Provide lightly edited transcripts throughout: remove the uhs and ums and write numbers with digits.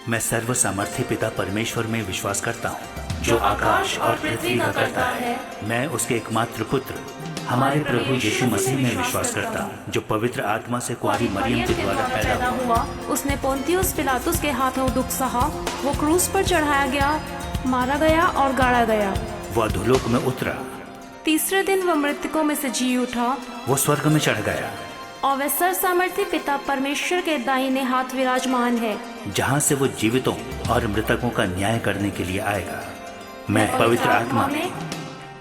मैं सर्व सामर्थ्य पिता परमेश्वर में विश्वास करता हूँ, जो आकाश और पृथ्वी का करता है। मैं उसके एकमात्र पुत्र हमारे प्रभु यीशु मसीह में विश्वास करता हूँ, जो पवित्र आत्मा से कुंवारी मरियम के द्वारा पैदा हुआ। उसने पोंतियुस पिलातुस के हाथों दुख सहा, वो क्रूस पर चढ़ाया गया, मारा गया और गाड़ा गया। वह अधोलोक में उतरा, तीसरे दिन वह मृतकों में से जी उठा, वो स्वर्ग में चढ़ गया, और वह सर्वसामर्थी पिता परमेश्वर के दाहिने हाथ विराजमान है, जहाँ से वो जीवितों और मृतकों का न्याय करने के लिए आएगा। मैं पवित्र आत्मा में,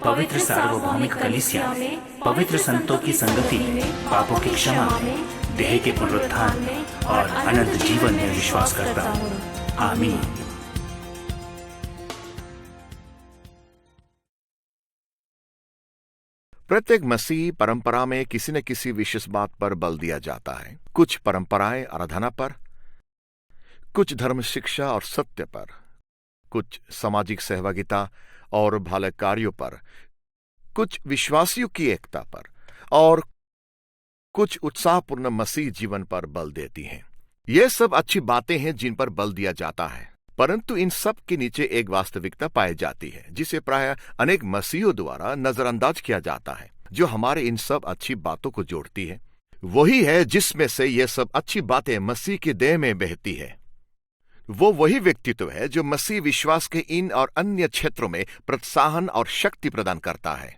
पवित्र सार्वभौमिक कलीसिया में, पवित्र संतों की संगति में, पापों की क्षमा में, देह के पुनरुत्थान में और अनंत जीवन में विश्वास करता हूँ। आमीन। प्रत्येक मसीह परंपरा में किसी न किसी विशेष बात पर बल दिया जाता है। कुछ परंपराएं आराधना पर, कुछ धर्म शिक्षा और सत्य पर, कुछ सामाजिक सहभागिता और भले कार्यों पर, कुछ विश्वासियों की एकता पर और कुछ उत्साहपूर्ण मसीह जीवन पर बल देती हैं। ये सब अच्छी बातें हैं जिन पर बल दिया जाता है, परंतु इन सब के नीचे एक वास्तविकता पाई जाती है जिसे प्रायः अनेक मसीहों द्वारा नजरअंदाज किया जाता है, जो हमारे इन सब अच्छी बातों को जोड़ती है। वही है जिसमें से ये सब अच्छी बातें मसीह की देह में बहती है। वो वही व्यक्तित्व है जो मसीह विश्वास के इन और अन्य क्षेत्रों में प्रोत्साहन और शक्ति प्रदान करता है।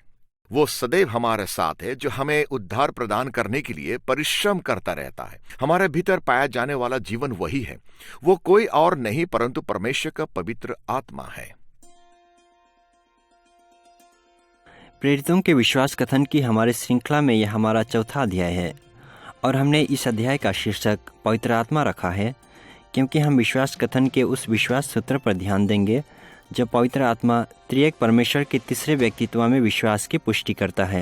वो सदैव हमारे साथ है, जो हमें उद्धार प्रदान करने के लिए परिश्रम करता रहता है। हमारे भीतर पाया जाने वाला जीवन वही है। वो कोई और नहीं परंतु परमेश्वर का पवित्र आत्मा है। प्रेरितों के विश्वास कथन की हमारे श्रृंखला में यह हमारा चौथा अध्याय है और हमने इस अध्याय का शीर्षक पवित्र आत्मा रखा है, क्योंकि हम विश्वास कथन के उस विश्वास सूत्र पर ध्यान देंगे जो पवित्र आत्मा त्रिएक परमेश्वर के तीसरे व्यक्तित्व में विश्वास की पुष्टि करता है।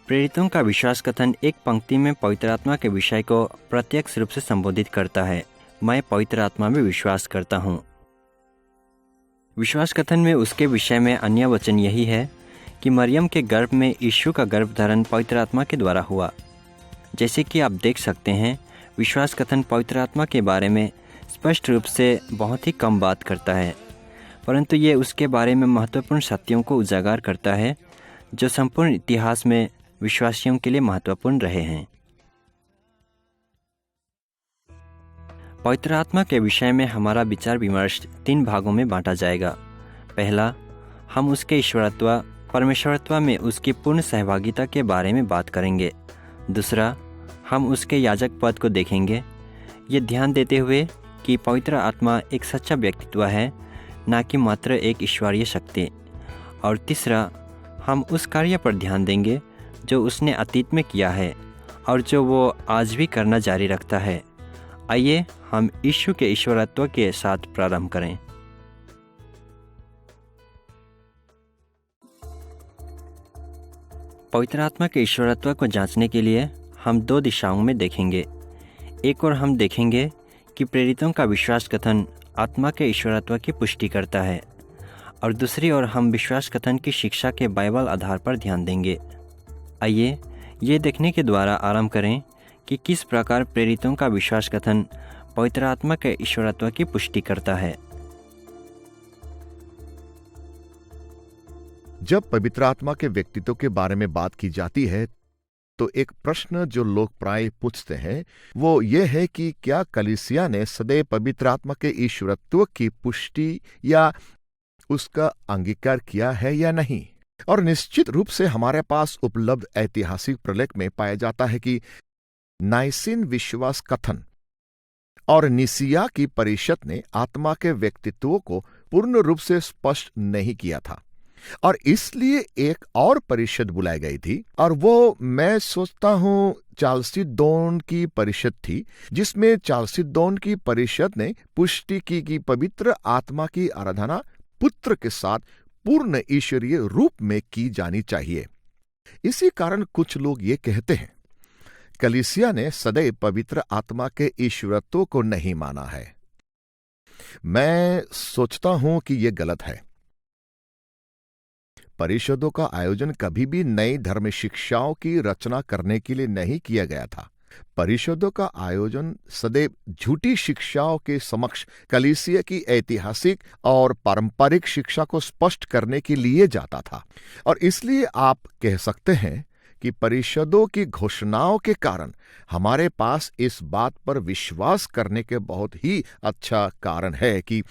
प्रेरितों का विश्वास कथन एक पंक्ति में पवित्र आत्मा के विषय को प्रत्यक्ष रूप से संबोधित करता है। मैं पवित्र आत्मा में विश्वास करता हूँ। विश्वास कथन में उसके विषय में अन्य वचन यही है कि मरियम के गर्भ में यीशु का गर्भधारण पवित्र आत्मा के द्वारा हुआ। जैसे कि आप देख सकते हैं, विश्वास कथन पवित्र आत्मा के बारे में स्पष्ट रूप से बहुत ही कम बात करता है, परंतु ये उसके बारे में महत्वपूर्ण सत्यों को उजागर करता है जो संपूर्ण इतिहास में विश्वासियों के लिए महत्वपूर्ण रहे हैं। पवित्र आत्मा के विषय में हमारा विचार विमर्श 3 भागों में बांटा जाएगा। पहला, हम उसके ईश्वरत्व परमेश्वरत्व में उसकी पूर्ण सहभागिता के बारे में बात करेंगे। दूसरा, हम उसके याजक पद को देखेंगे, ये ध्यान देते हुए कि पवित्र आत्मा एक सच्चा व्यक्तित्व है, न कि मात्र एक ईश्वरीय शक्ति। और तीसरा, हम उस कार्य पर ध्यान देंगे जो उसने अतीत में किया है और जो वो आज भी करना जारी रखता है। आइए हम यीशु के ईश्वरत्व के साथ प्रारंभ करें। पवित्र आत्मा के ईश्वरत्व को जांचने के लिए हम 2 दिशाओं में देखेंगे। एक और हम देखेंगे कि प्रेरितों का विश्वास कथन आत्मा के ईश्वरत्व की पुष्टि करता है, और दूसरी ओर हम विश्वास कथन की शिक्षा के बाइबल आधार पर ध्यान देंगे। आइए ये देखने के द्वारा आरंभ करें कि किस प्रकार प्रेरितों का विश्वास कथन पवित्र आत्मा के ईश्वरत्व की पुष्टि करता है। जब पवित्र आत्मा के व्यक्तित्व के बारे में बात की जाती है तो एक प्रश्न जो लोग प्राय पूछते हैं वो ये है कि क्या कलीसिया ने सदैव पवित्र आत्मा के ईश्वरत्व की पुष्टि या उसका अंगीकार किया है या नहीं। और निश्चित रूप से हमारे पास उपलब्ध ऐतिहासिक प्रलेख में पाया जाता है कि नाइसिन विश्वास कथन और निसिया की परिषद ने आत्मा के व्यक्तित्व को पूर्ण रूप से स्पष्ट नहीं किया था, और इसलिए एक और परिषद बुलाई गई थी, और वो मैं सोचता हूं चालसीदोन की परिषद थी, जिसमें चालसीदोन की परिषद ने पुष्टि की कि पवित्र आत्मा की आराधना पुत्र के साथ पूर्ण ईश्वरीय रूप में की जानी चाहिए। इसी कारण कुछ लोग ये कहते हैं कलीसिया ने सदैव पवित्र आत्मा के ईश्वरत्व को नहीं माना है। मैं सोचता हूं कि यह गलत है। परिषदों का आयोजन कभी भी नई धर्म शिक्षाओं की रचना करने के लिए नहीं किया गया था। परिषदों का आयोजन सदैव झूठी शिक्षाओं के समक्ष कलीसिया की ऐतिहासिक और पारंपरिक शिक्षा को स्पष्ट करने के लिए जाता था, और इसलिए आप कह सकते हैं कि परिषदों की घोषणाओं के कारण हमारे पास इस बात पर विश्वास करने के बहुत ही अच्छा कारण है कि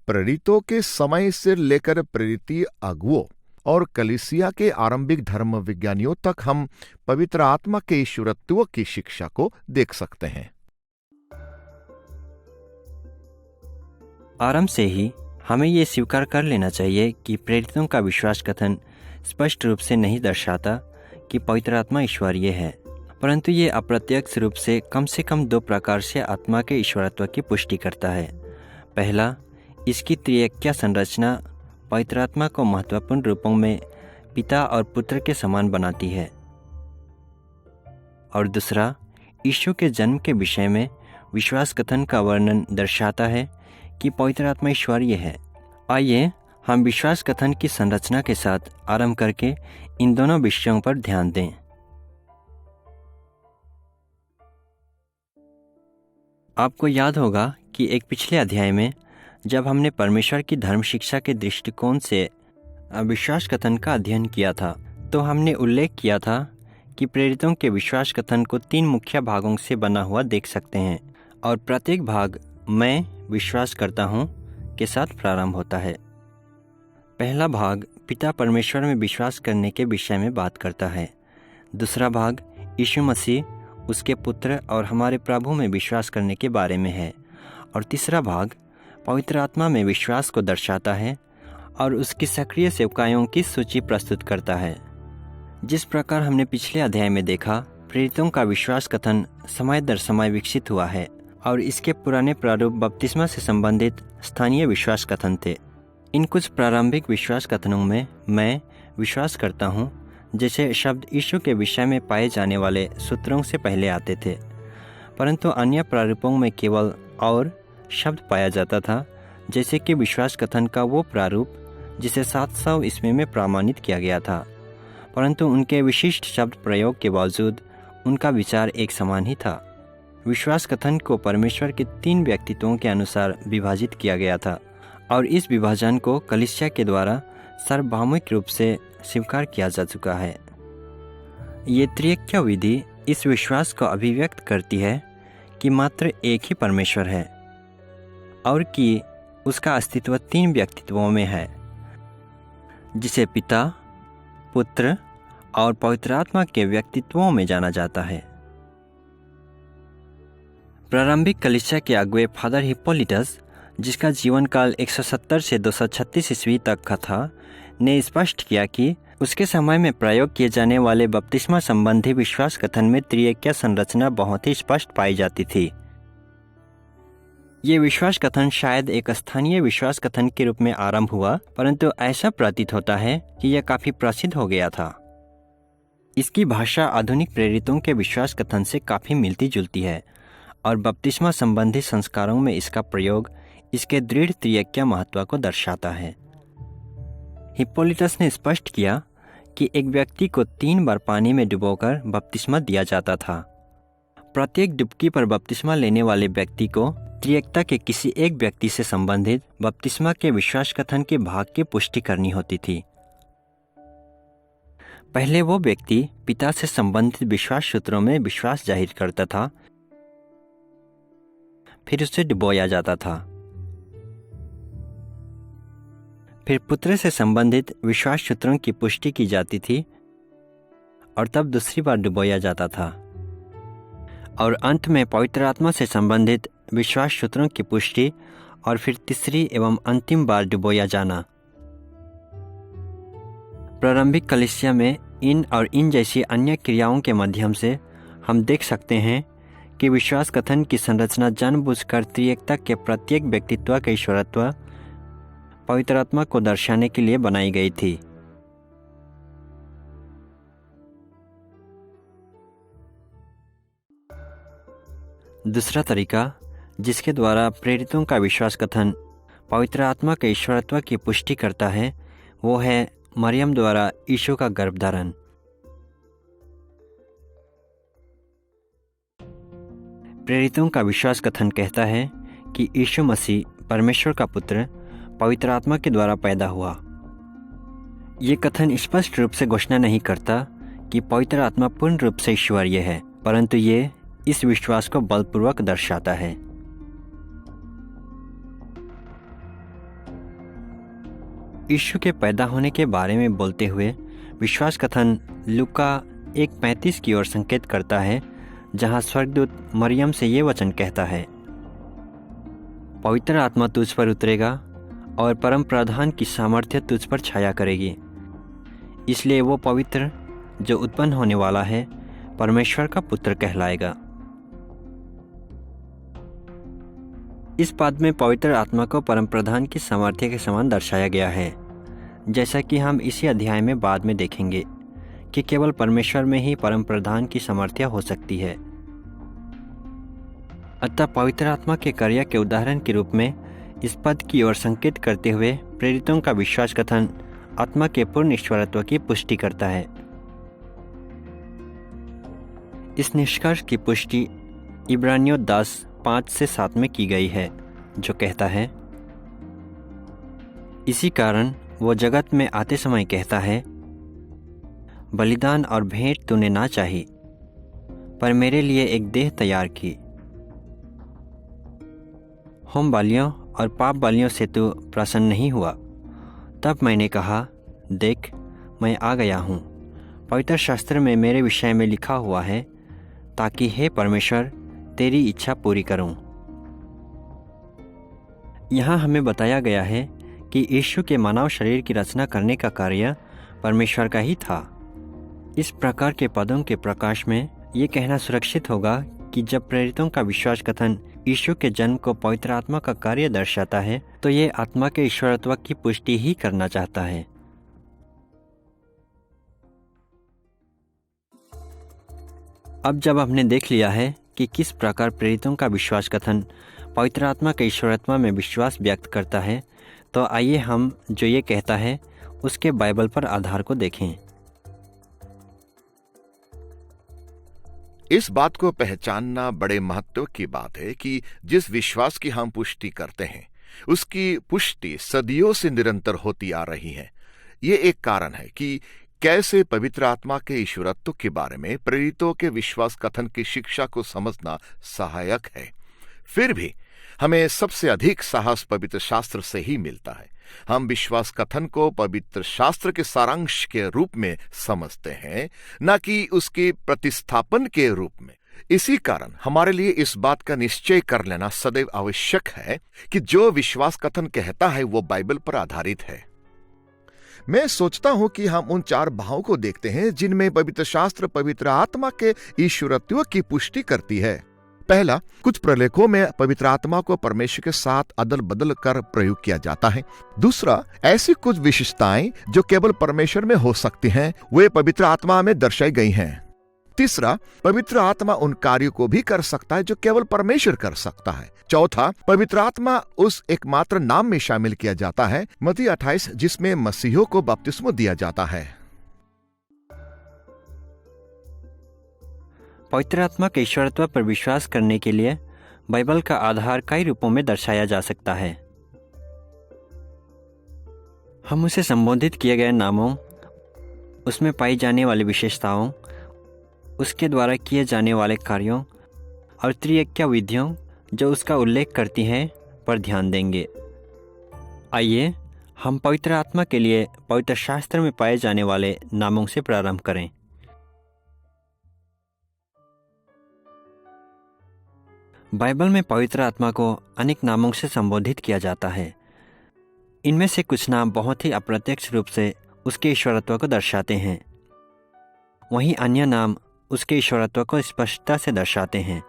प्रेरितों के समय से लेकर प्रेरितीय अगुओं और कलीसिया के आरंभिक धर्म विज्ञानियों तक हम पवित्र आत्मा के ईश्वरत्व की शिक्षा को देख सकते हैं। आरंभ से ही हमें ये स्वीकार कर लेना चाहिए कि प्रेरितों का विश्वास कथन स्पष्ट रूप से नहीं दर्शाता कि पवित्र आत्मा ईश्वरीय है, परंतु ये अप्रत्यक्ष रूप से कम दो प्रकार से आत्मा के ईश्वरत्व की पुष्टि करता है। पहला, इसकी त्रिएक्या संरचना पवित्र आत्मा को महत्वपूर्ण रूपों में पिता और पुत्र के समान बनाती है, और दूसरा, यीशु के जन्म के विषय में विश्वास कथन का वर्णन दर्शाता है कि पवित्र आत्मा ईश्वरीय है। आइए हम विश्वास कथन की संरचना के साथ आरंभ करके इन दोनों विषयों पर ध्यान दें। आपको याद होगा कि एक पिछले अध्याय में जब हमने परमेश्वर की धर्म शिक्षा के दृष्टिकोण से विश्वास कथन का अध्ययन किया था, तो हमने उल्लेख किया था कि प्रेरितों के विश्वास कथन को 3 मुख्य भागों से बना हुआ देख सकते हैं, और प्रत्येक भाग मैं विश्वास करता हूँ के साथ प्रारंभ होता है। पहला भाग पिता परमेश्वर में विश्वास करने के विषय में बात करता है। दूसरा भाग यीशु मसीह, उसके पुत्र और हमारे प्रभु में विश्वास करने के बारे में है, और तीसरा भाग पवित्र आत्मा में विश्वास को दर्शाता है और उसकी सक्रिय सेवकायों की सूची प्रस्तुत करता है। जिस प्रकार हमने पिछले अध्याय में देखा, प्रेरितों का विश्वास कथन समय दर समय विकसित हुआ है, और इसके पुराने प्रारूप बपतिस्मा से संबंधित स्थानीय विश्वास कथन थे। इन कुछ प्रारंभिक विश्वास कथनों में मैं विश्वास करता हूँ जैसे शब्द यीशु के विषय में पाए जाने वाले सूत्रों से पहले आते थे, परंतु अन्य प्रारूपों में केवल और शब्द पाया जाता था, जैसे कि विश्वास कथन का वो प्रारूप जिसे 700 ईस्वी में प्रमाणित किया गया था, परंतु उनके विशिष्ट शब्द प्रयोग के बावजूद उनका विचार एक समान ही था। विश्वास कथन को परमेश्वर के 3 व्यक्तित्वों के अनुसार विभाजित किया गया था, और इस विभाजन को कलीसिया के द्वारा सार्वभौमिक रूप से स्वीकार किया जा चुका है। ये त्रिएक्य विधि इस विश्वास को अभिव्यक्त करती है कि मात्र एक ही परमेश्वर है, और कि उसका अस्तित्व 3 व्यक्तित्वों में है, जिसे पिता, पुत्र और पवित्र आत्मा के व्यक्तित्वों में जाना जाता है। प्रारंभिक कलीसिया के अगुए फादर हिप्पोलिटस, जिसका जीवन काल 170 से 236 ईस्वी तक का था, ने स्पष्ट किया कि उसके समय में प्रयोग किए जाने वाले बपतिस्मा संबंधी विश्वास कथन में त्रिएक्य संरचना बहुत ही स्पष्ट पाई जाती थी। ये विश्वास कथन शायद एक स्थानीय विश्वास कथन के रूप में आरंभ हुआ, परंतु ऐसा प्रतीत होता है कि यह काफी प्रसिद्ध हो गया था। इसकी भाषा आधुनिक प्रेरितों के विश्वास कथन से काफी मिलती जुलती है, और बपतिस्मा संबंधी संस्कारों में इसका प्रयोग इसके दृढ़ त्रिएक्य महत्व को दर्शाता है। हिप्पोलिटस ने स्पष्ट किया कि एक व्यक्ति को 3 बार पानी में डुबोकर बपतिस्मा दिया जाता था। प्रत्येक डुबकी पर बपतिस्मा लेने वाले व्यक्ति को त्रिएकता के किसी एक व्यक्ति से संबंधित बपतिस्मा के विश्वास कथन के भाग की पुष्टि करनी होती थी। पहले वो व्यक्ति पिता से संबंधित विश्वास सूत्रों में विश्वास जाहिर करता था, फिर उसे डुबोया जाता था। फिर पुत्र से संबंधित विश्वास सूत्रों की पुष्टि की जाती थी, और तब दूसरी बार डुबोया जाता था, और अंत में पवित्र आत्मा से संबंधित विश्वास सूत्रों की पुष्टि, और फिर तीसरी एवं अंतिम बार डुबोया जाना। प्रारंभिक कलीसिया में इन और इन जैसी अन्य क्रियाओं के माध्यम से हम देख सकते हैं कि विश्वास कथन की संरचना जानबूझकर त्रिएकता के प्रत्येक व्यक्तित्व के ईश्वरत्व पवित्र आत्मा को दर्शाने के लिए बनाई गई थी। दूसरा तरीका जिसके द्वारा प्रेरितों का विश्वास कथन पवित्र आत्मा के ईश्वरत्व की पुष्टि करता है, वो है मरियम द्वारा यीशु का गर्भधारण। प्रेरितों का विश्वास कथन कहता है कि यीशु मसीह परमेश्वर का पुत्र पवित्र आत्मा के द्वारा पैदा हुआ। ये कथन स्पष्ट रूप से घोषणा नहीं करता कि पवित्र आत्मा पूर्ण रूप से ईश्वरीय है, परंतु ये इस विश्वास को बलपूर्वक दर्शाता है। यीशु के पैदा होने के बारे में बोलते हुए विश्वास कथन लूका 1:35 की ओर संकेत करता है, जहां स्वर्गदूत मरियम से ये वचन कहता है, पवित्र आत्मा तुझ पर उतरेगा और परम प्रधान की सामर्थ्य तुझ पर छाया करेगी, इसलिए वो पवित्र जो उत्पन्न होने वाला है परमेश्वर का पुत्र कहलाएगा। इस पद में पवित्र आत्मा को परम प्रधान की सामर्थ्य के समान दर्शाया गया है, जैसा कि हम इसी अध्याय में बाद में देखेंगे कि केवल परमेश्वर में ही परम प्रधान की सामर्थ्य हो सकती है। अतः पवित्र आत्मा के कार्य के उदाहरण के रूप में इस पद की ओर संकेत करते हुए प्रेरितों का विश्वास कथन आत्मा के पूर्ण ईश्वरत्व की पुष्टि करता है। इस निष्कर्ष की पुष्टि इब्रानियों 10:5-7 में की गई है, जो कहता है, इसी कारण वो जगत में आते समय कहता है, बलिदान और भेंट तूने ना चाही, पर मेरे लिए एक देह तैयार की। होम बलियों और पाप बलियों से तू प्रसन्न नहीं हुआ। तब मैंने कहा, देख, मैं आ गया हूँ। पवित्र शास्त्र में मेरे विषय में लिखा हुआ है, ताकि हे परमेश्वर तेरी इच्छा पूरी करूँ। यहाँ हमें बताया गया है कि यीशु के मानव शरीर की रचना करने का कार्य परमेश्वर का ही था। इस प्रकार के पदों के प्रकाश में ये कहना सुरक्षित होगा कि जब प्रेरितों का विश्वास कथन यीशु के जन्म को पवित्र आत्मा का कार्य दर्शाता है, तो ये आत्मा के ईश्वरत्व की पुष्टि ही करना चाहता है। अब जब हमने देख लिया है कि किस प्रकार प्रेरितों का विश्वास कथन पवित्र आत्मा के ईश्वरत्व में विश्वास व्यक्त करता है, तो आइए हम जो ये कहता है उसके बाइबल पर आधार को देखें। इस बात को पहचानना बड़े महत्व की बात है कि जिस विश्वास की हम पुष्टि करते हैं, उसकी पुष्टि सदियों से निरंतर होती आ रही है। ये एक कारण है कि कैसे पवित्र आत्मा के ईश्वरत्व के बारे में प्रेरितों के विश्वास कथन की शिक्षा को समझना सहायक है। फिर भी हमें सबसे अधिक साहस पवित्र शास्त्र से ही मिलता है। हम विश्वास कथन को पवित्र शास्त्र के सारांश के रूप में समझते हैं, न कि उसके प्रतिस्थापन के रूप में। इसी कारण हमारे लिए इस बात का निश्चय कर लेना सदैव आवश्यक है कि जो विश्वास कथन कहता है वो बाइबल पर आधारित है। मैं सोचता हूं कि हम उन 4 भावों को देखते हैं जिनमें पवित्र शास्त्र पवित्र आत्मा के ईश्वरत्व की पुष्टि करती है। पहला, कुछ प्रलेखों में पवित्र आत्मा को परमेश्वर के साथ अदल बदल कर प्रयोग किया जाता है। दूसरा, ऐसी कुछ विशेषताएं जो केवल परमेश्वर में हो सकती हैं, वे पवित्र आत्मा में दर्शाई गई हैं। तीसरा, पवित्र आत्मा उन कार्यों को भी कर सकता है जो केवल परमेश्वर कर सकता है। चौथा, पवित्र आत्मा उस एकमात्र नाम में शामिल किया जाता है, मत्ती 28, जिसमें मसीहों को बपतिस्मा दिया जाता है। पवित्र आत्मा के ईश्वरत्व पर विश्वास करने के लिए बाइबल का आधार कई रूपों में दर्शाया जा सकता है। हम उसे संबोधित किए गए नामों, उसमें पाई जाने वाली विशेषताओं, उसके द्वारा किए जाने वाले कार्यों और त्रिएक्य विधियों जो उसका उल्लेख करती हैं पर ध्यान देंगे। आइए हम पवित्र आत्मा के लिए पवित्र शास्त्र में पाए जाने वाले नामों से प्रारंभ करें। बाइबल में पवित्र आत्मा को अनेक नामों से संबोधित किया जाता है। इनमें से कुछ नाम बहुत ही अप्रत्यक्ष रूप से उसके ईश्वरत्व को दर्शाते हैं, वहीं अन्य नाम उसके ईश्वरत्व को स्पष्टता से दर्शाते हैं।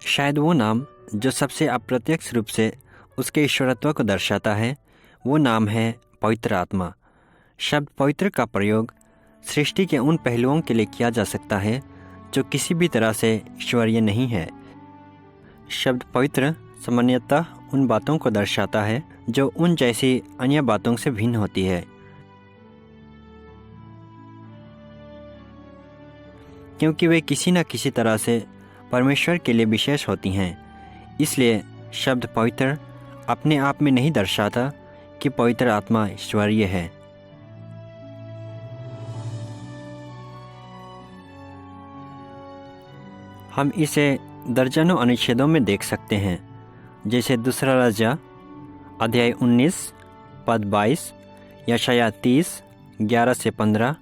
शायद वो नाम जो सबसे अप्रत्यक्ष रूप से उसके ईश्वरत्व को दर्शाता है, वो नाम है पवित्र आत्मा। शब्द पवित्र का प्रयोग सृष्टि के उन पहलुओं के लिए किया जा सकता है जो किसी भी तरह से ईश्वरीय नहीं है। शब्द पवित्र सामान्यतः उन बातों को दर्शाता है जो उन जैसी अन्य बातों से भिन्न होती है, क्योंकि वे किसी न किसी तरह से परमेश्वर के लिए विशेष होती हैं। इसलिए शब्द पवित्र अपने आप में नहीं दर्शाता कि पवित्र आत्मा ईश्वरीय है। हम इसे दर्जनों अनुच्छेदों में देख सकते हैं, जैसे दूसरा राजा अध्याय 19 पद 22, यशायाह 30 11 से 15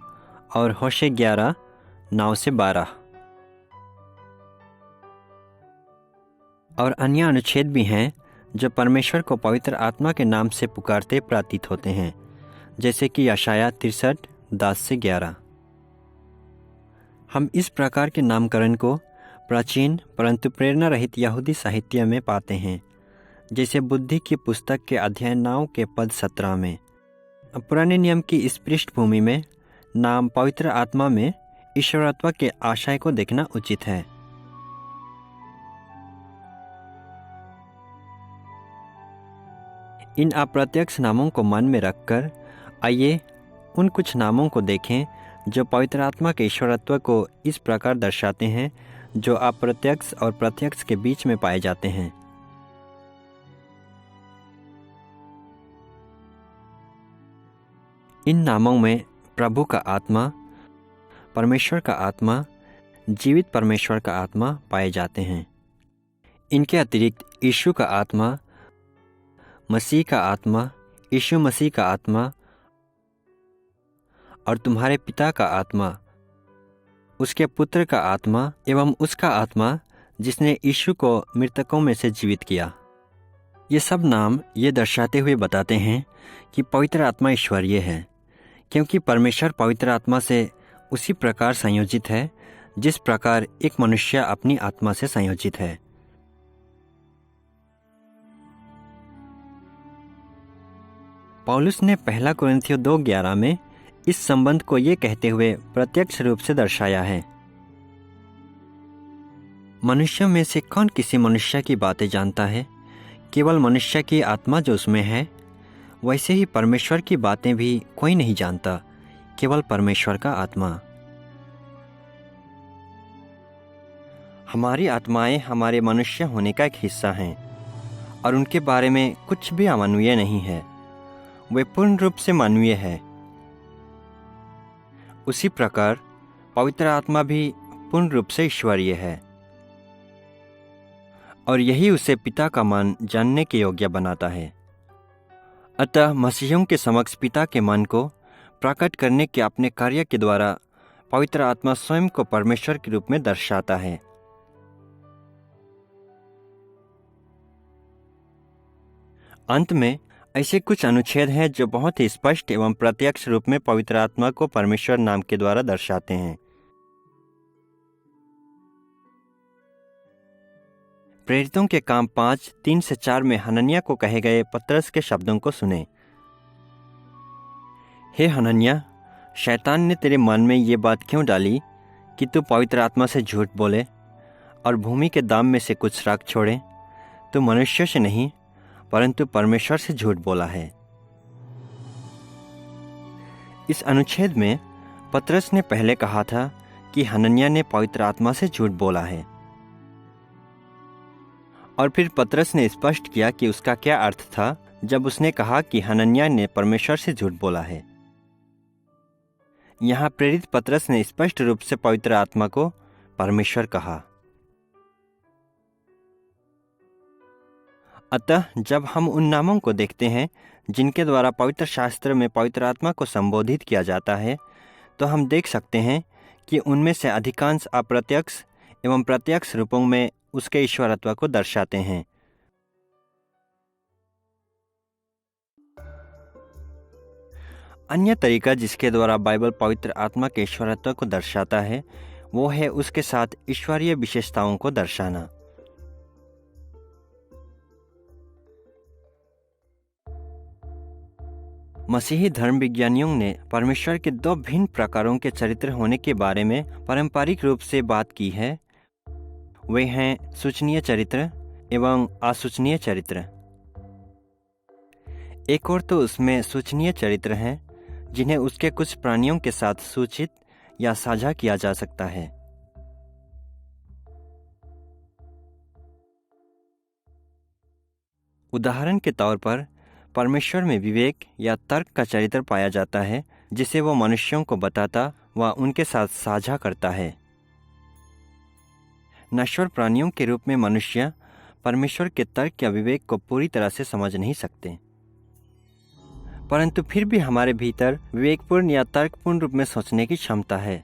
और होशे 11 9 से 12। और अन्य अनुच्छेद भी हैं जो परमेश्वर को पवित्र आत्मा के नाम से पुकारते प्रतीत होते हैं, जैसे कि यशायाह 63 10 से 11। हम इस प्रकार के नामकरण को प्राचीन परंतु प्रेरणा रहित यहूदी साहित्य में पाते हैं, जैसे बुद्धि की पुस्तक के अध्याय 9 के पद 17 में। पुराने नियम की इस पृष्ठभूमि में नाम पवित्र आत्मा में ईश्वरत्व के आशय को देखना उचित है। इन अप्रत्यक्ष नामों को मन में रखकर आइए उन कुछ नामों को देखें जो पवित्र आत्मा के ईश्वरत्व को इस प्रकार दर्शाते हैं, जो अप्रत्यक्ष और प्रत्यक्ष के बीच में पाए जाते हैं। इन नामों में प्रभु का आत्मा, परमेश्वर का आत्मा, जीवित परमेश्वर का आत्मा पाए जाते हैं। इनके अतिरिक्त यीशु का आत्मा, मसीह का आत्मा, यीशु मसीह का आत्मा और तुम्हारे पिता का आत्मा, उसके पुत्र का आत्मा एवं उसका आत्मा जिसने यीशु को मृतकों में से जीवित किया। ये सब नाम ये दर्शाते हुए बताते हैं कि पवित्र आत्मा ईश्वरीय है, क्योंकि परमेश्वर पवित्र आत्मा से उसी प्रकार संयोजित है जिस प्रकार एक मनुष्य अपनी आत्मा से संयोजित है। पौलुस ने पहला कुरिन्थियों 2:11 में इस संबंध को ये कहते हुए प्रत्यक्ष रूप से दर्शाया है, मनुष्यों में से कौन किसी मनुष्य की बातें जानता है? केवल मनुष्य की आत्मा जो उसमें है। वैसे ही परमेश्वर की बातें भी कोई नहीं जानता, केवल परमेश्वर का आत्मा। हमारी आत्माएं हमारे मनुष्य होने का एक हिस्सा हैं और उनके बारे में कुछ भी अमानवीय नहीं है। वे पूर्ण रूप से मानवीय है। उसी प्रकार पवित्र आत्मा भी पूर्ण रूप से ईश्वरीय है और यही उसे पिता का मान जानने के योग्य बनाता है। अतः मसीहियों के समक्ष पिता के मान को प्रकट करने के अपने कार्य के द्वारा पवित्र आत्मा स्वयं को परमेश्वर के रूप में दर्शाता है। अंत में ऐसे कुछ अनुच्छेद हैं जो बहुत ही स्पष्ट एवं प्रत्यक्ष रूप में पवित्र आत्मा को परमेश्वर नाम के द्वारा दर्शाते हैं। प्रेरितों के काम 5:3 से 4 में हनन्याह को कहे गए पतरस के शब्दों को सुने। हे हनन्याह, शैतान ने तेरे मन में ये बात क्यों डाली कि तू पवित्र आत्मा से झूठ बोले और भूमि के दाम में से कुछ राख छोड़े? तू मनुष्य से नहीं परंतु परमेश्वर से झूठ बोला है। इस अनुच्छेद में पतरस ने पहले कहा था कि हनन्याह ने पवित्र आत्मा से झूठ बोला है, और फिर पतरस ने स्पष्ट किया कि उसका क्या अर्थ था जब उसने कहा कि हनन्याह ने परमेश्वर से झूठ बोला है। यहाँ प्रेरित पतरस ने स्पष्ट रूप से पवित्र आत्मा को परमेश्वर कहा। अतः जब हम उन नामों को देखते हैं जिनके द्वारा पवित्र शास्त्र में पवित्र आत्मा को संबोधित किया जाता है, तो हम देख सकते हैं कि उनमें से अधिकांश अप्रत्यक्ष एवं प्रत्यक्ष रूपों में उसके ईश्वरत्व को दर्शाते हैं। अन्य तरीका जिसके द्वारा बाइबल पवित्र आत्मा के ईश्वरत्व को दर्शाता है वो है उसके साथ ईश्वरीय विशेषताओं को दर्शाना। मसीही धर्म विज्ञानियों ने परमेश्वर के 2 भिन्न प्रकारों के चरित्र होने के बारे में पारंपरिक रूप से बात की है। वे हैं सूचनीय चरित्र एवं असूचनीय चरित्र। एक और तो उसमें सूचनीय चरित्र हैं जिन्हें उसके कुछ प्राणियों के साथ सूचित या साझा किया जा सकता है। उदाहरण के तौर पर परमेश्वर में विवेक या तर्क का चरित्र पाया जाता है जिसे वो मनुष्यों को बताता व उनके साथ साझा करता है। नश्वर प्राणियों के रूप में मनुष्य परमेश्वर के तर्क या विवेक को पूरी तरह से समझ नहीं सकते, परंतु फिर भी हमारे भीतर विवेकपूर्ण या तर्कपूर्ण रूप में सोचने की क्षमता है।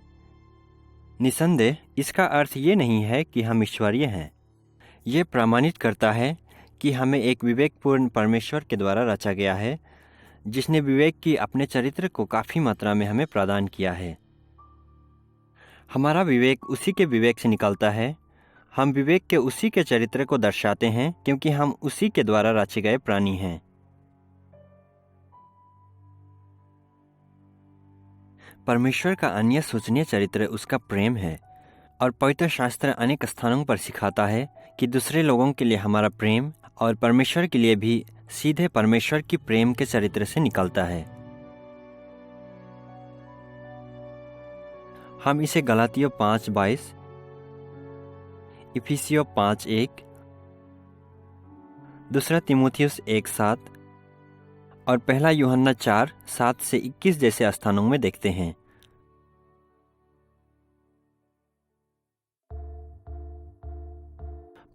निसंदेह इसका अर्थ ये नहीं है कि हम ईश्वरीय हैं। ये प्रमाणित करता है कि हमें एक विवेकपूर्ण परमेश्वर के द्वारा रचा गया है, जिसने विवेक की अपने चरित्र को काफ़ी मात्रा में हमें प्रदान किया है। हमारा विवेक उसी के विवेक से निकलता है। हम विवेक के उसी के चरित्र को दर्शाते हैं क्योंकि हम उसी के द्वारा रचे गए प्राणी हैं। परमेश्वर का अन्य सूचनीय चरित्र उसका प्रेम है, और पवित्र शास्त्र अनेक स्थानों पर सिखाता है कि दूसरे लोगों के लिए हमारा प्रेम और परमेश्वर के लिए भी सीधे परमेश्वर की प्रेम के चरित्र से निकलता है। हम इसे गलातियों 5:22, इफिसियों 5:1, 2 तीमुथियुस 1:7 और 1 यूहन्ना 4:7 से 21 जैसे स्थानों में देखते हैं।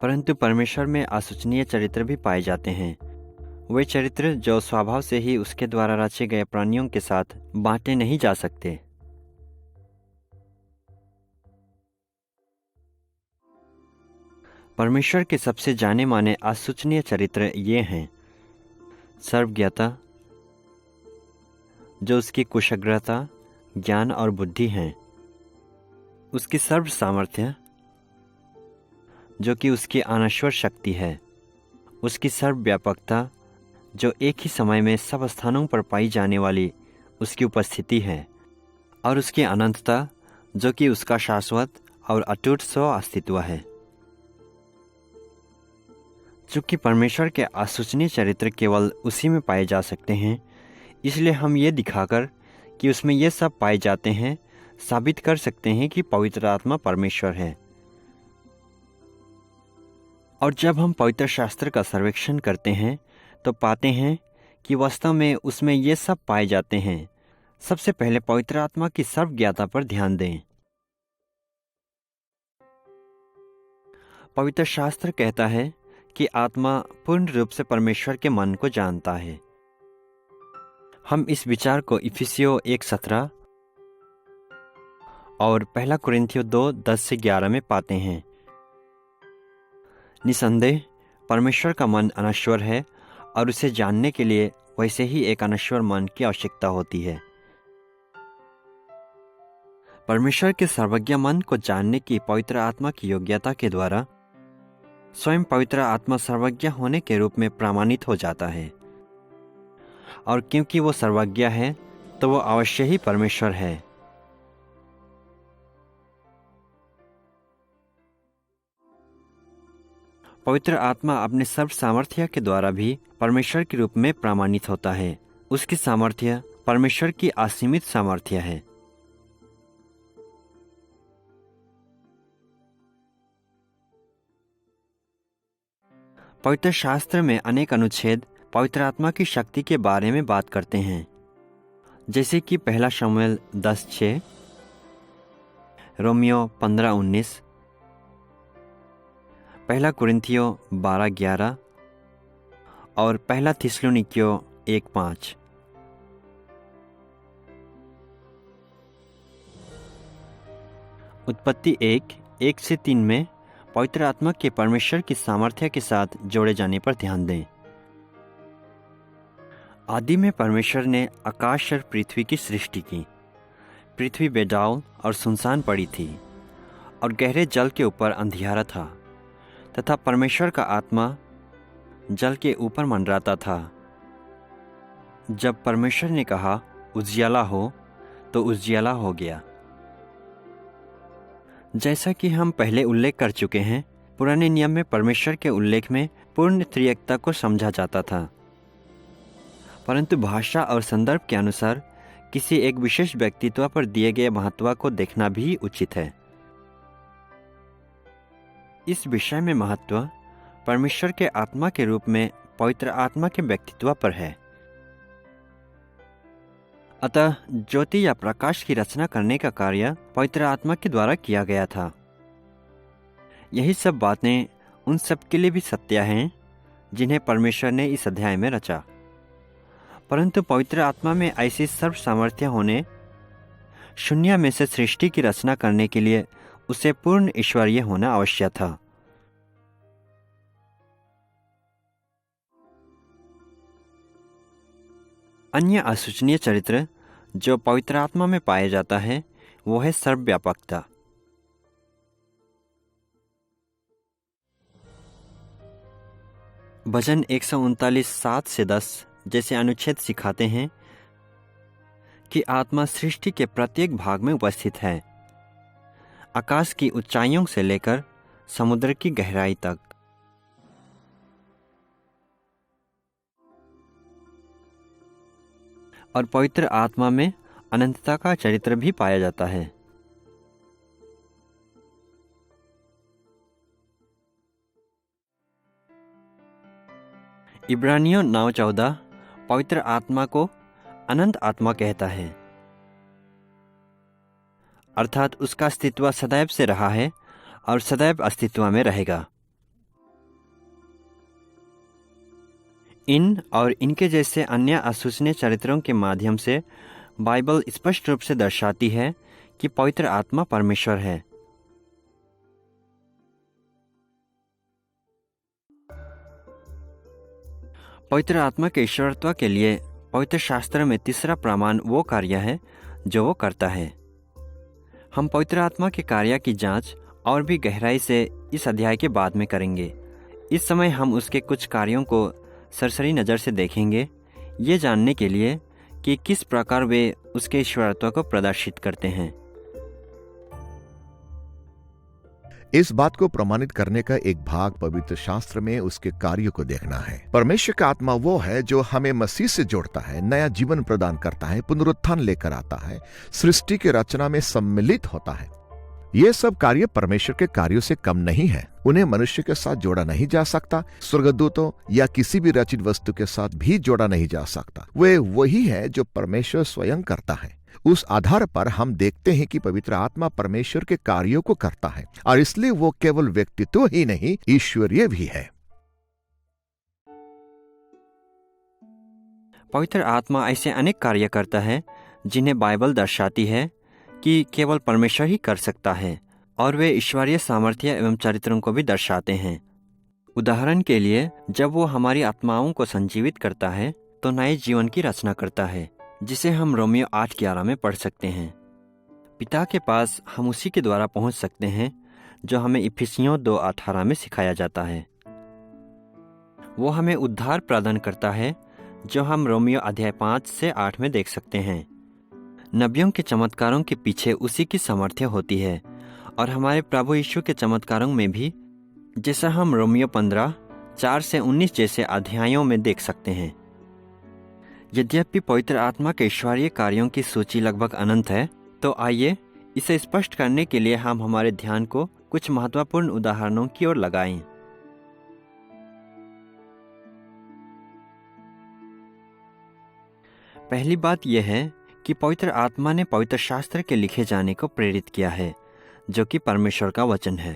परंतु परमेश्वर में असूचनीय चरित्र भी पाए जाते हैं, वे चरित्र जो स्वभाव से ही उसके द्वारा रचे गए प्राणियों के साथ बांटे नहीं जा सकते। परमेश्वर के सबसे जाने माने असूचनीय चरित्र ये हैं: सर्वज्ञता, जो उसकी कुशाग्रता, ज्ञान और बुद्धि हैं; उसकी सर्व सामर्थ्य, जो कि उसकी अनश्वर शक्ति है; उसकी सर्वव्यापकता, जो एक ही समय में सब स्थानों पर पाई जाने वाली उसकी उपस्थिति है; और उसकी अनंतता, जो कि उसका शाश्वत और अटूट स्व अस्तित्व है। चूँकि परमेश्वर के असूचनीय चरित्र केवल उसी में पाए जा सकते हैं, इसलिए हम ये दिखाकर कि उसमें ये सब पाए जाते हैं साबित कर सकते हैं कि पवित्र आत्मा परमेश्वर है। और जब हम पवित्र शास्त्र का सर्वेक्षण करते हैं तो पाते हैं कि वास्तव में उसमें ये सब पाए जाते हैं। सबसे पहले पवित्र आत्मा की सर्वज्ञता पर ध्यान दें। पवित्र शास्त्र कहता है कि आत्मा पूर्ण रूप से परमेश्वर के मन को जानता है। हम इस विचार को इफिसियों 1:17 और 1 कुरिन्थियों 2:10-11 में पाते हैं। निसंदेह परमेश्वर का मन अनश्वर है और उसे जानने के लिए वैसे ही एक अनश्वर मन की आवश्यकता होती है। परमेश्वर के सर्वज्ञ मन को जानने की पवित्र आत्मा की योग्यता के द्वारा स्वयं पवित्र आत्मा सर्वज्ञ होने के रूप में प्रमाणित हो जाता है, और क्योंकि वो सर्वज्ञ है तो वो अवश्य ही परमेश्वर है। पवित्र आत्मा अपने सर्व सामर्थ्य के द्वारा भी परमेश्वर के रूप में प्रमाणित होता है। उसकी सामर्थ्य परमेश्वर की असीमित सामर्थ्य है। पवित्र शास्त्र में अनेक अनुच्छेद पवित्र आत्मा की शक्ति के बारे में बात करते हैं, जैसे कि 1 शमूएल 10:6, रोमियो 15:19, 1 कुरिन्थियों 12:11 और 1 थिस्सलुनीकियों 1:5। उत्पत्ति 1:1-3 में पवित्र आत्मा के परमेश्वर की सामर्थ्य के साथ जोड़े जाने पर ध्यान दें। आदि में परमेश्वर ने आकाश और पृथ्वी की सृष्टि की। पृथ्वी बेडाउल और सुनसान पड़ी थी और गहरे जल के ऊपर अंधियारा था, तथा परमेश्वर का आत्मा जल के ऊपर मंडराता था। जब परमेश्वर ने कहा उजियाला हो, तो उजियाला हो गया। जैसा कि हम पहले उल्लेख कर चुके हैं पुराने नियम में परमेश्वर के उल्लेख में पूर्ण त्रिएकता को समझा जाता था, परंतु भाषा और संदर्भ के अनुसार किसी एक विशेष व्यक्तित्व पर दिए गए महत्व को देखना भी उचित है। इस विषय में महत्व परमेश्वर के आत्मा के रूप में पवित्र आत्मा के व्यक्तित्व पर है। अतः ज्योति या प्रकाश की रचना करने का कार्य पवित्र आत्मा के द्वारा किया गया था। यही सब बातें उन सब के लिए भी सत्य हैं जिन्हें परमेश्वर ने इस अध्याय में रचा, परंतु पवित्र आत्मा में ऐसी सर्व सामर्थ्य होने, शून्य में से सृष्टि की रचना करने के लिए उसे पूर्ण ईश्वरीय होना आवश्यक था। अन्य असूचनीय चरित्र जो पवित्र आत्मा में पाया जाता है वो है सर्वव्यापकता। भजन 139:7-10 जैसे अनुच्छेद सिखाते हैं कि आत्मा सृष्टि के प्रत्येक भाग में उपस्थित है, आकाश की ऊंचाइयों से लेकर समुद्र की गहराई तक। और पवित्र आत्मा में अनंतता का चरित्र भी पाया जाता है। इब्रानियों 9:14 पवित्र आत्मा को अनंत आत्मा कहता है, अर्थात उसका अस्तित्व सदैव से रहा है और सदैव अस्तित्व में रहेगा। इन और इनके जैसे अन्य असूचनीय चरित्रों के माध्यम से बाइबल स्पष्ट रूप से दर्शाती है कि पवित्र आत्मा परमेश्वर है। पवित्र आत्मा के ईश्वरत्व के लिए पवित्र शास्त्र में तीसरा प्रमाण वो कार्य है जो वो करता है। हम पवित्र आत्मा के कार्य की जांच और भी गहराई से इस अध्याय के बाद में करेंगे। इस समय हम उसके कुछ कार्यों को सरसरी नज़र से देखेंगे, ये जानने के लिए कि किस प्रकार वे उसके ईश्वरत्व को प्रदर्शित करते हैं। इस बात को प्रमाणित करने का एक भाग पवित्र शास्त्र में उसके कार्यों को देखना है। परमेश्वर का आत्मा वो है जो हमें मसीह से जोड़ता है, नया जीवन प्रदान करता है, पुनरुत्थान लेकर आता है, सृष्टि की रचना में सम्मिलित होता है। ये सब कार्य परमेश्वर के कार्यों से कम नहीं है। उन्हें मनुष्य के साथ जोड़ा नहीं जा सकता, स्वर्गदूतों या किसी भी रचित वस्तु के साथ भी जोड़ा नहीं जा सकता। वे वही है जो परमेश्वर स्वयं करता है। उस आधार पर हम देखते हैं कि पवित्र आत्मा परमेश्वर के कार्यों को करता है और इसलिए वो केवल व्यक्तित्व ही नहीं, ईश्वरीय भी है। पवित्र आत्मा ऐसे अनेक कार्य करता है जिन्हें बाइबल दर्शाती है कि केवल परमेश्वर ही कर सकता है, और वे ईश्वरीय सामर्थ्य एवं चरित्रों को भी दर्शाते हैं। उदाहरण के लिए, जब वो हमारी आत्माओं को संजीवित करता है तो नए जीवन की रचना करता है, जिसे हम रोमियो 8:11 में पढ़ सकते हैं। पिता के पास हम उसी के द्वारा पहुंच सकते हैं जो हमें इफिसियों 2:18 में सिखाया जाता है। वो हमें उद्धार प्रदान करता है जो हम रोमियो अध्याय 5 से 8 में देख सकते हैं। नबियों के चमत्कारों के पीछे उसी की सामर्थ्य होती है, और हमारे प्रभु यीशु के चमत्कारों में भी, जैसा हम रोमियो 15:4 से 19 जैसे अध्यायों में देख सकते हैं। यद्यपि पवित्र आत्मा के ईश्वरीय कार्यों की सूची लगभग अनंत है, तो आइए इसे स्पष्ट करने के लिए हम हमारे ध्यान को कुछ महत्वपूर्ण उदाहरणों की ओर लगाएं। पहली बात यह है कि पवित्र आत्मा ने पवित्र शास्त्र के लिखे जाने को प्रेरित किया है, जो कि परमेश्वर का वचन है।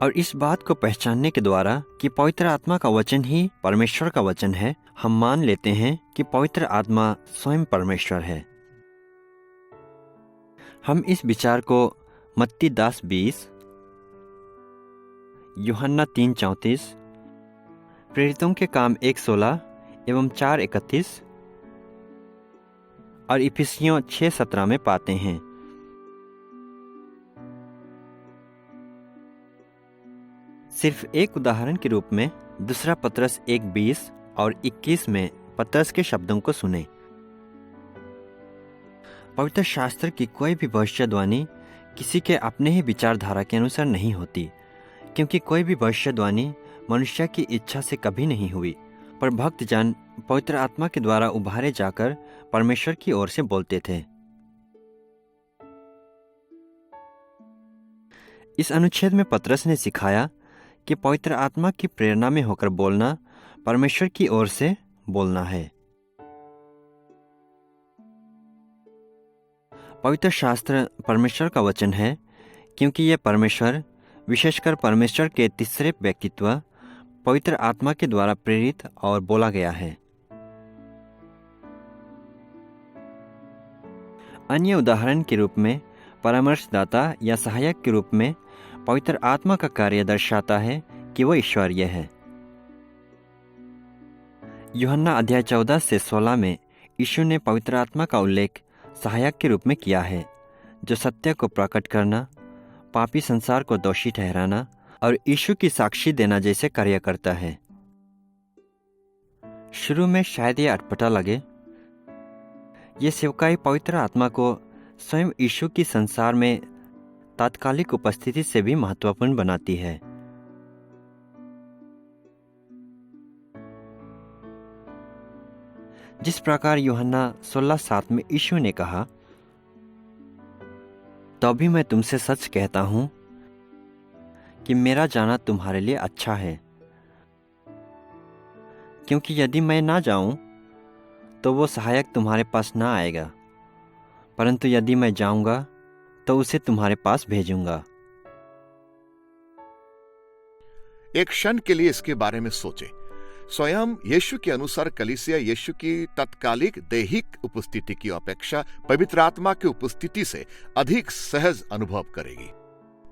और इस बात को पहचानने के द्वारा कि पवित्र आत्मा का वचन ही परमेश्वर का वचन है, हम मान लेते हैं कि पवित्र आत्मा स्वयं परमेश्वर है। हम इस विचार को मत्ती 10:20, यूहन्ना 3:34, प्रेरितों के काम 1:16 एवं 4:31 और इफिसियों 6:17 में पाते हैं। सिर्फ एक उदाहरण के रूप में दूसरा पतरस 1:20 और 21 में पतरस के शब्दों को सुने। पवित्र शास्त्र की कोई भी भविष्यवाणी किसी के अपने ही विचारधारा के अनुसार नहीं होती, क्योंकि कोई भी भविष्यवाणी मनुष्य की इच्छा से कभी नहीं हुई, पर भक्तजन पवित्र आत्मा के द्वारा उभारे जाकर परमेश्वर की ओर से बोलते थे। इस अनुच्छेद में पतरस ने सिखाया कि पवित्र आत्मा की प्रेरणा में होकर बोलना परमेश्वर की ओर से बोलना है। पवित्र शास्त्र परमेश्वर का वचन है, क्योंकि यह परमेश्वर, विशेषकर परमेश्वर के तीसरे व्यक्तित्व पवित्र आत्मा के द्वारा प्रेरित और बोला गया है। अन्य उदाहरण के रूप में परामर्शदाता या सहायक के रूप में पवित्र आत्मा का कार्य दर्शाता है कि वह ईश्वरीय है। यूहन्ना अध्याय 14 से 16 में यीशु ने पवित्र आत्मा का उल्लेख सहायक के रूप में किया है, जो सत्य को प्रकट करना, पापी संसार को दोषी ठहराना और यीशु की साक्षी देना जैसे कार्य करता है। शुरू में शायद यह अटपटा लगे। ये सेवकाई पवित्र आत्मा को स्वयं यीशु की संसार में तात्कालिक उपस्थिति से भी महत्वपूर्ण बनाती है। जिस प्रकार यूहन्ना 16:7 में यीशु ने कहा, तो भी मैं तुमसे सच कहता हूं कि मेरा जाना तुम्हारे लिए अच्छा है, क्योंकि यदि मैं ना जाऊं तो वो सहायक तुम्हारे पास ना आएगा, परंतु यदि मैं जाऊंगा तो उसे तुम्हारे पास भेजूंगा। एक क्षण के लिए इसके बारे में सोचें। स्वयं यीशु के अनुसार कलीसिया यीशु की तत्कालिक दैहिक उपस्थिति की अपेक्षा पवित्र आत्मा की उपस्थिति से अधिक सहज अनुभव करेगी,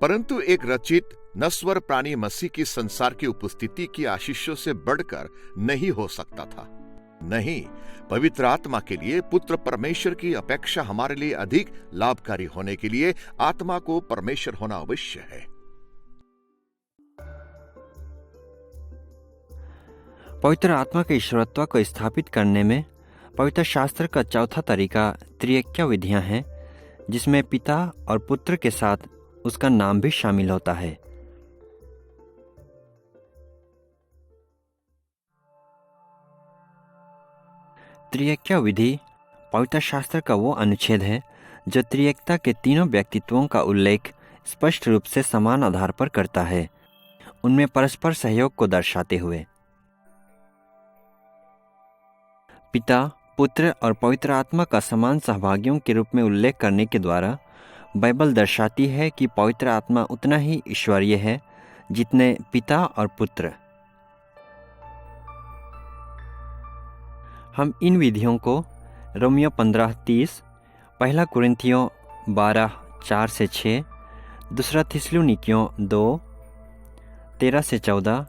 परंतु एक रचित नश्वर प्राणी मसीह की संसार की उपस्थिति की आशीषों से बढ़कर नहीं हो सकता था। नहीं, पवित्र आत्मा के लिए पुत्र परमेश्वर की अपेक्षा हमारे लिए अधिक लाभकारी होने के लिए आत्मा को परमेश्वर होना अवश्य है। पवित्र आत्मा के ईश्वरत्व को स्थापित करने में पवित्र शास्त्र का चौथा तरीका त्रिएक्य विधियां हैं, जिसमें पिता और पुत्र के साथ उसका नाम भी शामिल होता है। त्रिएक्य विधि पवित्र शास्त्र का वो अनुच्छेद है जो त्रिएकता के तीनों व्यक्तित्वों का उल्लेख स्पष्ट रूप से समान आधार पर करता है, उनमें परस्पर सहयोग को दर्शाते हुए। पिता, पुत्र और पवित्र आत्मा का समान सहभागियों के रूप में उल्लेख करने के द्वारा बाइबल दर्शाती है कि पवित्र आत्मा उतना ही ईश्वरीय है जितने पिता और पुत्र। हम इन विधियों को रोमियो 15:30, पहला कुरिन्थियों 12:4 से 6, दूसरा थिस्सलुनीकियों 2:13 से 14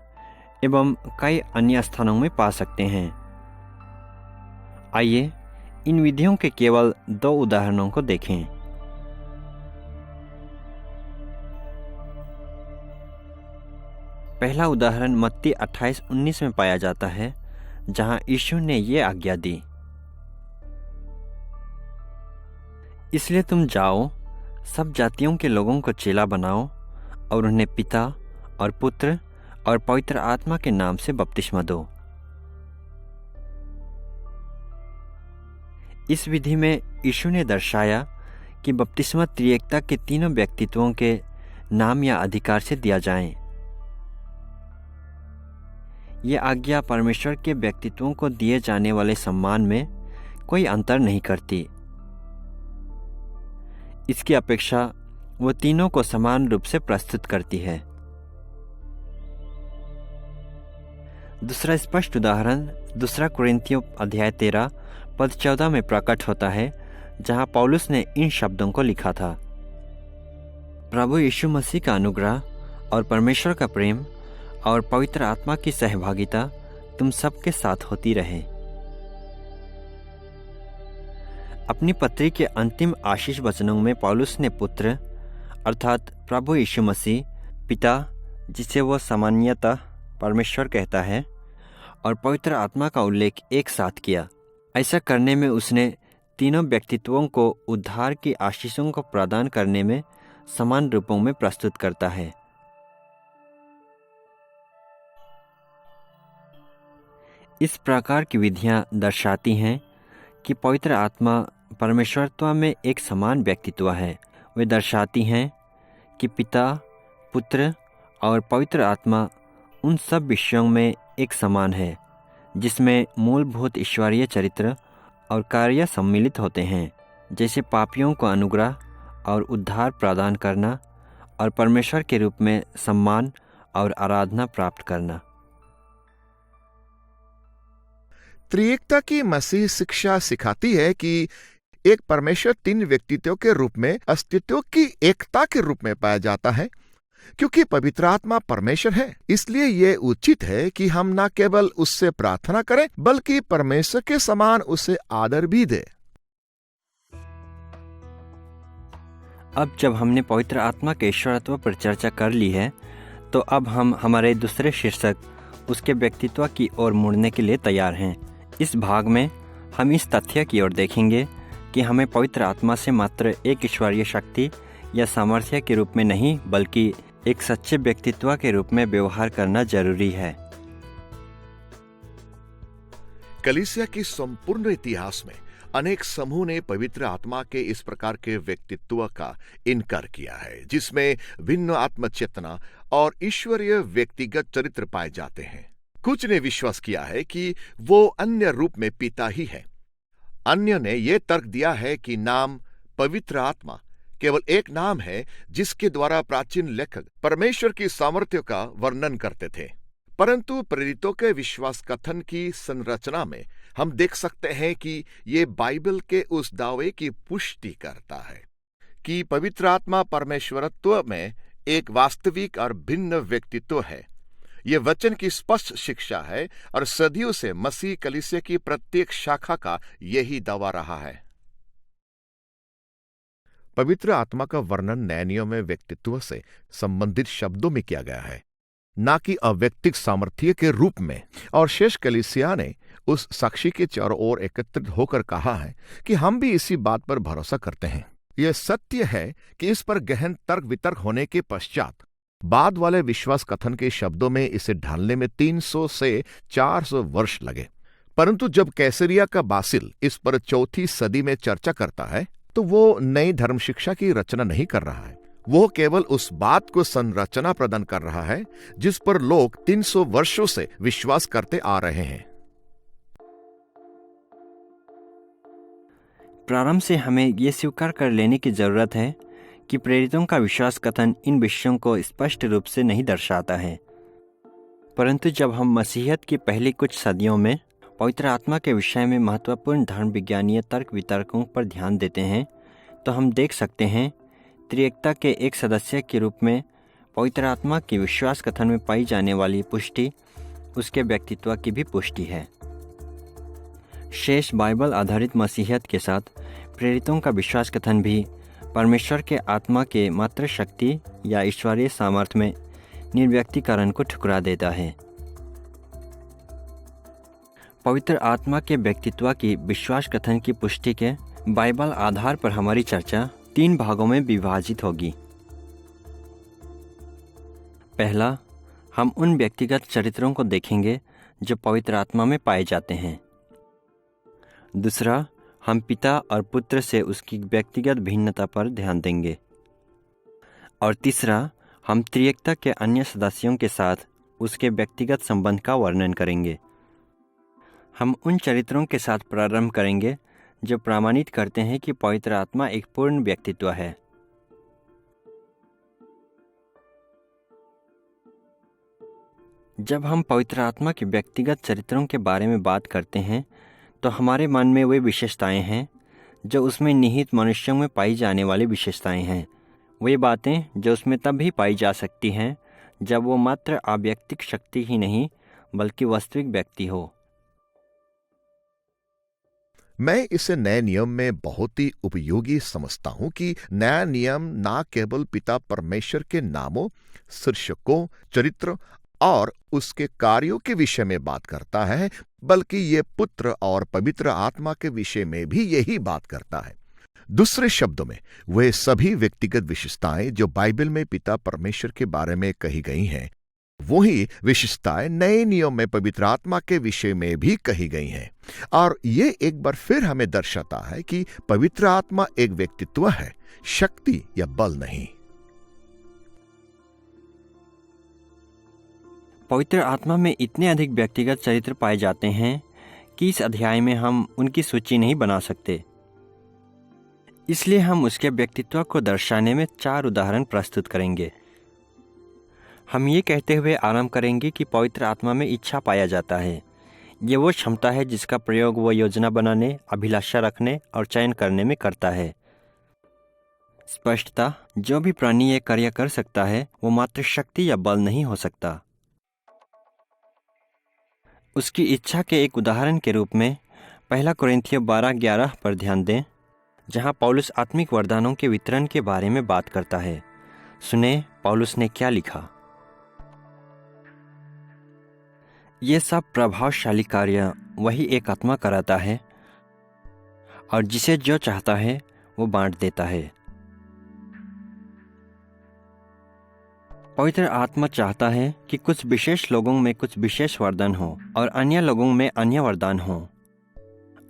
एवं कई अन्य स्थानों में पा सकते हैं। आइए इन विधियों के केवल 2 उदाहरणों को देखें। पहला उदाहरण मत्ती 28:19 में पाया जाता है, जहां यीशु ने ये आज्ञा दी, इसलिए तुम जाओ, सब जातियों के लोगों को चेला बनाओ और उन्हें पिता और पुत्र और पवित्र आत्मा के नाम से बपतिस्मा दो। इस विधि में यीशु ने दर्शाया कि बपतिस्मा त्रिएकता के तीनों व्यक्तित्वों के नाम या अधिकार से दिया जाए। ये आज्ञा परमेश्वर के व्यक्तित्वों को दिए जाने वाले सम्मान में कोई अंतर नहीं करती। इसकी अपेक्षा वो तीनों को समान रूप से प्रस्तुत करती है। दूसरा स्पष्ट उदाहरण 2 कुरिन्थियों अध्याय 13 पद 14 में प्रकट होता है, जहां पौलुस ने इन शब्दों को लिखा था, प्रभु यीशु मसीह का अनुग्रह और परमेश्वर का प्रेम और पवित्र आत्मा की सहभागिता तुम सबके साथ होती रहे। अपनी पत्री के अंतिम आशीष वचनों में पौलुस ने पुत्र अर्थात प्रभु यीशु मसीह, पिता जिसे वो सामान्यतः परमेश्वर कहता है, और पवित्र आत्मा का उल्लेख एक साथ किया। ऐसा करने में उसने तीनों व्यक्तित्वों को उद्धार की आशीषों को प्रदान करने में समान रूपों में प्रस्तुत करता है। इस प्रकार की विधियां दर्शाती हैं कि पवित्र आत्मा परमेश्वरत्व में एक समान व्यक्तित्व है। वे दर्शाती हैं कि पिता, पुत्र और पवित्र आत्मा उन सब विषयों में एक समान है, जिसमें मूलभूत ईश्वरीय चरित्र और कार्य सम्मिलित होते हैं, जैसे पापियों को अनुग्रह और उद्धार प्रदान करना और परमेश्वर के रूप में सम्मान और आराधना प्राप्त करना। त्रिएकता की मसीह शिक्षा सिखाती है कि एक परमेश्वर तीन व्यक्तित्वों के रूप में अस्तित्व की एकता के रूप में पाया जाता है। क्योंकि पवित्र आत्मा परमेश्वर है, इसलिए ये उचित है कि हम न केवल उससे प्रार्थना करें बल्कि परमेश्वर के समान उसे आदर भी दें। अब जब हमने पवित्र आत्मा के ईश्वरत्व पर चर्चा कर ली है, तो अब हम हमारे दूसरे शीर्षक उसके व्यक्तित्व की ओर मुड़ने के लिए तैयार हैं। इस भाग में हम इस तथ्य की ओर देखेंगे कि हमें पवित्र आत्मा से मात्र एक ईश्वरीय शक्ति या सामर्थ्य के रूप में नहीं, बल्कि एक सच्चे व्यक्तित्व के रूप में व्यवहार करना जरूरी है। कलीसिया की संपूर्ण इतिहास में अनेक समूह ने पवित्र आत्मा के इस प्रकार के व्यक्तित्व का इनकार किया है, जिसमें भिन्न आत्मचेतना और ईश्वरीय व्यक्तिगत चरित्र पाए जाते हैं। कुछ ने विश्वास किया है कि वो अन्य रूप में पिता ही है। अन्य ने यह तर्क दिया है कि नाम पवित्र आत्मा केवल एक नाम है जिसके द्वारा प्राचीन लेखक परमेश्वर की सामर्थ्य का वर्णन करते थे। परंतु प्रेरितों के विश्वास कथन की संरचना में हम देख सकते हैं कि ये बाइबल के उस दावे की पुष्टि करता है कि पवित्र आत्मा परमेश्वरत्व में एक वास्तविक और भिन्न व्यक्तित्व है। ये वचन की स्पष्ट शिक्षा है और सदियों से मसीह कलीसिया की प्रत्येक शाखा का यही दावा रहा है। पवित्र आत्मा का वर्णन नए नियम में व्यक्तित्व से संबंधित शब्दों में किया गया है, न कि अव्यक्तिक सामर्थ्य के रूप में। और शेष कलीसिया ने उस साक्षी के चारों ओर एकत्रित होकर कहा है कि हम भी इसी बात पर भरोसा करते हैं। यह सत्य है कि इस पर गहन तर्क वितर्क होने के पश्चात बाद वाले विश्वास कथन के शब्दों में इसे ढालने में 300 से 400 वर्ष लगे। परंतु जब कैसरिया का बासिल इस पर चौथी सदी में चर्चा करता है, तो वो नई धर्म शिक्षा की रचना नहीं कर रहा है। वो केवल उस बात को संरचना प्रदान कर रहा है जिस पर लोग 300 वर्षों से विश्वास करते आ रहे हैं। प्रारंभ से हमें ये स्वीकार कर लेने की जरूरत है कि प्रेरितों का विश्वास कथन इन विषयों को स्पष्ट रूप से नहीं दर्शाता है। परंतु जब हम मसीहत की पहली कुछ सदियों में पवित्र आत्मा के विषय में महत्वपूर्ण धर्म विज्ञानीय तर्क वितर्कों पर ध्यान देते हैं, तो हम देख सकते हैं त्रिएकता के एक सदस्य के रूप में पवित्र आत्मा के विश्वास कथन में पाई जाने वाली पुष्टि उसके व्यक्तित्व की भी पुष्टि है। शेष बाइबल आधारित मसीहत के साथ प्रेरितों का विश्वास कथन भी परमेश्वर के आत्मा के मात्र शक्ति या ईश्वरीय सामर्थ्य में निर्व्यक्तिकरण को ठुकरा देता है। पवित्र आत्मा के व्यक्तित्व की विश्वास कथन की पुष्टि के बाइबल आधार पर हमारी चर्चा 3 भागों में विभाजित होगी। पहला, हम उन व्यक्तिगत चरित्रों को देखेंगे जो पवित्र आत्मा में पाए जाते हैं। दूसरा, हम पिता और पुत्र से उसकी व्यक्तिगत भिन्नता पर ध्यान देंगे। और तीसरा, हम त्रिएकता के अन्य सदस्यों के साथ उसके व्यक्तिगत संबंध का वर्णन करेंगे। हम उन चरित्रों के साथ प्रारंभ करेंगे जो प्रमाणित करते हैं कि पवित्र आत्मा एक पूर्ण व्यक्तित्व है। जब हम पवित्र आत्मा के व्यक्तिगत चरित्रों के बारे में बात करते हैं, तो हमारे मन में वे विशेषताएं हैं जो उसमें निहित मनुष्यों में पाई जाने वाली विशेषताएं हैं। वे बातें जो उसमें तब भी पाई जा सकती हैं जब वो मात्र अव्यक्तिक शक्ति ही नहीं बल्कि वास्तविक व्यक्ति हो। मैं इसे नए नियम में बहुत ही उपयोगी समझता हूं कि नया नियम न केवल पिता परमेश्वर के नामों, शीर्षकों, चरित्र और उसके कार्यों के विषय में बात करता है, बल्कि ये पुत्र और पवित्र आत्मा के विषय में भी यही बात करता है। दूसरे शब्दों में, वे सभी व्यक्तिगत विशेषताएं जो बाइबल में पिता परमेश्वर के बारे में कही गई हैं, वही विशेषताएं नए नियम में पवित्र आत्मा के विषय में भी कही गई हैं, और ये एक बार फिर हमें दर्शाता है कि पवित्र आत्मा एक व्यक्तित्व है, शक्ति या बल नहीं। पवित्र आत्मा में इतने अधिक व्यक्तिगत चरित्र पाए जाते हैं कि इस अध्याय में हम उनकी सूची नहीं बना सकते। इसलिए हम उसके व्यक्तित्व को दर्शाने में 4 उदाहरण प्रस्तुत करेंगे। हम ये कहते हुए आरंभ करेंगे कि पवित्र आत्मा में इच्छा पाया जाता है। ये वो क्षमता है जिसका प्रयोग वो योजना बनाने, अभिलाषा रखने और चयन करने में करता है। स्पष्टता, जो भी प्राणी ये कार्य कर सकता है वो मात्र शक्ति या बल नहीं हो सकता। उसकी इच्छा के एक उदाहरण के रूप में 1 कोरिन्थियों 12:11 पर ध्यान दें, जहां पौलुस आत्मिक वरदानों के वितरण के बारे में बात करता है। सुने पौलुस ने क्या लिखा। ये सब प्रभावशाली कार्य वही एक आत्मा कराता है, और जिसे जो चाहता है वो बांट देता है। पवित्र आत्मा चाहता है कि कुछ विशेष लोगों में कुछ विशेष वरदान हो और अन्य लोगों में अन्य वरदान हो।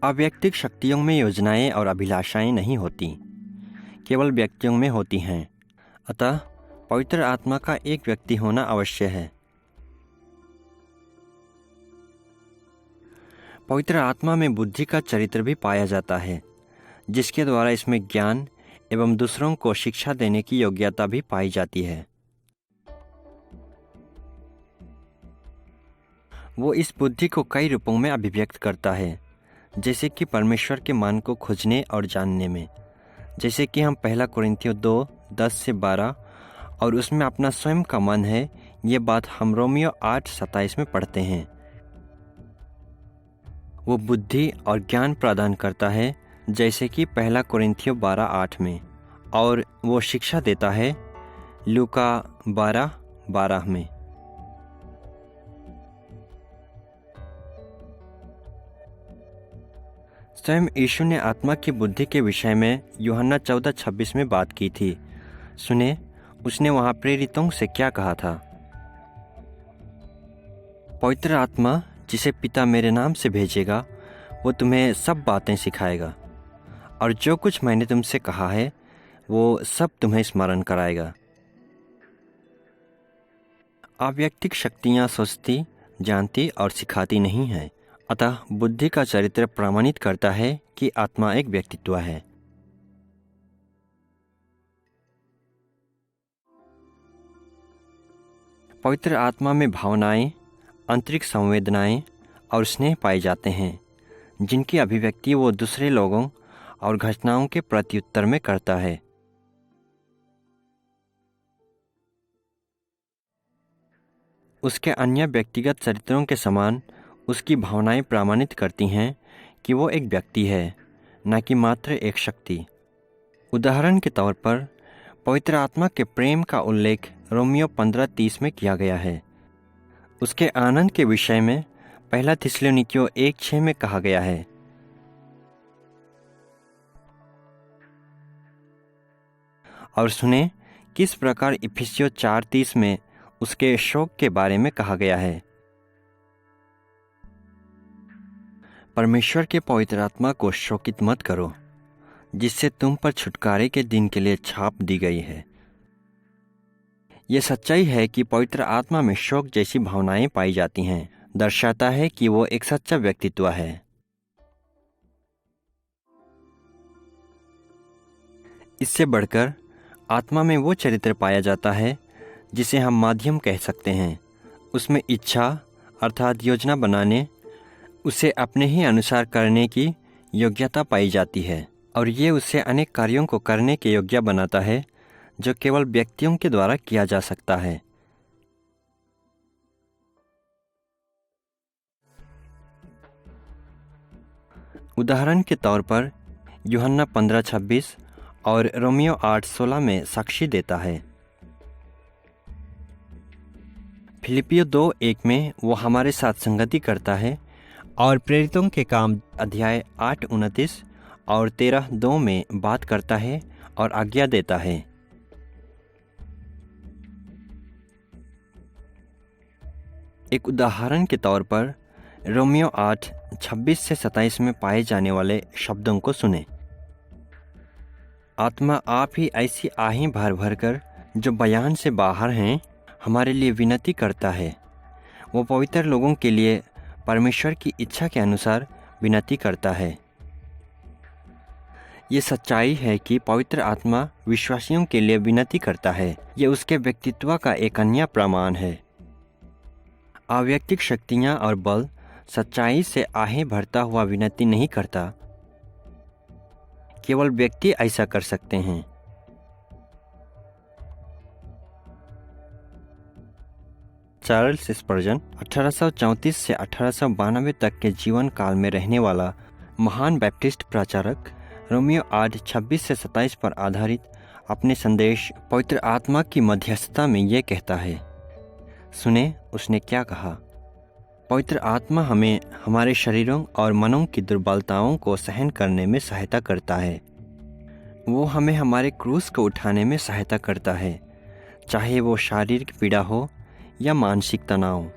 अव्यक्तिक शक्तियों में योजनाएं और अभिलाषाएं नहीं होती, केवल व्यक्तियों में होती हैं। अतः पवित्र आत्मा का एक व्यक्ति होना आवश्यक है। पवित्र आत्मा में बुद्धि का चरित्र भी पाया जाता है, जिसके द्वारा इसमें ज्ञान एवं दूसरों को शिक्षा देने की योग्यता भी पाई जाती है। वो इस बुद्धि को कई रूपों में अभिव्यक्त करता है, जैसे कि परमेश्वर के मान को खोजने और जानने में, जैसे कि हम 1 कोरिन्थियों 2:10-12 और उसमें अपना स्वयं का मन है, ये बात हम रोमियो 8:27 में पढ़ते हैं। वो बुद्धि और ज्ञान प्रदान करता है, जैसे कि 1 कोरिन्थियों 12:8 में, और वो शिक्षा देता है लूका 12:12 में। स्वयं यीशु ने आत्मा की बुद्धि के विषय में यूहन्ना 14:26 में बात की थी। सुने उसने वहां प्रेरितों से क्या कहा था। पवित्र आत्मा जिसे पिता मेरे नाम से भेजेगा वो तुम्हें सब बातें सिखाएगा, और जो कुछ मैंने तुमसे कहा है वो सब तुम्हें स्मरण कराएगा। अव्यक्तिक शक्तियाँ सोचती, जानती और सिखाती नहीं हैं। अतः बुद्धि का चरित्र प्रमाणित करता है कि आत्मा एक व्यक्तित्व है। पवित्र आत्मा में भावनाएं, आंतरिक संवेदनाएं और स्नेह पाए जाते हैं, जिनकी अभिव्यक्ति वो दूसरे लोगों और घटनाओं के प्रत्युत्तर में करता है। उसके अन्य व्यक्तिगत चरित्रों के समान उसकी भावनाएं प्रमाणित करती हैं कि वो एक व्यक्ति है, न कि मात्र एक शक्ति। उदाहरण के तौर पर पवित्र आत्मा के प्रेम का उल्लेख रोमियो 15:30 में किया गया है। उसके आनंद के विषय में 1 थिस्सलुनीकियों 1:6 में कहा गया है। और सुने किस प्रकार इफिसियों 4:30 में उसके शोक के बारे में कहा गया है। परमेश्वर के पवित्र आत्मा को शोकित मत करो, जिससे तुम पर छुटकारे के दिन के लिए छाप दी गई है। यह सच्चाई है कि पवित्र आत्मा में शोक जैसी भावनाएं पाई जाती हैं, दर्शाता है कि वो एक सच्चा व्यक्तित्व है। इससे बढ़कर आत्मा में वो चरित्र पाया जाता है जिसे हम माध्यम कह सकते हैं। उसमें इच्छा अर्थात योजना बनाने, उसे अपने ही अनुसार करने की योग्यता पाई जाती है, और ये उसे अनेक कार्यों को करने के योग्य बनाता है जो केवल व्यक्तियों के द्वारा किया जा सकता है। उदाहरण के तौर पर यूहन्ना 15:26 और रोमियो 8:16 में साक्षी देता है। फिलिपियों 2:1 में वो हमारे साथ संगति करता है, और प्रेरितों के काम अध्याय 8:29 और 13:2 में बात करता है और आज्ञा देता है। एक उदाहरण के तौर पर रोमियो 8:26 से 27 में पाए जाने वाले शब्दों को सुने। आत्मा आप ही ऐसी आहें भर भर कर जो बयान से बाहर हैं हमारे लिए विनती करता है। वो पवित्र लोगों के लिए परमेश्वर की इच्छा के अनुसार विनती करता है। ये सच्चाई है कि पवित्र आत्मा विश्वासियों के लिए विनती करता है। ये उसके व्यक्तित्व का एक अन्य प्रमाण है। अव्यक्तिक शक्तियाँ और बल सच्चाई से आहें भरता हुआ विनती नहीं करता, केवल व्यक्ति ऐसा कर सकते हैं। चार्ल्स स्पर्जन 1834 से 1892 तक के जीवन काल में रहने वाला महान बैप्टिस्ट प्रचारक रोमियो 8:26 से 27 पर आधारित अपने संदेश पवित्र आत्मा की मध्यस्थता में ये कहता है। सुने उसने क्या कहा। पवित्र आत्मा हमें हमारे शरीरों और मनों की दुर्बलताओं को सहन करने में सहायता करता है। वो हमें हमारे क्रूस को उठाने में सहायता करता है, चाहे वो शारीरिक पीड़ा हो या मानसिक तनाव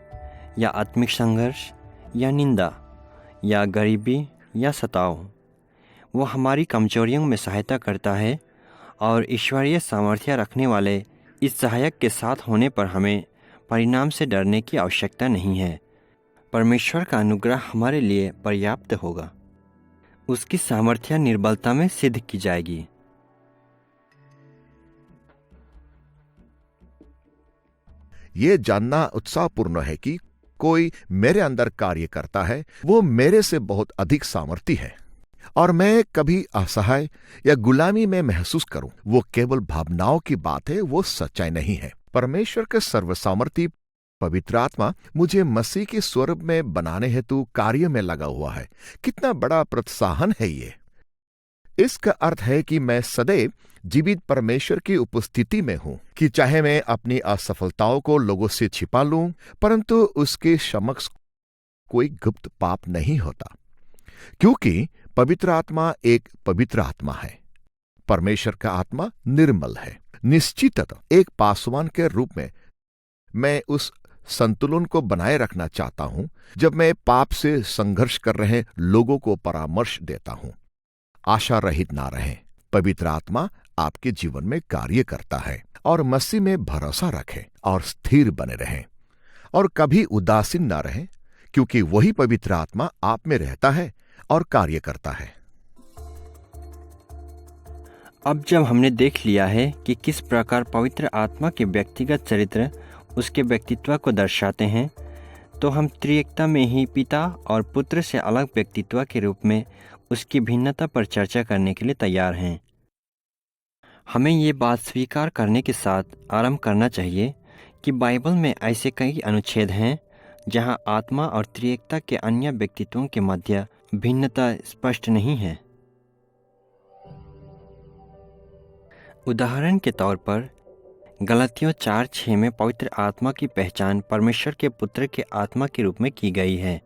या आत्मिक संघर्ष या निंदा या गरीबी या सताव। वो हमारी कमजोरियों में सहायता करता है और ईश्वरीय सामर्थ्य रखने वाले इस सहायक के साथ होने पर हमें परिणाम से डरने की आवश्यकता नहीं है। परमेश्वर का अनुग्रह हमारे लिए पर्याप्त होगा। उसकी सामर्थ्य निर्बलता में सिद्ध की जाएगी। ये जानना उत्साहपूर्ण है कि कोई मेरे अंदर कार्य करता है, वो मेरे से बहुत अधिक सामर्थी है और मैं कभी असहाय या गुलामी में महसूस करूं, वो केवल भावनाओं की बात है, वो सच्चाई नहीं है। परमेश्वर के सर्वसामर्थी पवित्र आत्मा मुझे मसीह के स्वरूप में बनाने हेतु कार्य में लगा हुआ है। कितना बड़ा प्रोत्साहन है ये। इसका अर्थ है कि मैं सदैव जीवित परमेश्वर की उपस्थिति में हूं, कि चाहे मैं अपनी असफलताओं को लोगों से छिपा लूं, परंतु उसके समक्ष कोई गुप्त पाप नहीं होता, क्योंकि पवित्र आत्मा एक पवित्र आत्मा है। परमेश्वर का आत्मा निर्मल है। निश्चिततः एक पासवान के रूप में मैं उस संतुलन को बनाए रखना चाहता हूं जब मैं पाप से संघर्ष कर रहे लोगों को परामर्श देता हूं। आशा रहित ना रहें। पवित्र आत्मा आपके जीवन में कार्य करता है और मसीह में भरोसा रखें और स्थिर बने रहें और कभी उदासीन ना रहें, क्योंकि वही पवित्र आत्मा आप में रहता है और कार्य करता है। अब जब हमने देख लिया है कि किस प्रकार पवित्र आत्मा के व्यक्तिगत चरित्र उसके व्यक्तित्व को दर्शाते हैं, तो हम त्रिएकता में ही पिता और पुत्र से अलग व्यक्तित्व के रूप में उसकी भिन्नता पर चर्चा करने के लिए तैयार हैं। हमें ये बात स्वीकार करने के साथ आरंभ करना चाहिए कि बाइबल में ऐसे कई अनुच्छेद हैं जहां आत्मा और त्रिएकता के अन्य व्यक्तित्वों के मध्य भिन्नता स्पष्ट नहीं है। उदाहरण के तौर पर गलातियों 4:6 में पवित्र आत्मा की पहचान परमेश्वर के पुत्र के आत्मा के रूप में की गई है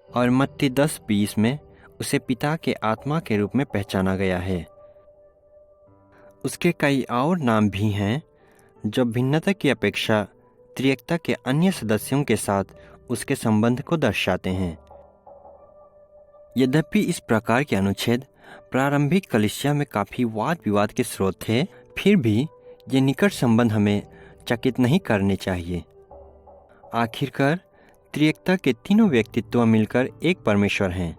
और मत्ती 10:20 में उसे पिता के आत्मा के रूप में पहचाना गया है। उसके कई और नाम भी हैं जो भिन्नता की अपेक्षा त्रिएकता के अन्य सदस्यों के साथ उसके संबंध को दर्शाते हैं। यद्यपि इस प्रकार के अनुच्छेद प्रारंभिक कलीसिया में काफ़ी वाद विवाद के स्रोत थे, फिर भी ये निकट संबंध हमें चकित नहीं करने चाहिए। आखिरकार त्रिएकता के तीनों व्यक्तित्व मिलकर एक परमेश्वर हैं।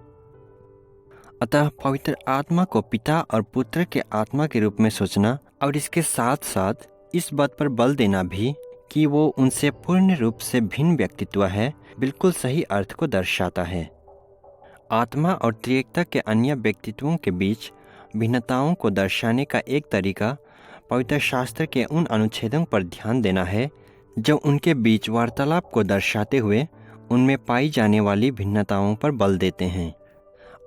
अतः पवित्र आत्मा को पिता और पुत्र के आत्मा के रूप में सोचना और इसके साथ साथ इस बात पर बल देना भी कि वो उनसे पूर्ण रूप से भिन्न व्यक्तित्व है, बिल्कुल सही अर्थ को दर्शाता है। आत्मा और त्रिएकता के अन्य व्यक्तित्वों के बीच भिन्नताओं को दर्शाने का एक तरीका पवित्र शास्त्र के उन अनुच्छेदों पर ध्यान देना है जो उनके बीच वार्तालाप को दर्शाते हुए उनमें पाई जाने वाली भिन्नताओं पर बल देते हैं।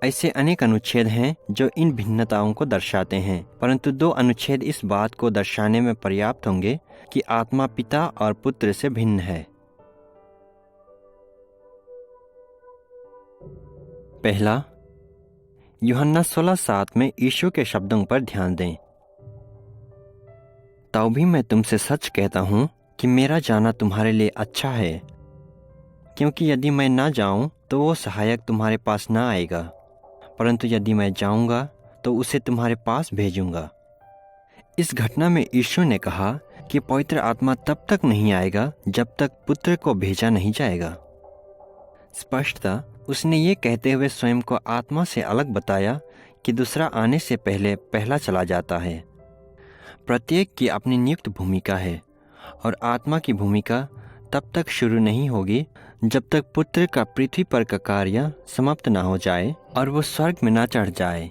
ऐसे अनेक अनुच्छेद हैं जो इन भिन्नताओं को दर्शाते हैं, परंतु 2 अनुच्छेद इस बात को दर्शाने में पर्याप्त होंगे कि आत्मा पिता और पुत्र से भिन्न है। पहला, यूहन्ना 16:7 में यीशु के शब्दों पर ध्यान दें। तो भी मैं तुमसे सच कहता हूँ, कि मेरा जाना तुम्हारे लिए अच्छा है, क्योंकि यदि मैं ना जाऊं तो वो सहायक तुम्हारे पास ना आएगा, परंतु यदि मैं जाऊंगा तो उसे तुम्हारे पास भेजूंगा। इस घटना में यीशु ने कहा कि पवित्र आत्मा तब तक नहीं आएगा जब तक पुत्र को भेजा नहीं जाएगा। स्पष्टतः उसने ये कहते हुए स्वयं को आत्मा से अलग बताया कि दूसरा आने से पहले पहला चला जाता है। प्रत्येक की अपनी नियुक्त भूमिका है और आत्मा की भूमिका तब तक शुरू नहीं होगी जब तक पुत्र का पृथ्वी पर का कार्य समाप्त ना हो जाए और वो स्वर्ग में ना चढ़ जाए।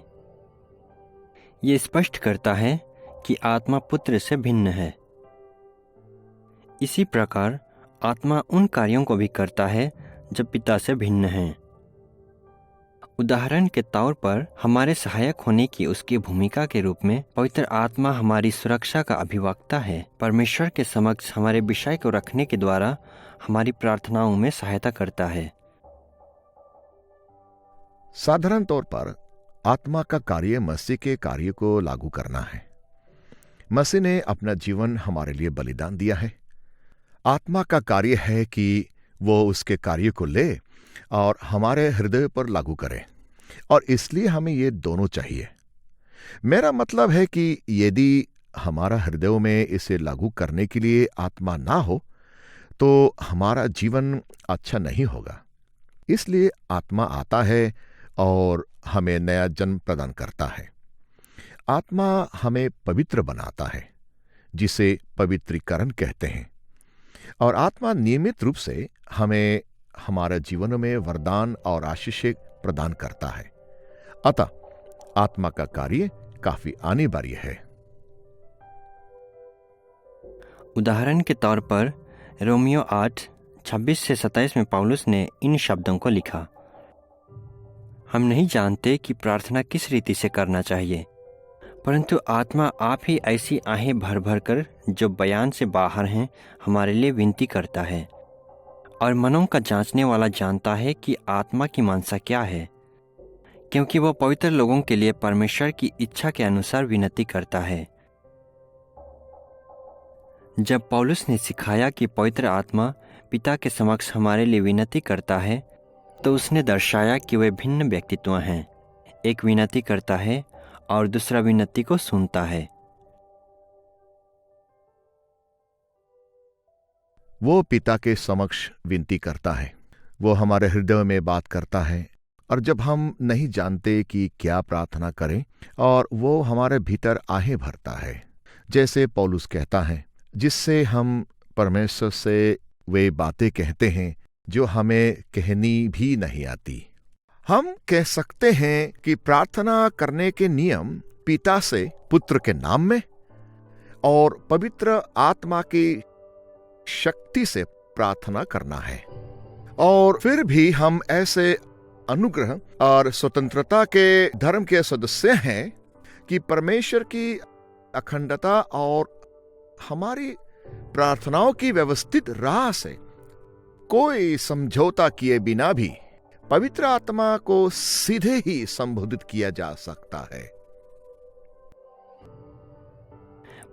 ये स्पष्ट करता है कि आत्मा पुत्र से भिन्न है। इसी प्रकार आत्मा उन कार्यों को भी करता है जो पिता से भिन्न हैं। उदाहरण के तौर पर हमारे सहायक होने की उसकी भूमिका के रूप में पवित्र आत्मा हमारी सुरक्षा का अभिवक्ता है। परमेश्वर के समक्ष हमारे विषय को रखने के द्वारा हमारी प्रार्थनाओं में सहायता करता है। साधारण तौर पर आत्मा का कार्य मसीह के कार्य को लागू करना है। मसीह ने अपना जीवन हमारे लिए बलिदान दिया है। आत्मा का कार्य है कि वो उसके कार्य को ले और हमारे हृदय पर लागू करे, और इसलिए हमें ये दोनों चाहिए। मेरा मतलब है कि यदि हमारा हृदयों में इसे लागू करने के लिए आत्मा ना हो तो हमारा जीवन अच्छा नहीं होगा। इसलिए आत्मा आता है और हमें नया जन्म प्रदान करता है। आत्मा हमें पवित्र बनाता है, जिसे पवित्रीकरण कहते हैं, और आत्मा नियमित रूप से हमें हमारे जीवन में वरदान और आशीष प्रदान करता है। अतः आत्मा का कार्य काफी अनिवार्य है। उदाहरण के तौर पर रोमियो 8:26 से 27 में पौलुस ने इन शब्दों को लिखा, हम नहीं जानते कि प्रार्थना किस रीति से करना चाहिए, परंतु आत्मा आप ही ऐसी आहें भर भर कर जो बयान से बाहर हैं हमारे लिए विनती करता है। और मनों का जांचने वाला जानता है कि आत्मा की मनसा क्या है, क्योंकि वह पवित्र लोगों के लिए परमेश्वर की इच्छा के अनुसार विनती करता है। जब पौलुस ने सिखाया कि पवित्र आत्मा पिता के समक्ष हमारे लिए विनती करता है, तो उसने दर्शाया कि वे भिन्न व्यक्तित्व हैं। एक विनती करता है और दूसरा विनती को सुनता है। वो पिता के समक्ष विनती करता है, वो हमारे हृदय में बात करता है, और जब हम नहीं जानते कि क्या प्रार्थना करें, और वो हमारे भीतर आहें भरता है, जैसे पौलुस कहता है, जिससे हम परमेश्वर से वे बातें कहते हैं जो हमें कहनी भी नहीं आती। हम कह सकते हैं कि प्रार्थना करने के नियम पिता से पुत्र के नाम में और पवित्र आत्मा की शक्ति से प्रार्थना करना है। और फिर भी हम ऐसे अनुग्रह और स्वतंत्रता के धर्म के सदस्य हैं कि परमेश्वर की अखंडता और हमारी प्रार्थनाओं की व्यवस्थित राह से कोई समझौता किए बिना भी पवित्र आत्मा को सीधे ही संबोधित किया जा सकता है।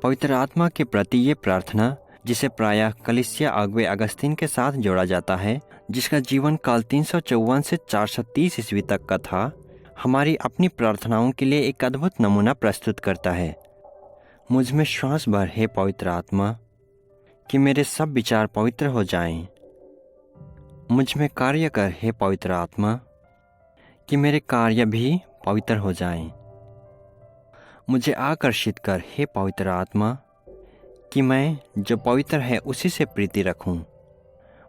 पवित्र आत्मा के प्रति ये प्रार्थना, जिसे प्रायः कलीसिया अगुवे अगस्तीन के साथ जोड़ा जाता है, जिसका जीवन काल 354 से 430 ईस्वी तक का था, हमारी अपनी प्रार्थनाओं के लिए एक अद्भुत नमूना प्रस्तुत करता है। मुझ में श्वास भर हे पवित्र आत्मा, कि मेरे सब विचार पवित्र हो जाएं। मुझ में कार्य कर हे पवित्र आत्मा, कि मेरे कार्य भी पवित्र हो जाएं। मुझे आकर्षित कर हे पवित्र आत्मा, कि मैं जो पवित्र है उसी से प्रीति रखूं।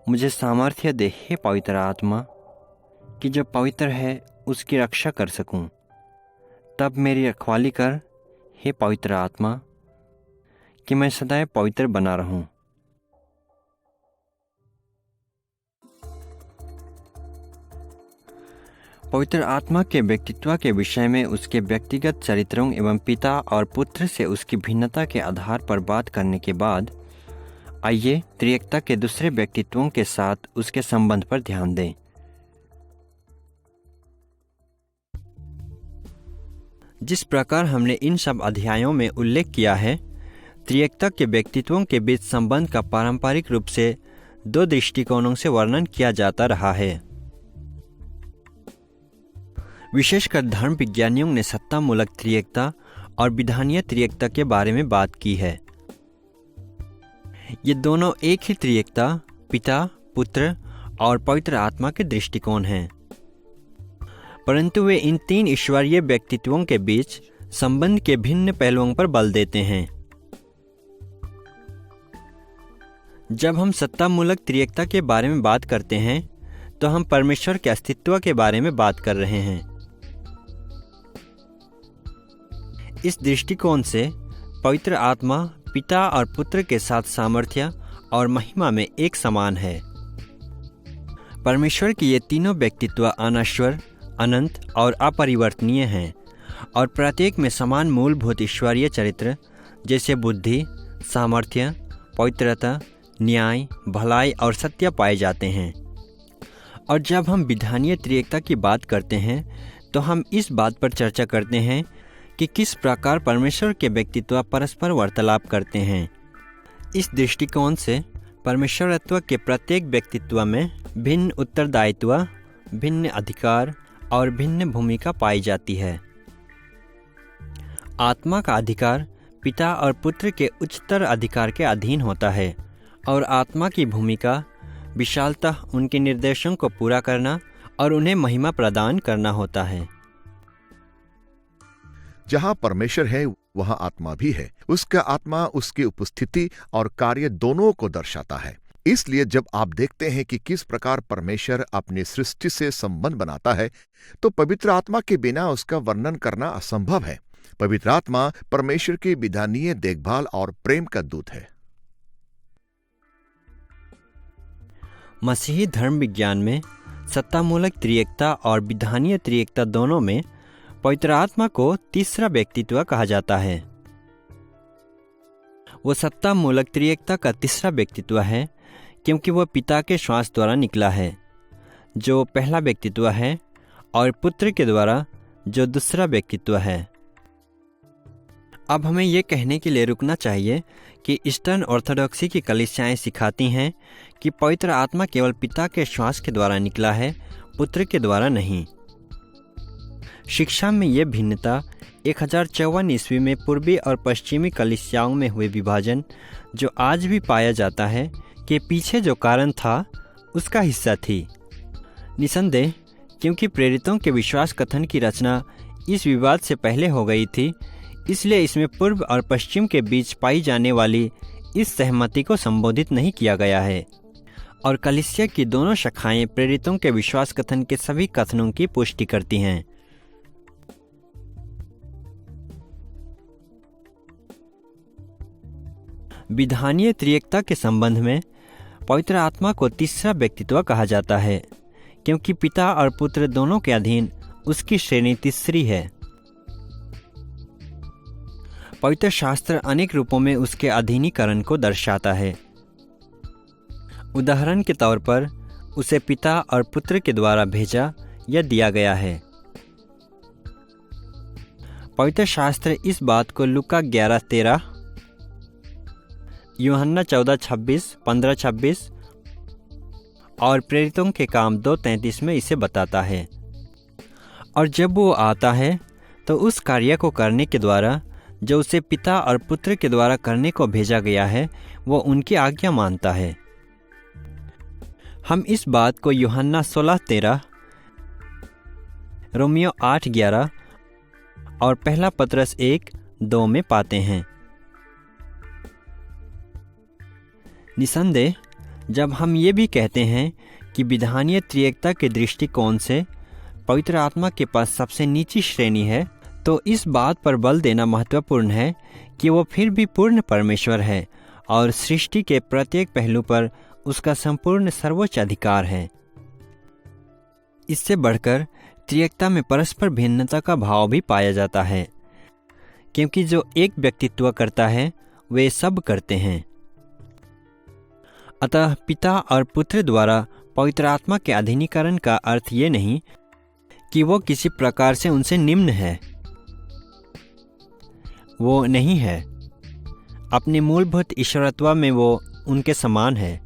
मुझे सामर्थ्य दे हे पवित्र आत्मा, कि जो पवित्र है उसकी रक्षा कर सकूं। तब मेरी रखवाली कर हे पवित्र आत्मा, कि मैं सदैव पवित्र बना रहूं। पवित्र आत्मा के व्यक्तित्व के विषय में उसके व्यक्तिगत चरित्रों एवं पिता और पुत्र से उसकी भिन्नता के आधार पर बात करने के बाद, आइए त्रिएकता के दूसरे व्यक्तित्वों के साथ उसके संबंध पर ध्यान दें। जिस प्रकार हमने इन सब अध्यायों में उल्लेख किया है, त्रिएकता के व्यक्तित्वों के बीच संबंध का पारंपरिक रूप से दो दृष्टिकोणों से वर्णन किया जाता रहा है। विशेषकर धर्म विज्ञानियों ने सत्तामूलक त्रिएकता और विधानीय त्रिएकता के बारे में बात की है। ये दोनों एक ही त्रिएकता, पिता, पुत्र और पवित्र आत्मा के दृष्टिकोण हैं, परंतु वे इन तीन ईश्वरीय व्यक्तित्वों के बीच संबंध के भिन्न पहलुओं पर बल देते हैं। जब हम सत्तामूलक त्रिएकता के बारे में बात करते हैं तो हम परमेश्वर के अस्तित्व के बारे में बात कर रहे हैं। इस दृष्टिकोण से पवित्र आत्मा पिता और पुत्र के साथ सामर्थ्य और महिमा में एक समान है। परमेश्वर के ये तीनों व्यक्तित्व अनश्वर, अनंत और अपरिवर्तनीय हैं और प्रत्येक में समान मूलभूत ईश्वरीय चरित्र जैसे बुद्धि, सामर्थ्य, पवित्रता, न्याय, भलाई और सत्य पाए जाते हैं। और जब हम विधानीय त्रिएकता की बात करते हैं तो हम इस बात पर चर्चा करते हैं कि किस प्रकार परमेश्वर के व्यक्तित्व परस्पर वार्तालाप करते हैं। इस दृष्टिकोण से परमेश्वरत्व के प्रत्येक व्यक्तित्व में भिन्न उत्तरदायित्व, भिन्न अधिकार और भिन्न भूमिका पाई जाती है। आत्मा का अधिकार पिता और पुत्र के उच्चतर अधिकार के अधीन होता है और आत्मा की भूमिका विशालतः उनके निर्देशों को पूरा करना और उन्हें महिमा प्रदान करना होता है। जहां परमेश्वर है वहां आत्मा भी है। उसका आत्मा उसकी उपस्थिति और कार्य दोनों को दर्शाता है। इसलिए जब आप देखते हैं कि किस प्रकार परमेश्वर अपनी सृष्टि से संबंध बनाता है तो पवित्र आत्मा के बिना उसका वर्णन करना असंभव है। पवित्र आत्मा परमेश्वर की विधानीय देखभाल और प्रेम का दूत है। मसीही धर्म विज्ञान में सत्तामूलक त्रिएकता और विधानीय त्रिएकता दोनों में पवित्र आत्मा को तीसरा व्यक्तित्व कहा जाता है। वो सत्तामूलक त्रिएकता का तीसरा व्यक्तित्व है क्योंकि वह पिता के श्वास द्वारा निकला है जो पहला व्यक्तित्व है और पुत्र के द्वारा जो दूसरा व्यक्तित्व है। अब हमें यह कहने के लिए रुकना चाहिए कि ईस्टर्न ऑर्थोडॉक्सी की कलीसियाएं सिखाती हैं कि पवित्र आत्मा केवल पिता के श्वास के द्वारा निकला है, पुत्र के द्वारा नहीं। शिक्षा में यह भिन्नता 1054 ईस्वी में पूर्वी और पश्चिमी कलीसियाओं में हुए विभाजन जो आज भी पाया जाता है के पीछे जो कारण था उसका हिस्सा थी। निसंदेह क्योंकि प्रेरितों के विश्वास कथन की रचना इस विवाद से पहले हो गई थी, इसलिए इसमें पूर्व और पश्चिम के बीच पाई जाने वाली इस सहमति को संबोधित नहीं किया गया है और कलीसिया की दोनों शाखाएं प्रेरितों के विश्वास कथन के सभी कथनों की पुष्टि करती हैं। विधानीय त्रिएकता के संबंध में पवित्र आत्मा को तीसरा व्यक्तित्व कहा जाता है क्योंकि पिता और पुत्र दोनों के अधीन उसकी श्रेणी तीसरी है। पवित्र शास्त्र अनेक रूपों में उसके अधीनीकरण को दर्शाता है। उदाहरण के तौर पर उसे पिता और पुत्र के द्वारा भेजा या दिया गया है। पवित्र शास्त्र इस बात को लूका 11:13, यूहन्ना 14:26, 15:26 और प्रेरितों के काम 2:33 में इसे बताता है। और जब वो आता है तो उस कार्य को करने के द्वारा जो उसे पिता और पुत्र के द्वारा करने को भेजा गया है वो उनकी आज्ञा मानता है। हम इस बात को यूहन्ना 16:13, रोमियो 8:11 और पहला पतरस 1:2 में पाते हैं। निसंदेह जब हम ये भी कहते हैं कि विधानीय त्रिएकता के दृष्टिकोण से पवित्र आत्मा के पास सबसे नीची श्रेणी है, तो इस बात पर बल देना महत्वपूर्ण है कि वो फिर भी पूर्ण परमेश्वर है और सृष्टि के प्रत्येक पहलू पर उसका संपूर्ण सर्वोच्च अधिकार है। इससे बढ़कर त्रिएकता में परस्पर भिन्नता का भाव भी पाया जाता है क्योंकि जो एक व्यक्तित्व करता है वे सब करते हैं। अतः पिता और पुत्र द्वारा पवित्र आत्मा के अधीनीकरण का अर्थ ये नहीं कि वो किसी प्रकार से उनसे निम्न है, वो नहीं है। अपने मूलभूत ईश्वरत्व में वो उनके समान है।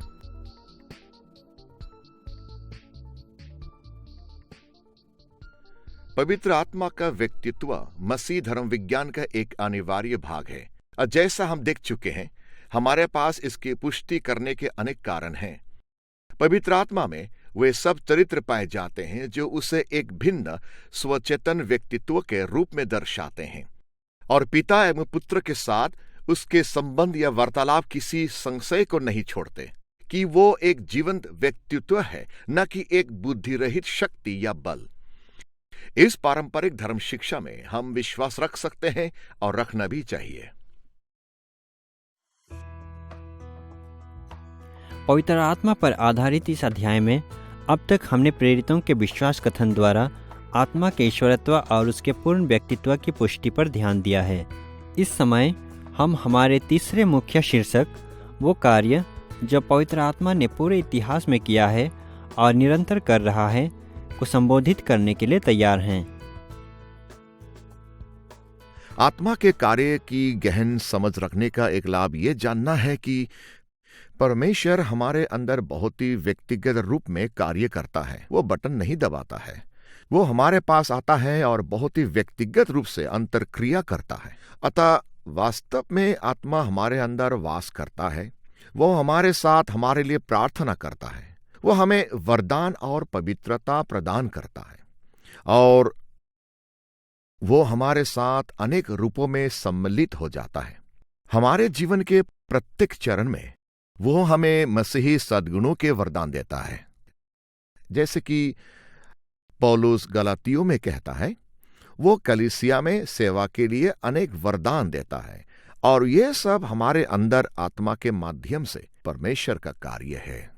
पवित्र आत्मा का व्यक्तित्व मसीह धर्म विज्ञान का एक अनिवार्य भाग है। और जैसा हम देख चुके हैं, हमारे पास इसकी पुष्टि करने के अनेक कारण हैं। पवित्र आत्मा में वे सब चरित्र पाए जाते हैं जो उसे एक भिन्न स्वचेतन व्यक्तित्व के रूप में दर्शाते हैं, और पिता एवं पुत्र के साथ उसके संबंध या वार्तालाप किसी संशय को नहीं छोड़ते कि वो एक जीवंत व्यक्तित्व है, न कि एक बुद्धि रहित शक्ति या बल। इस पारंपरिक धर्म शिक्षा में हम विश्वास रख सकते हैं और रखना भी चाहिए। पवित्र आत्मा पर आधारित इस अध्याय में अब तक हमने प्रेरितों के विश्वास कथन द्वारा आत्मा के ईश्वरत्व और उसके पूर्ण व्यक्तित्व की पुष्टि पर ध्यान दिया है। इस समय हम हमारे तीसरे मुख्य शीर्षक, वो कार्य जो पवित्र आत्मा ने पूरे इतिहास में किया है और निरंतर कर रहा है, को संबोधित करने के लिए तैयार हैं। आत्मा के कार्य की गहन समझ रखने का एक लाभ ये जानना है कि परमेश्वर हमारे अंदर बहुत ही व्यक्तिगत रूप में कार्य करता है। वो बटन नहीं दबाता है, वो हमारे पास आता है और बहुत ही व्यक्तिगत रूप से अंतरक्रिया करता है। अतः वास्तव में आत्मा हमारे अंदर वास करता है। वो हमारे साथ हमारे लिए प्रार्थना करता है। वो हमें वरदान और पवित्रता प्रदान करता है, और वो हमारे साथ अनेक रूपों में सम्मिलित हो जाता है। हमारे जीवन के प्रत्येक चरण में वो हमें मसीही सद्गुणों के वरदान देता है। जैसे कि पौलुस गलातियों में कहता है, वो कलीसिया में सेवा के लिए अनेक वरदान देता है, और ये सब हमारे अंदर आत्मा के माध्यम से परमेश्वर का कार्य है।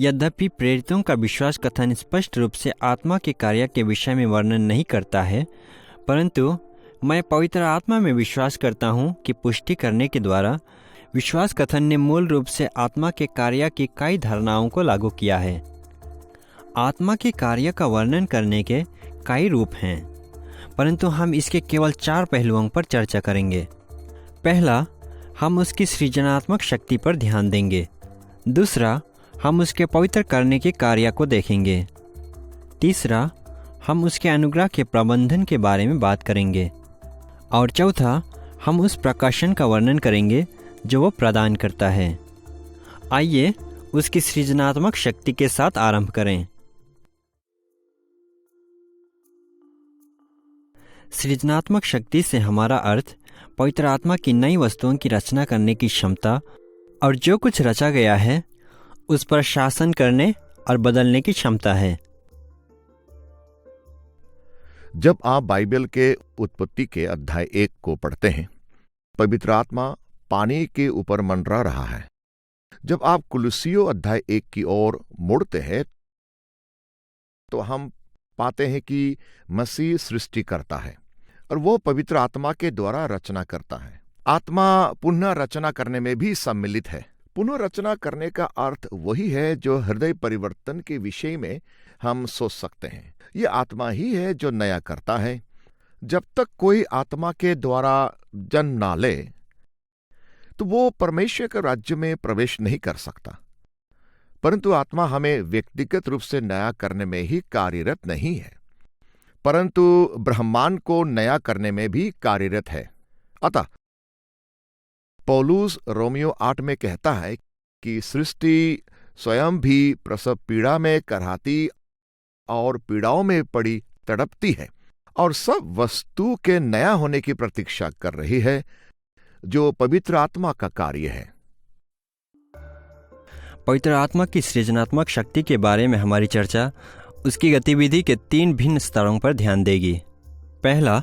यद्यपि प्रेरितों का विश्वास कथन स्पष्ट रूप से आत्मा के कार्य के विषय में वर्णन नहीं करता है, परंतु मैं पवित्र आत्मा में विश्वास करता हूँ कि पुष्टि करने के द्वारा विश्वास कथन ने मूल रूप से आत्मा के कार्य की कई धारणाओं को लागू किया है। आत्मा के कार्य का वर्णन करने के कई रूप हैं, परंतु हम इसके केवल 4 पहलुओं पर चर्चा करेंगे। पहला, हम उसकी सृजनात्मक शक्ति पर ध्यान देंगे। दूसरा, हम उसके पवित्र करने के कार्य को देखेंगे। तीसरा, हम उसके अनुग्रह के प्रबंधन के बारे में बात करेंगे। और चौथा, हम उस प्रकाशन का वर्णन करेंगे जो वो प्रदान करता है। आइए उसकी सृजनात्मक शक्ति के साथ आरंभ करें। सृजनात्मक शक्ति से हमारा अर्थ पवित्र आत्मा की नई वस्तुओं की रचना करने की क्षमता और जो कुछ रचा गया है उस पर शासन करने और बदलने की क्षमता है। जब आप बाइबल के उत्पत्ति के अध्याय 1 को पढ़ते हैं, पवित्र आत्मा पानी के ऊपर मंडरा रहा है। जब आप कुलुस्सियों अध्याय 1 की ओर मुड़ते हैं तो हम पाते हैं कि मसीह सृष्टि करता है और वो पवित्र आत्मा के द्वारा रचना करता है। आत्मा पुनः रचना करने में भी सम्मिलित है। पुनः रचना करने का अर्थ वही है जो हृदय परिवर्तन के विषय में हम सोच सकते हैं। ये आत्मा ही है जो नया करता है। जब तक कोई आत्मा के द्वारा जन्म ना ले तो वो परमेश्वर के राज्य में प्रवेश नहीं कर सकता। परंतु आत्मा हमें व्यक्तिगत रूप से नया करने में ही कार्यरत नहीं है, परंतु ब्रह्मांड को नया करने में भी कार्यरत है। अतः पौलुस रोमियो 8 में कहता है कि सृष्टि स्वयं भी प्रसव पीड़ा में कराहती और पीड़ाओं में पड़ी तड़पती है और सब वस्तु के नया होने की प्रतीक्षा कर रही है, जो पवित्र आत्मा का कार्य है। पवित्र आत्मा की सृजनात्मक शक्ति के बारे में हमारी चर्चा उसकी गतिविधि के 3 भिन्न स्तरों पर ध्यान देगी। पहला,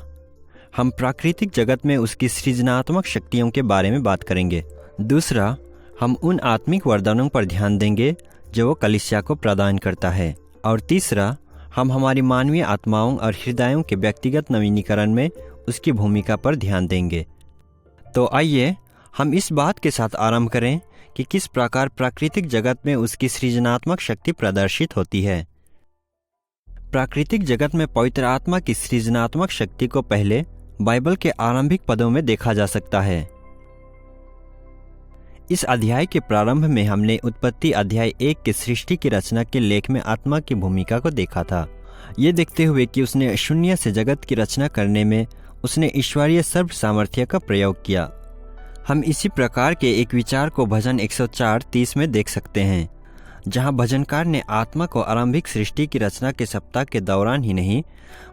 हम प्राकृतिक जगत में उसकी सृजनात्मक शक्तियों के बारे में बात करेंगे। दूसरा, हम उन आत्मिक वरदानों पर ध्यान देंगे जो वो कलीसिया को प्रदान करता है। और तीसरा, हम हमारी मानवीय आत्माओं और हृदयों के व्यक्तिगत नवीनीकरण में उसकी भूमिका पर ध्यान देंगे। तो आइए हम इस बात के साथ आरंभ करें कि किस प्रकार प्राकृतिक जगत में उसकी सृजनात्मक शक्ति प्रदर्शित होती है। प्राकृतिक जगत में पवित्र आत्मा की सृजनात्मक शक्ति को पहले बाइबल के आरंभिक पदों में देखा जा सकता है। इस अध्याय के प्रारंभ में हमने उत्पत्ति अध्याय 1 के सृष्टि की रचना के लेख में आत्मा की भूमिका को देखा था, ये देखते हुए कि उसने शून्य से जगत की रचना करने में उसने ईश्वरीय सर्व सामर्थ्य का प्रयोग किया। हम इसी प्रकार के एक विचार को भजन 104:30 में देख सकते हैं, जहां भजनकार ने आत्मा को आरंभिक सृष्टि की रचना के सप्ताह के दौरान ही नहीं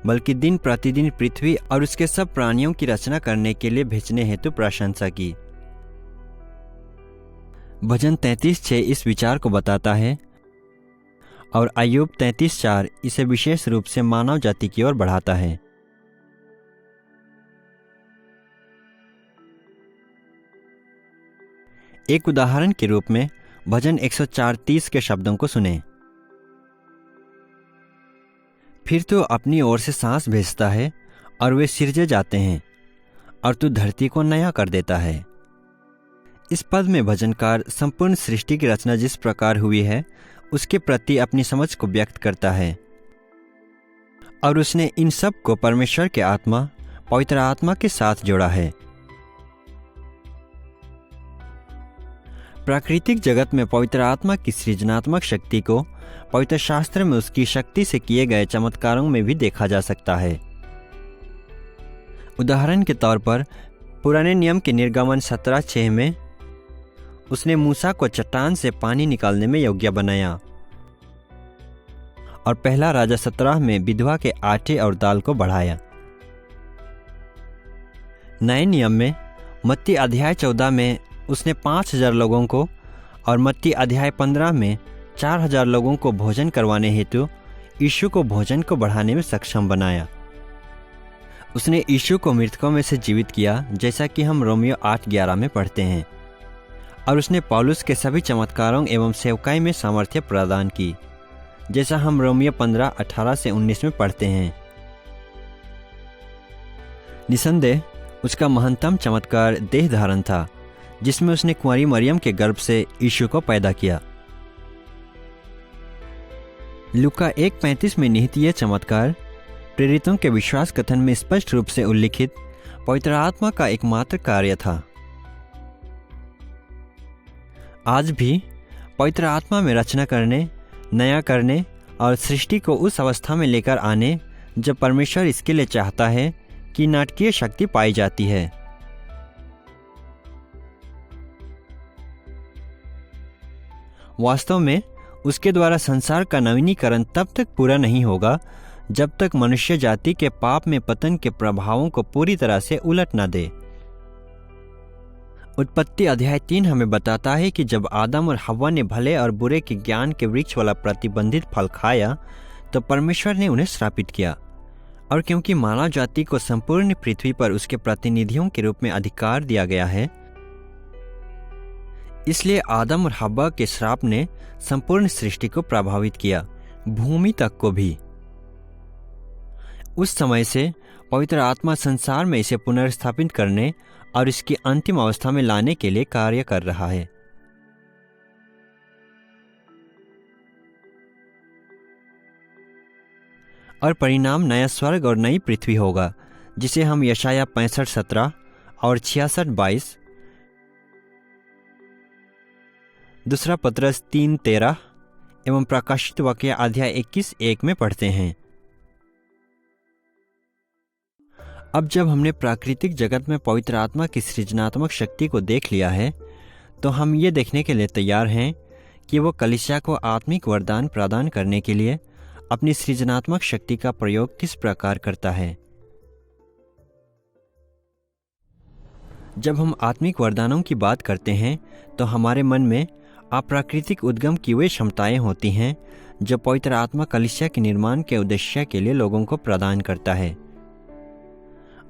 बल्कि दिन प्रतिदिन पृथ्वी और उसके सब प्राणियों की रचना करने के लिए भेजने हेतु प्रशंसा की। भजन 33:6 इस विचार को बताता है और अय्यूब 33:4 इसे विशेष रूप से मानव जाति की ओर बढ़ाता है। एक उदाहरण के रूप में भजन 104:30 के शब्दों को सुने। फिर तू अपनी ओर से सांस भेजता है और वे सिरजे जाते हैं, और तू धरती को नया कर देता है। इस पद में भजनकार संपूर्ण सृष्टि की रचना जिस प्रकार हुई है उसके प्रति अपनी समझ को व्यक्त करता है, और उसने इन सब को परमेश्वर के आत्मा पवित्र आत्मा के साथ जोड़ा है। प्राकृतिक जगत में पवित्र आत्मा की सृजनात्मक शक्ति को पवित्र शास्त्र में उसकी शक्ति से किए गए चमत्कारों में भी देखा जा सकता है। उदाहरण के तौर पर पुराने नियम के निर्गमन 17:6 में उसने मूसा को चट्टान से पानी निकालने में योग्य बनाया, और पहला राजा 17 में विधवा के आटे और दाल को बढ़ाया। नए नियम में मत्ती अध्याय 14 में उसने 5,000 लोगों को और मत्ती अध्याय 15 में 4,000 लोगों को भोजन करवाने हेतु यीशु को भोजन को बढ़ाने में सक्षम बनाया। उसने यीशु को मृतकों में से जीवित किया, जैसा कि हम रोमियो 8:11 में पढ़ते हैं, और उसने पौलुस के सभी चमत्कारों एवं सेवकाई में सामर्थ्य प्रदान की, जैसा हम रोमियो 15:18-19 में पढ़ते हैं। निसंदेह उसका महत्तम चमत्कार देह धारण था, जिसमें उसने कुंवारी मरियम के गर्भ से यीशु को पैदा किया। लूका 1:35 में निहित यह चमत्कार प्रेरितों के विश्वास कथन में स्पष्ट रूप से उल्लिखित पवित्र आत्मा का एकमात्र कार्य था। आज भी पवित्र आत्मा में रचना करने, नया करने और सृष्टि को उस अवस्था में लेकर आने जब परमेश्वर इसके लिए चाहता है कि नाटकीय शक्ति पाई जाती है। वास्तव में उसके द्वारा संसार का नवीनीकरण तब तक पूरा नहीं होगा जब तक मनुष्य जाति के पाप में पतन के प्रभावों को पूरी तरह से उलट न दे। उत्पत्ति अध्याय 3 हमें बताता है कि जब आदम और हव्वा ने भले और बुरे के ज्ञान के वृक्ष वाला प्रतिबंधित फल खाया तो परमेश्वर ने उन्हें श्रापित किया, और क्योंकि मानव जाति को संपूर्ण पृथ्वी पर उसके प्रतिनिधियों के रूप में अधिकार दिया गया है, इसलिए आदम और हव्वा के श्राप ने संपूर्ण सृष्टि को प्रभावित किया, भूमि तक को भी। उस समय से पवित्र आत्मा संसार में इसे पुनर्स्थापित करने और इसकी अंतिम अवस्था में लाने के लिए कार्य कर रहा है। और परिणाम नया स्वर्ग और नई पृथ्वी होगा, जिसे हम यशाया 65:17 और 66:22, दूसरा पत्रस 3:13 एवं प्रकाशित वाक्य अध्याय 21:1 में पढ़ते हैं। अब जब हमने प्राकृतिक जगत में पवित्र आत्मा की सृजनात्मक शक्ति को देख लिया है, तो हम ये देखने के लिए तैयार हैं कि वो कलीसिया को आत्मिक वरदान प्रदान करने के लिए अपनी सृजनात्मक शक्ति का प्रयोग किस प्रकार करता है। जब हम आत्मिक वरदानों की बात करते हैं तो हमारे मन में अप्राकृतिक उद्गम की वे क्षमताएं होती हैं जो पवित्र आत्मा कलीसिया के निर्माण के उद्देश्य के लिए लोगों को प्रदान करता है।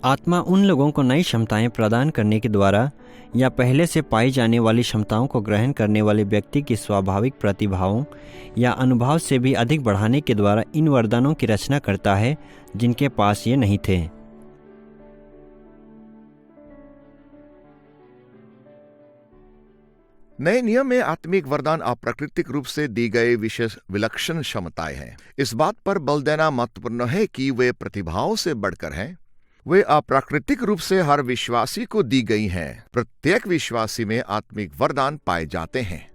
आत्मा उन लोगों को नई क्षमताएं प्रदान करने के द्वारा या पहले से पाई जाने वाली क्षमताओं को ग्रहण करने वाले व्यक्ति की स्वाभाविक प्रतिभाओं या अनुभव से भी अधिक बढ़ाने के द्वारा इन वरदानों की रचना करता है जिनके पास ये नहीं थे। नए नियम में आत्मिक वरदान अप्राकृतिक रूप से दी गए विशेष विलक्षण क्षमताएं हैं। इस बात पर बल देना महत्वपूर्ण है कि वे प्रतिभाओं से बढ़कर हैं, वे अप्राकृतिक रूप से हर विश्वासी को दी गई हैं। प्रत्येक विश्वासी में आत्मिक वरदान पाए जाते हैं।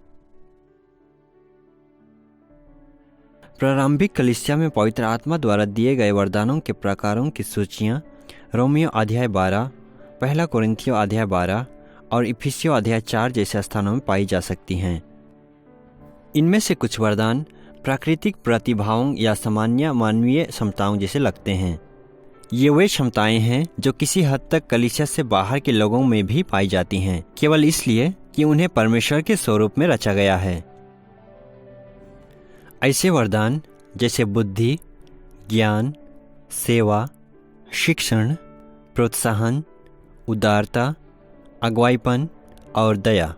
प्रारंभिक कलीसिया में पवित्र आत्मा द्वारा दिए गए वरदानों के प्रकारों की सूचियां रोमियो अध्याय 12, पहला कोरिन्थियों अध्याय 12 और इफिसियों अध्याय 4 जैसे स्थानों में पाई जा सकती हैं। इनमें से कुछ वरदान प्राकृतिक प्रतिभाओं या सामान्य मानवीय क्षमताओं जैसे लगते हैं। ये वे क्षमताएं हैं जो किसी हद तक कलीसिया से बाहर के लोगों में भी पाई जाती हैं, केवल इसलिए कि उन्हें परमेश्वर के स्वरूप में रचा गया है। ऐसे वरदान जैसे बुद्धि, ज्ञान, सेवा, शिक्षण, प्रोत्साहन, उदारता, अगुवाईपन और दया।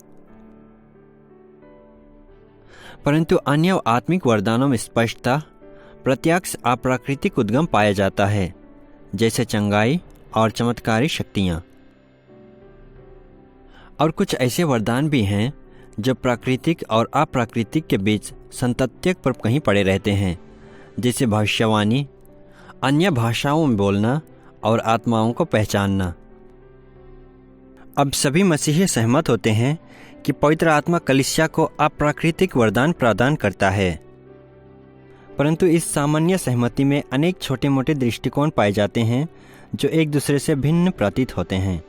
परंतु अन्य आत्मिक वरदानों में स्पष्टता प्रत्यक्ष अप्राकृतिक उद्गम पाया जाता है, जैसे चंगाई और चमत्कारी शक्तियाँ। और कुछ ऐसे वरदान भी हैं जो प्राकृतिक और अप्राकृतिक के बीच संतत्यक पर कहीं पड़े रहते हैं, जैसे भविष्यवाणी, अन्य भाषाओं में बोलना और आत्माओं को पहचानना। अब सभी मसीही सहमत होते हैं कि पवित्र आत्मा कलीसिया को अप्राकृतिक वरदान प्रदान करता है, परंतु इस सामान्य सहमति में अनेक छोटे मोटे दृष्टिकोण पाए जाते हैं जो एक दूसरे से भिन्न प्रतीत होते हैं।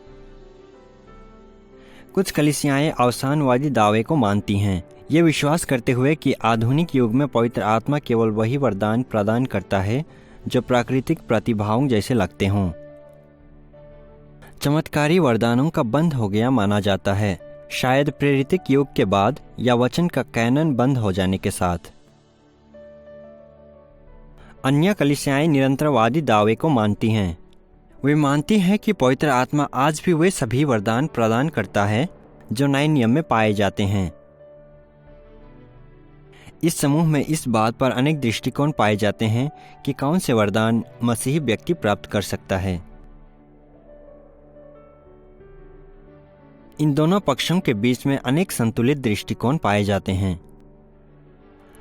कुछ कलीसियाएं अवसानवादी दावे को मानती हैं, ये विश्वास करते हुए कि आधुनिक युग में पवित्र आत्मा केवल वही वरदान प्रदान करता है जो प्राकृतिक प्रतिभाओं जैसे लगते हों। चमत्कारी वरदानों का बंद हो गया माना जाता है, शायद प्रेरितिक युग के बाद या वचन का कैनन बंद हो जाने के साथ। अन्य कलीसियाएं निरंतरवादी दावे को मानती हैं। वे मानती हैं कि पवित्र आत्मा आज भी वे सभी वरदान प्रदान करता है जो नए नियम में पाए जाते हैं। इस समूह में इस बात पर अनेक दृष्टिकोण पाए जाते हैं कि कौन से वरदान मसीही व्यक्ति प्राप्त कर सकता है। इन दोनों पक्षों के बीच में अनेक संतुलित दृष्टिकोण पाए जाते हैं।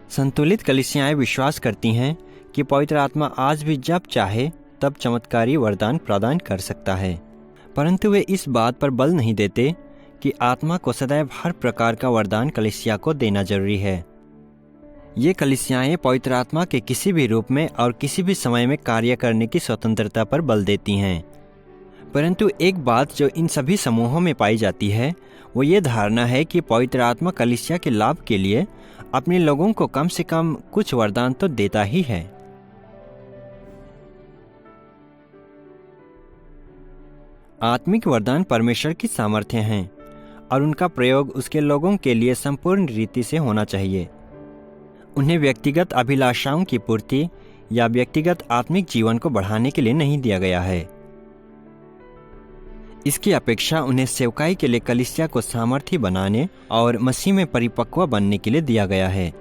संतुलित कलीसियाएं विश्वास करती हैं कि पवित्र आत्मा आज भी जब चाहे तब चमत्कारी वरदान प्रदान कर सकता है, परंतु वे इस बात पर बल नहीं देते कि आत्मा को सदैव हर प्रकार का वरदान कलीसिया को देना जरूरी है। ये कलीसियाएं पवित्र आत्मा के किसी भी रूप में और किसी भी समय में कार्य करने की स्वतंत्रता पर बल देती हैं। परंतु एक बात जो इन सभी समूहों में पाई जाती है वो ये धारणा है कि पवित्र आत्मा कलीसिया के लाभ के लिए अपने लोगों को कम से कम कुछ वरदान तो देता ही है। आत्मिक वरदान परमेश्वर की सामर्थ्य हैं और उनका प्रयोग उसके लोगों के लिए संपूर्ण रीति से होना चाहिए। उन्हें व्यक्तिगत अभिलाषाओं की पूर्ति या व्यक्तिगत आत्मिक जीवन को बढ़ाने के लिए नहीं दिया गया है। इसकी अपेक्षा उन्हें सेवकाई के लिए कलीसिया को सामर्थी बनाने और मसीह में परिपक्व बनने के लिए दिया गया है।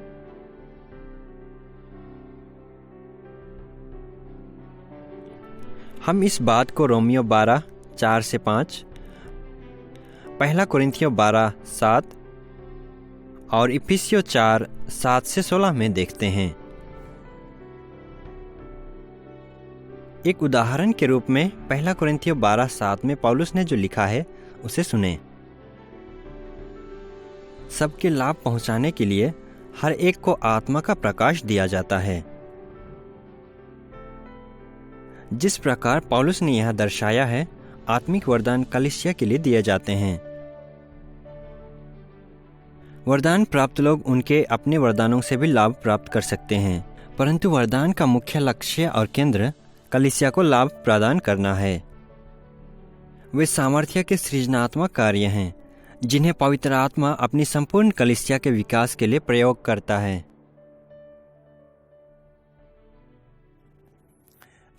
हम इस बात को रोमियो 12:4-5, पहला कोरिन्थियों 12:7 और इफिसियों 4:7-16 में देखते हैं। एक उदाहरण के रूप में पहला कोरिन्थियों 12:7 में पौलुस ने जो लिखा है उसे सुने। सबके लाभ पहुंचाने के लिए हर एक को आत्मा का प्रकाश दिया जाता है। जिस प्रकार पौलुस ने यह दर्शाया है, आत्मिक वरदान कलीसिया के लिए दिए जाते हैं। वरदान प्राप्त लोग उनके अपने वरदानों से भी लाभ प्राप्त कर सकते हैं, परंतु वरदान का मुख्य लक्ष्य और केंद्र कलीसिया को लाभ प्रदान करना है। वे सामर्थ्य के सृजनात्मक कार्य हैं जिन्हें पवित्र आत्मा अपनी संपूर्ण कलीसिया के विकास के लिए प्रयोग करता है।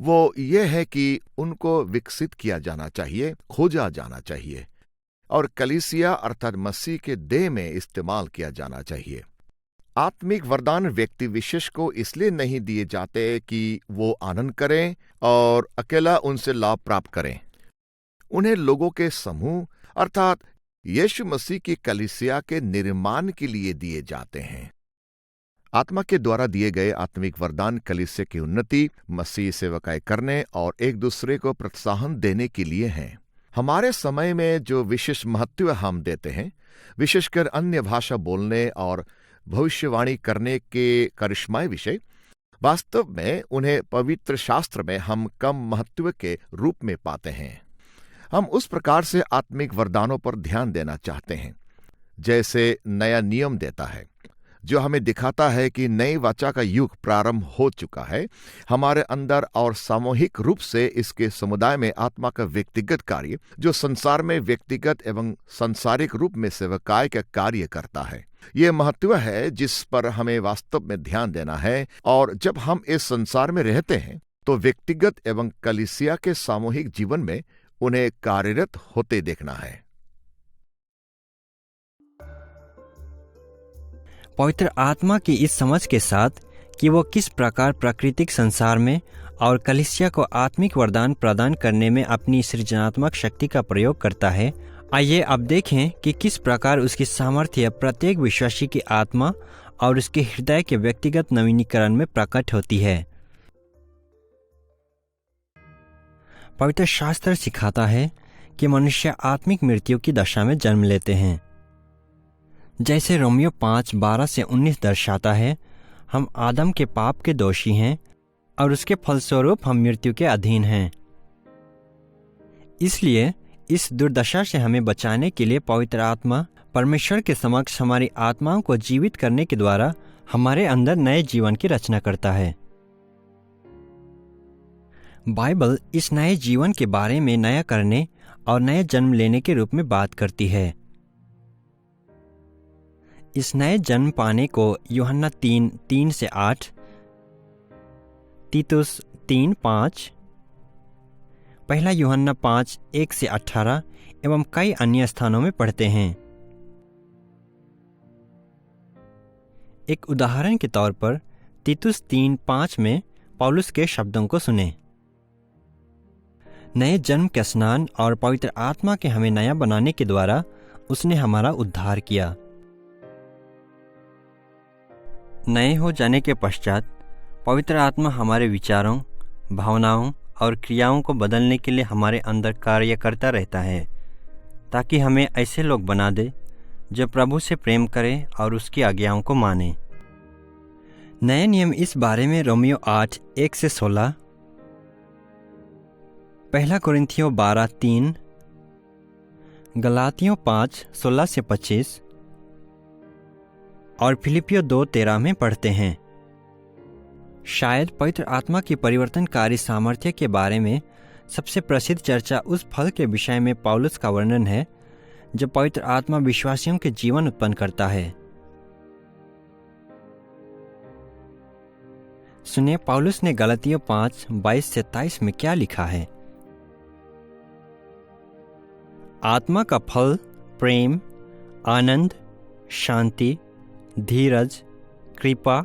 वो ये है कि उनको विकसित किया जाना चाहिए, खोजा जाना चाहिए और कलीसिया अर्थात मसीह के देह में इस्तेमाल किया जाना चाहिए। आत्मिक वरदान व्यक्ति विशेष को इसलिए नहीं दिए जाते कि वो आनंद करें और अकेला उनसे लाभ प्राप्त करें। उन्हें लोगों के समूह अर्थात यीशु मसीह की कलीसिया के निर्माण के लिए दिए जाते हैं। आत्मा के द्वारा दिए गए आत्मिक वरदान कलीसिया की उन्नति, मसीह सेवकाई करने और एक दूसरे को प्रोत्साहन देने के लिए हैं। हमारे समय में जो विशेष महत्व हम देते हैं, विशेषकर अन्य भाषा बोलने और भविष्यवाणी करने के करिश्माई विषय, वास्तव में उन्हें पवित्र शास्त्र में हम कम महत्व के रूप में पाते हैं। हम उस प्रकार से आत्मिक वरदानों पर ध्यान देना चाहते हैं जैसे नया नियम देता है, जो हमें दिखाता है कि नई वाचा का युग प्रारंभ हो चुका है हमारे अंदर, और सामूहिक रूप से इसके समुदाय में आत्मा का व्यक्तिगत कार्य, जो संसार में व्यक्तिगत एवं सांसारिक रूप में सेवकाई का कार्य करता है। ये महत्व है जिस पर हमें वास्तव में ध्यान देना है। और जब हम इस संसार में रहते हैं तो व्यक्तिगत एवं कलीसिया के सामूहिक जीवन में उन्हें कार्यरत होते देखना है। पवित्र आत्मा की इस समझ के साथ कि वो किस प्रकार प्राकृतिक संसार में और कलीसिया को आत्मिक वरदान प्रदान करने में अपनी सृजनात्मक शक्ति का प्रयोग करता है, आइए अब देखें कि किस प्रकार उसकी सामर्थ्य प्रत्येक विश्वासी की आत्मा और उसके हृदय के व्यक्तिगत नवीनीकरण में प्रकट होती है। पवित्र शास्त्र सिखाता है कि मनुष्य आत्मिक मृत्यु की दशा में जन्म लेते हैं। जैसे रोमियो 5:12-19 दर्शाता है, हम आदम के पाप के दोषी हैं और उसके फलस्वरूप हम मृत्यु के अधीन हैं। इसलिए इस दुर्दशा से हमें बचाने के लिए पवित्र आत्मा परमेश्वर के समक्ष हमारी आत्माओं को जीवित करने के द्वारा हमारे अंदर नए जीवन की रचना करता है। बाइबल इस नए जीवन के बारे में नया करने और नए जन्म लेने के रूप में बात करती है। इस नए जन्म पाने को यूहन्ना 3:3-8, तीतुस 3:5, पहला यूहन्ना 5:1-18 एवं कई अन्य स्थानों में पढ़ते हैं। एक उदाहरण के तौर पर तीतुस 3:5 में पौलुस के शब्दों को सुने। नए जन्म के स्नान और पवित्र आत्मा के हमें नया बनाने के द्वारा उसने हमारा उद्धार किया। नए हो जाने के पश्चात पवित्र आत्मा हमारे विचारों, भावनाओं और क्रियाओं को बदलने के लिए हमारे अंदर कार्य करता रहता है, ताकि हमें ऐसे लोग बना दे जो प्रभु से प्रेम करें और उसकी आज्ञाओं को माने। नए नियम इस बारे में रोमियो 8:1-16, पहला कुरिन्थियों 12:3, गलातियों 5:16-25 और फिलिपियों 2:13 में पढ़ते हैं। शायद पवित्र आत्मा की परिवर्तनकारी सामर्थ्य के बारे में सबसे प्रसिद्ध चर्चा उस फल के विषय में पौलुस का वर्णन है जो पवित्र आत्मा विश्वासियों के जीवन उत्पन्न करता है। सुनिए पौलुस ने गलातियों 5:22-23 में क्या लिखा है। आत्मा का फल प्रेम, आनंद, शांति, धीरज, कृपा,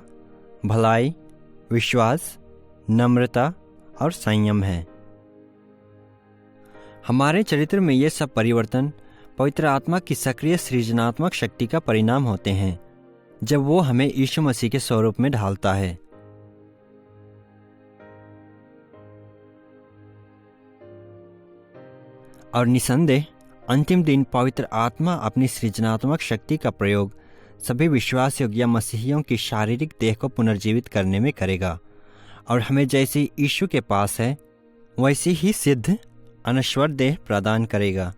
भलाई, विश्वास, नम्रता और संयम है। हमारे चरित्र में ये सब परिवर्तन पवित्र आत्मा की सक्रिय सृजनात्मक शक्ति का परिणाम होते हैं, जब वो हमें यीशु मसीह के स्वरूप में ढालता है। और निसंदेह अंतिम दिन पवित्र आत्मा अपनी सृजनात्मक शक्ति का प्रयोग सभी विश्वास योग्य मसीहियों की शारीरिक देह को पुनर्जीवित करने में करेगा और हमें जैसे यीशु के पास है वैसी ही सिद्ध अनश्वर देह प्रदान करेगा।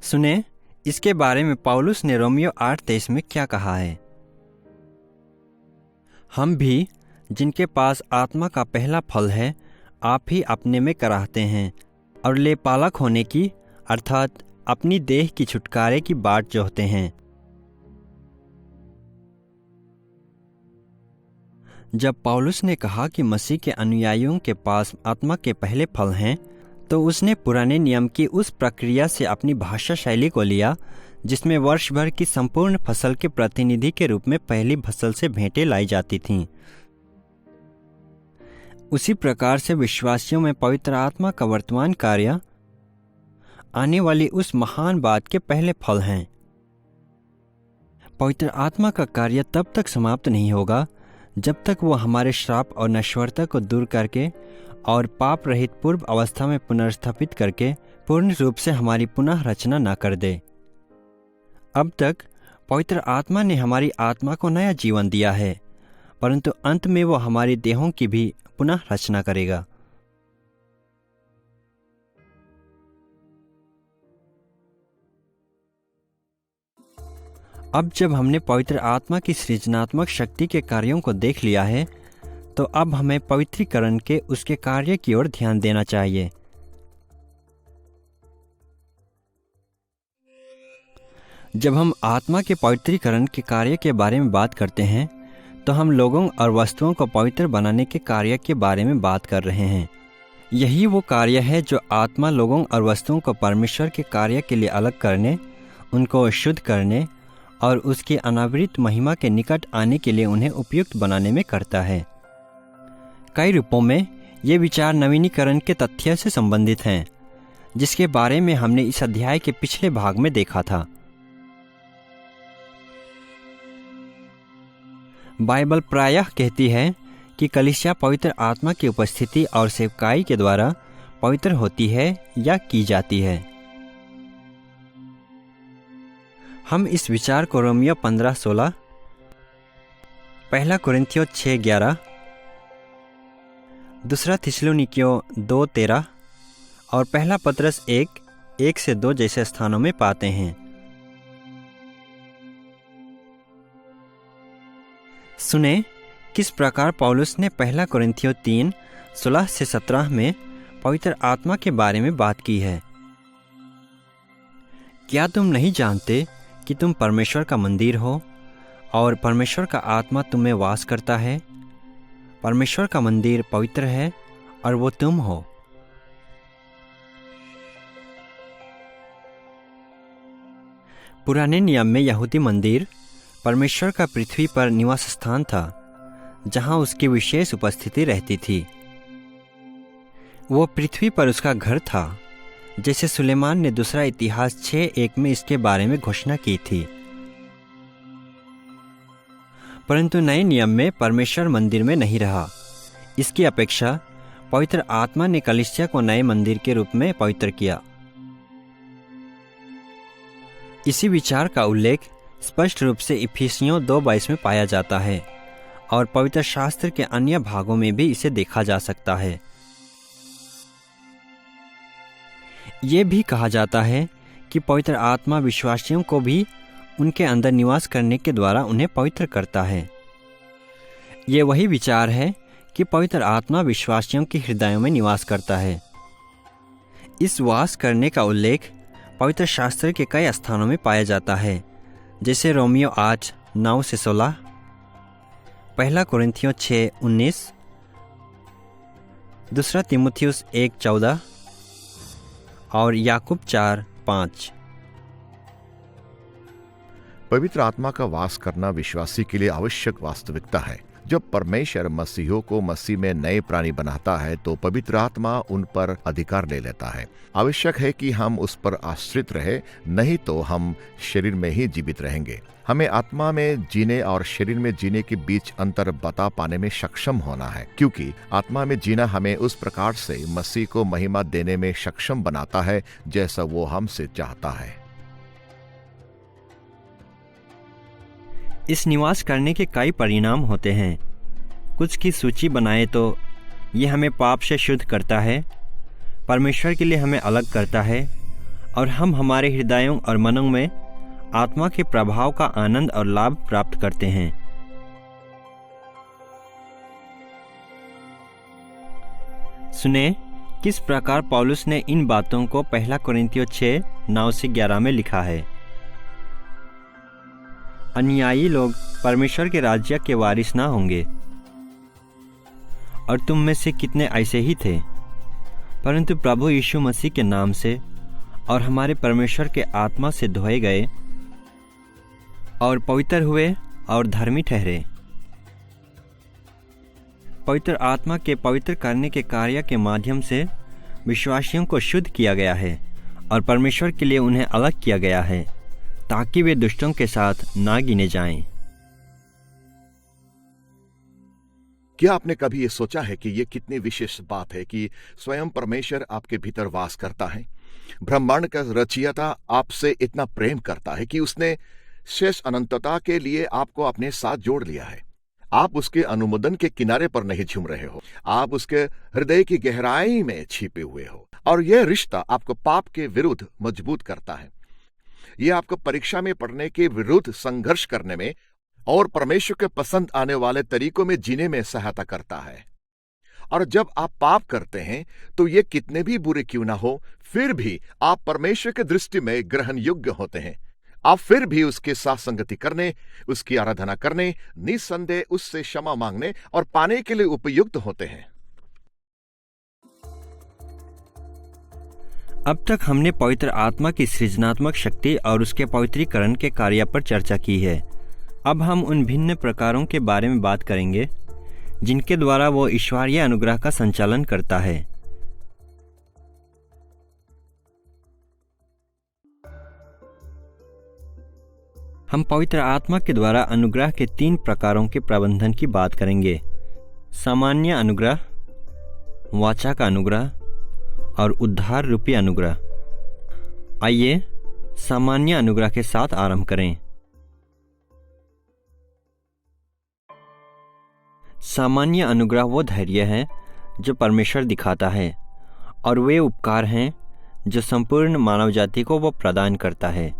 सुने इसके बारे में पौलुस ने रोमियो 8:23 में क्या कहा है। हम भी जिनके पास आत्मा का पहला फल है आप ही अपने में कराहते हैं और लेपालक होने की अर्थात अपनी देह की छुटकारे की बाट जोहते हैं। जब पौलुस ने कहा कि मसीह के अनुयायियों के पास आत्मा के पहले फल हैं, तो उसने पुराने नियम की उस प्रक्रिया से अपनी भाषा शैली को लिया जिसमें वर्ष भर की संपूर्ण फसल के प्रतिनिधि के रूप में पहली फसल से भेंटें लाई जाती थीं। उसी प्रकार से विश्वासियों में पवित्र आत्मा का वर्तमान कार्य आने वाली उस महान बात के पहले फल हैं। पवित्र आत्मा का कार्य तब तक समाप्त नहीं होगा जब तक वो हमारे श्राप और नश्वरता को दूर करके और पाप रहित पूर्व अवस्था में पुनर्स्थापित करके पूर्ण रूप से हमारी पुनः रचना न कर दे। अब तक पवित्र आत्मा ने हमारी आत्मा को नया जीवन दिया है, परंतु अंत में वो हमारी देहों की भी पुनः रचना करेगा। अब जब हमने पवित्र आत्मा की सृजनात्मक शक्ति के कार्यों को देख लिया है, तो अब हमें पवित्रीकरण के उसके कार्य की ओर ध्यान देना चाहिए। जब हम आत्मा के पवित्रीकरण के कार्य के बारे में बात करते हैं, तो हम लोगों और वस्तुओं को पवित्र बनाने के कार्य के बारे में बात कर रहे हैं। यही वो कार्य है जो आत्मा लोगों और वस्तुओं को परमेश्वर के कार्य के लिए अलग करने, उनको शुद्ध करने और उसकी अनावृत महिमा के निकट आने के लिए उन्हें उपयुक्त बनाने में करता है। कई रूपों में ये विचार नवीनीकरण के तथ्य से संबंधित हैं, जिसके बारे में हमने इस अध्याय के पिछले भाग में देखा था। बाइबल प्रायः कहती है कि कलीसिया पवित्र आत्मा की उपस्थिति और सेवकाई के द्वारा पवित्र होती है या की जाती है। हम इस विचार को रोमियो 15:16, पहला कुरिन्थियों 6:11, दूसरा थिस्सलुनीकियों 2:13 और पहला पतरस 1:1-2 जैसे स्थानों में पाते हैं। सुने किस प्रकार पौलुस ने पहला कुरिन्थियों 3:16-17 में पवित्र आत्मा के बारे में बात की है। क्या तुम नहीं जानते कि तुम परमेश्वर का मंदिर हो और परमेश्वर का आत्मा तुम में वास करता है? परमेश्वर का मंदिर पवित्र है और वो तुम हो। पुराने नियम में यहूदी मंदिर परमेश्वर का पृथ्वी पर निवास स्थान था, जहां उसकी विशेष उपस्थिति रहती थी। वो पृथ्वी पर उसका घर था, जैसे सुलेमान ने दूसरा इतिहास 6:1 में इसके बारे में घोषणा की थी। परंतु नए नियम में परमेश्वर मंदिर में नहीं रहा। इसकी अपेक्षा पवित्र आत्मा ने कलीसिया को नए मंदिर के रूप में पवित्र किया। इसी विचार का उल्लेख स्पष्ट रूप से इफिसियों 2:22 में पाया जाता है और पवित्र शास्त्र के अन्य भागों में भी इसे देखा जा सकता है। ये भी कहा जाता है कि पवित्र आत्मा विश्वासियों को भी उनके अंदर निवास करने के द्वारा उन्हें पवित्र करता है। ये वही विचार है कि पवित्र आत्मा विश्वासियों के हृदयों में निवास करता है। इस वास करने का उल्लेख पवित्र शास्त्र के कई स्थानों में पाया जाता है, जैसे रोमियो 8:9-16, पहला कुरिन्थियों 6:19, दूसरा तीमुथियुस 1:14 और याकूब 4:5। पवित्र आत्मा का वास करना विश्वासी के लिए आवश्यक वास्तविकता है। जब परमेश्वर मसीहों को मसीह में नए प्राणी बनाता है तो पवित्र आत्मा उन पर अधिकार ले लेता है। आवश्यक है कि हम उस पर आश्रित रहे, नहीं तो हम शरीर में ही जीवित रहेंगे। हमें आत्मा में जीने और शरीर में जीने के बीच अंतर बता पाने में सक्षम होना है, क्योंकि आत्मा में जीना हमें उस प्रकार से मसीह को महिमा देने में सक्षम बनाता है जैसा वो हमसे चाहता है। इस निवास करने के कई परिणाम होते हैं। कुछ की सूची बनाए तो ये हमें पाप से शुद्ध करता है, परमेश्वर के लिए हमें अलग करता है और हम हमारे हृदयों और मनों में आत्मा के प्रभाव का आनंद और लाभ प्राप्त करते हैं। सुने किस प्रकार पौलुस ने इन बातों को पहला कुरिन्थियों 6:9-11 में लिखा है। अनुयायी लोग परमेश्वर के राज्य के वारिस ना होंगे, और तुम में से कितने ऐसे ही थे, परंतु प्रभु यीशु मसीह के नाम से और हमारे परमेश्वर के आत्मा से धोए गए और पवित्र हुए और धर्मी ठहरे। पवित्र आत्मा के पवित्र करने के कार्य के माध्यम से विश्वासियों को शुद्ध किया गया है और परमेश्वर के लिए उन्हें अलग किया गया है ताकि वे दुष्टों के साथ ना गिने जाएं। क्या आपने कभी ये सोचा है कि ये कितनी विशेष बात है कि स्वयं परमेश्वर आपके भीतर वास करता है? ब्रह्मांड का रचयिता आपसे इतना प्रेम करता है कि उसने शेष अनंतता के लिए आपको अपने साथ जोड़ लिया है। आप उसके अनुमोदन के किनारे पर नहीं झूम रहे हो, आप उसके हृदय की गहराई में छिपे हुए हो। और यह रिश्ता आपको पाप के विरुद्ध मजबूत करता है। यह आपको परीक्षा में पढ़ने के विरुद्ध संघर्ष करने में और परमेश्वर के पसंद आने वाले तरीकों में जीने में सहायता करता है। और जब आप पाप करते हैं तो ये कितने भी बुरे क्यों ना हो, फिर भी आप परमेश्वर की दृष्टि में ग्रहण योग्य होते हैं। आप फिर भी उसके साथ संगति करने, उसकी आराधना करने, निस्संदेह उससे क्षमा मांगने और पाने के लिए उपयुक्त होते हैं। अब तक हमने पवित्र आत्मा की सृजनात्मक शक्ति और उसके पवित्रीकरण के कार्य पर चर्चा की है। अब हम उन भिन्न प्रकारों के बारे में बात करेंगे जिनके द्वारा वो ईश्वरीय अनुग्रह का संचालन करता है। हम पवित्र आत्मा के द्वारा अनुग्रह के 3 प्रकारों के प्रबंधन की बात करेंगे: सामान्य अनुग्रह, वाचा का अनुग्रह और उद्धार रूपी अनुग्रह। आइए सामान्य अनुग्रह के साथ आरंभ करें। सामान्य अनुग्रह वो धैर्य है जो परमेश्वर दिखाता है और वे उपकार हैं जो संपूर्ण मानव जाति को वो प्रदान करता है।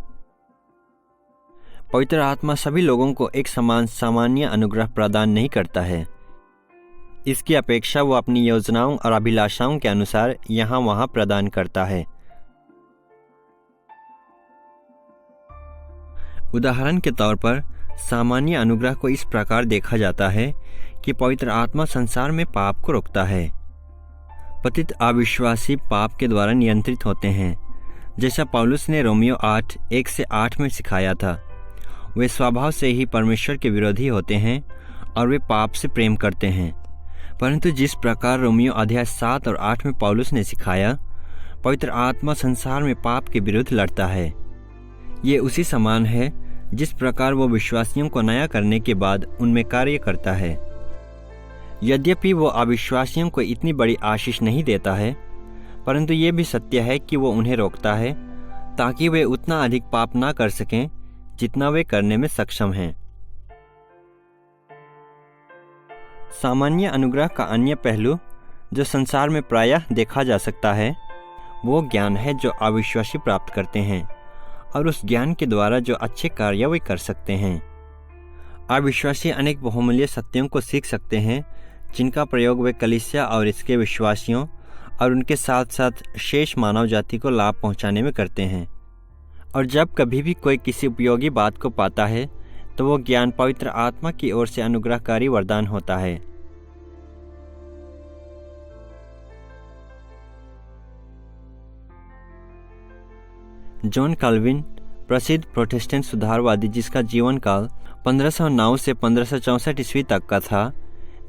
पवित्र आत्मा सभी लोगों को एक समान सामान्य अनुग्रह प्रदान नहीं करता है। इसकी अपेक्षा वो अपनी योजनाओं और अभिलाषाओं के अनुसार यहाँ वहाँ प्रदान करता है। उदाहरण के तौर पर सामान्य अनुग्रह को इस प्रकार देखा जाता है कि पवित्र आत्मा संसार में पाप को रोकता है। पतित अविश्वासी पाप के द्वारा नियंत्रित होते हैं, जैसा पौलुस ने रोमियो 8:1-8 में सिखाया था। वे स्वभाव से ही परमेश्वर के विरोधी होते हैं और वे पाप से प्रेम करते हैं। परंतु जिस प्रकार रोमियो अध्याय 7 और 8 में पौलुस ने सिखाया, पवित्र आत्मा संसार में पाप के विरुद्ध लड़ता है। ये उसी समान है जिस प्रकार वो विश्वासियों को नया करने के बाद उनमें कार्य करता है। यद्यपि वो अविश्वासियों को इतनी बड़ी आशीष नहीं देता है, परंतु ये भी सत्य है कि वो उन्हें रोकता है ताकि वे उतना अधिक पाप ना कर सकें जितना वे करने में सक्षम हैं। सामान्य अनुग्रह का अन्य पहलू जो संसार में प्रायः देखा जा सकता है, वो ज्ञान है जो अविश्वासी प्राप्त करते हैं और उस ज्ञान के द्वारा जो अच्छे कार्य वे कर सकते हैं। अविश्वासी अनेक बहुमूल्य सत्यों को सीख सकते हैं जिनका प्रयोग वे कलीसिया और इसके विश्वासियों और उनके साथ साथ शेष मानव जाति को लाभ पहुंचाने में करते हैं। और जब कभी भी कोई किसी उपयोगी बात को पाता है तो वो ज्ञान पवित्र आत्मा की ओर से अनुग्रहकारी वरदान होता है। जॉन कैल्विन, प्रसिद्ध प्रोटेस्टेंट सुधारवादी जिसका जीवन काल 1509 से 1564 ईस्वी तक का था,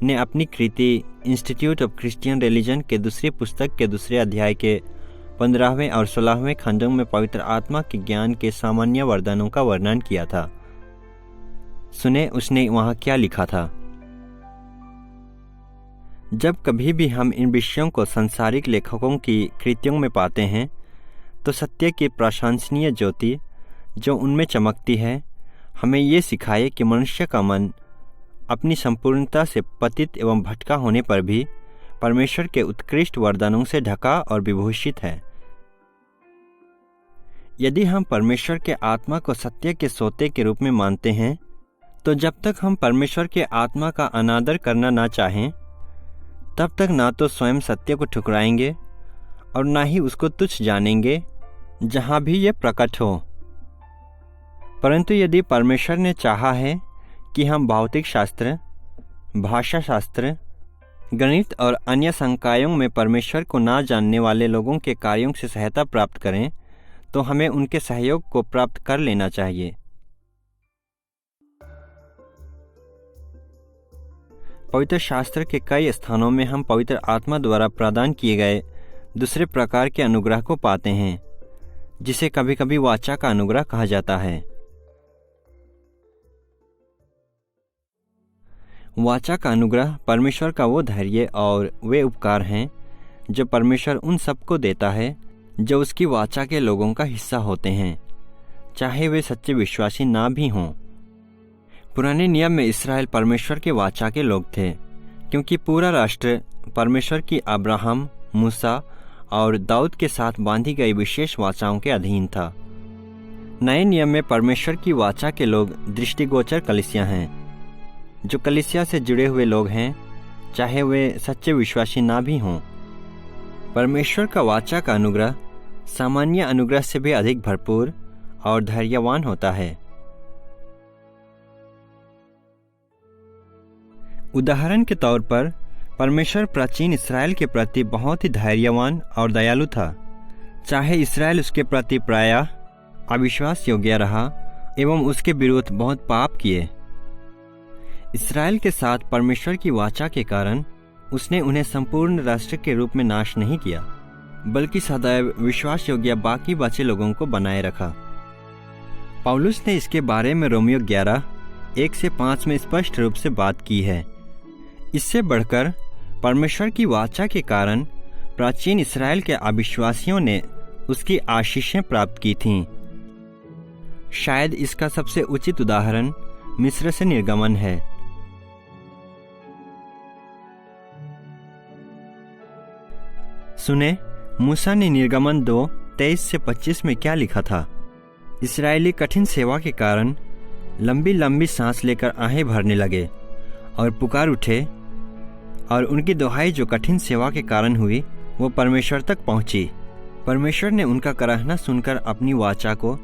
ने अपनी कृति इंस्टीट्यूट ऑफ क्रिश्चियन रिलीजन के दूसरी पुस्तक के दूसरे अध्याय के 15वें और 16वें खंडों में पवित्र आत्मा के ज्ञान के सामान्य वरदानों का वर्णन किया था। सुने उसने वहां क्या लिखा था। जब कभी भी हम इन विषयों को सांसारिक लेखकों की कृतियों में पाते हैं तो सत्य की प्रशंसनीय ज्योति जो उनमें चमकती है हमें ये सिखाए कि मनुष्य का मन अपनी संपूर्णता से पतित एवं भटका होने पर भी परमेश्वर के उत्कृष्ट वरदानों से ढका और विभूषित है। यदि हम परमेश्वर के आत्मा को सत्य के सोते के रूप में मानते हैं तो जब तक हम परमेश्वर के आत्मा का अनादर करना ना चाहें तब तक ना तो स्वयं सत्य को ठुकराएंगे और ना ही उसको तुच्छ जानेंगे जहां भी ये प्रकट हो। परंतु यदि परमेश्वर ने चाहा है कि हम भौतिक शास्त्र, भाषा शास्त्र, गणित और अन्य संकायों में परमेश्वर को ना जानने वाले लोगों के कार्यों से सहायता प्राप्त करें तो हमें उनके सहयोग को प्राप्त कर लेना चाहिए। पवित्र शास्त्र के कई स्थानों में हम पवित्र आत्मा द्वारा प्रदान किए गए दूसरे प्रकार के अनुग्रह को पाते हैं, जिसे कभी कभी वाचा का अनुग्रह कहा जाता है। वाचा का अनुग्रह परमेश्वर का वो धैर्य और वे उपकार हैं जो परमेश्वर उन सबको देता है जो उसकी वाचा के लोगों का हिस्सा होते हैं, चाहे वे सच्चे विश्वासी ना भी हों। पुराने नियम में इस्राएल परमेश्वर के वाचा के लोग थे, क्योंकि पूरा राष्ट्र परमेश्वर की अब्राहम, मूसा और दाऊद के साथ बांधी गई विशेष वाचाओं के अधीन था। नए नियम में परमेश्वर की वाचा के लोग दृष्टिगोचर कलीसिया हैं, जो कलीसिया से जुड़े हुए लोग हैं, चाहे वे सच्चे विश्वासी ना भी हों। परमेश्वर का वाचा का अनुग्रह सामान्य अनुग्रह से भी अधिक भरपूर और धैर्यवान होता है। उदाहरण के तौर पर परमेश्वर प्राचीन इस्राएल के प्रति बहुत ही धैर्यवान और दयालु था, चाहे इस्राएल उसके प्रति प्रायः अविश्वास योग्य रहा एवं उसके विरुद्ध बहुत पाप किए। इस्राएल के साथ परमेश्वर की वाचा के कारण उसने उन्हें संपूर्ण राष्ट्र के रूप में नाश नहीं किया, बल्कि सदैव विश्वास योग्य बाकी बचे लोगों को बनाए रखा। पौलुस ने इसके बारे में रोमियो 11:1-5 में स्पष्ट रूप से बात की है। इससे बढ़कर परमेश्वर की वाचा के कारण प्राचीन इस्राएल के अविश्वासियों ने उसकी आशीषें प्राप्त की थीं। शायद इसका सबसे उचित उदाहरण मिस्र से निर्गमन है। सुने मूसा ने निर्गमन 2:23-25 में क्या लिखा था। इस्राएली कठिन सेवा के कारण लंबी लंबी सांस लेकर आहें भरने लगे और पुकार उठे, और उनकी दुहाई जो कठिन सेवा के कारण हुई वो परमेश्वर तक पहुंची। परमेश्वर ने उनका कराहना सुनकर अपनी वाचा को,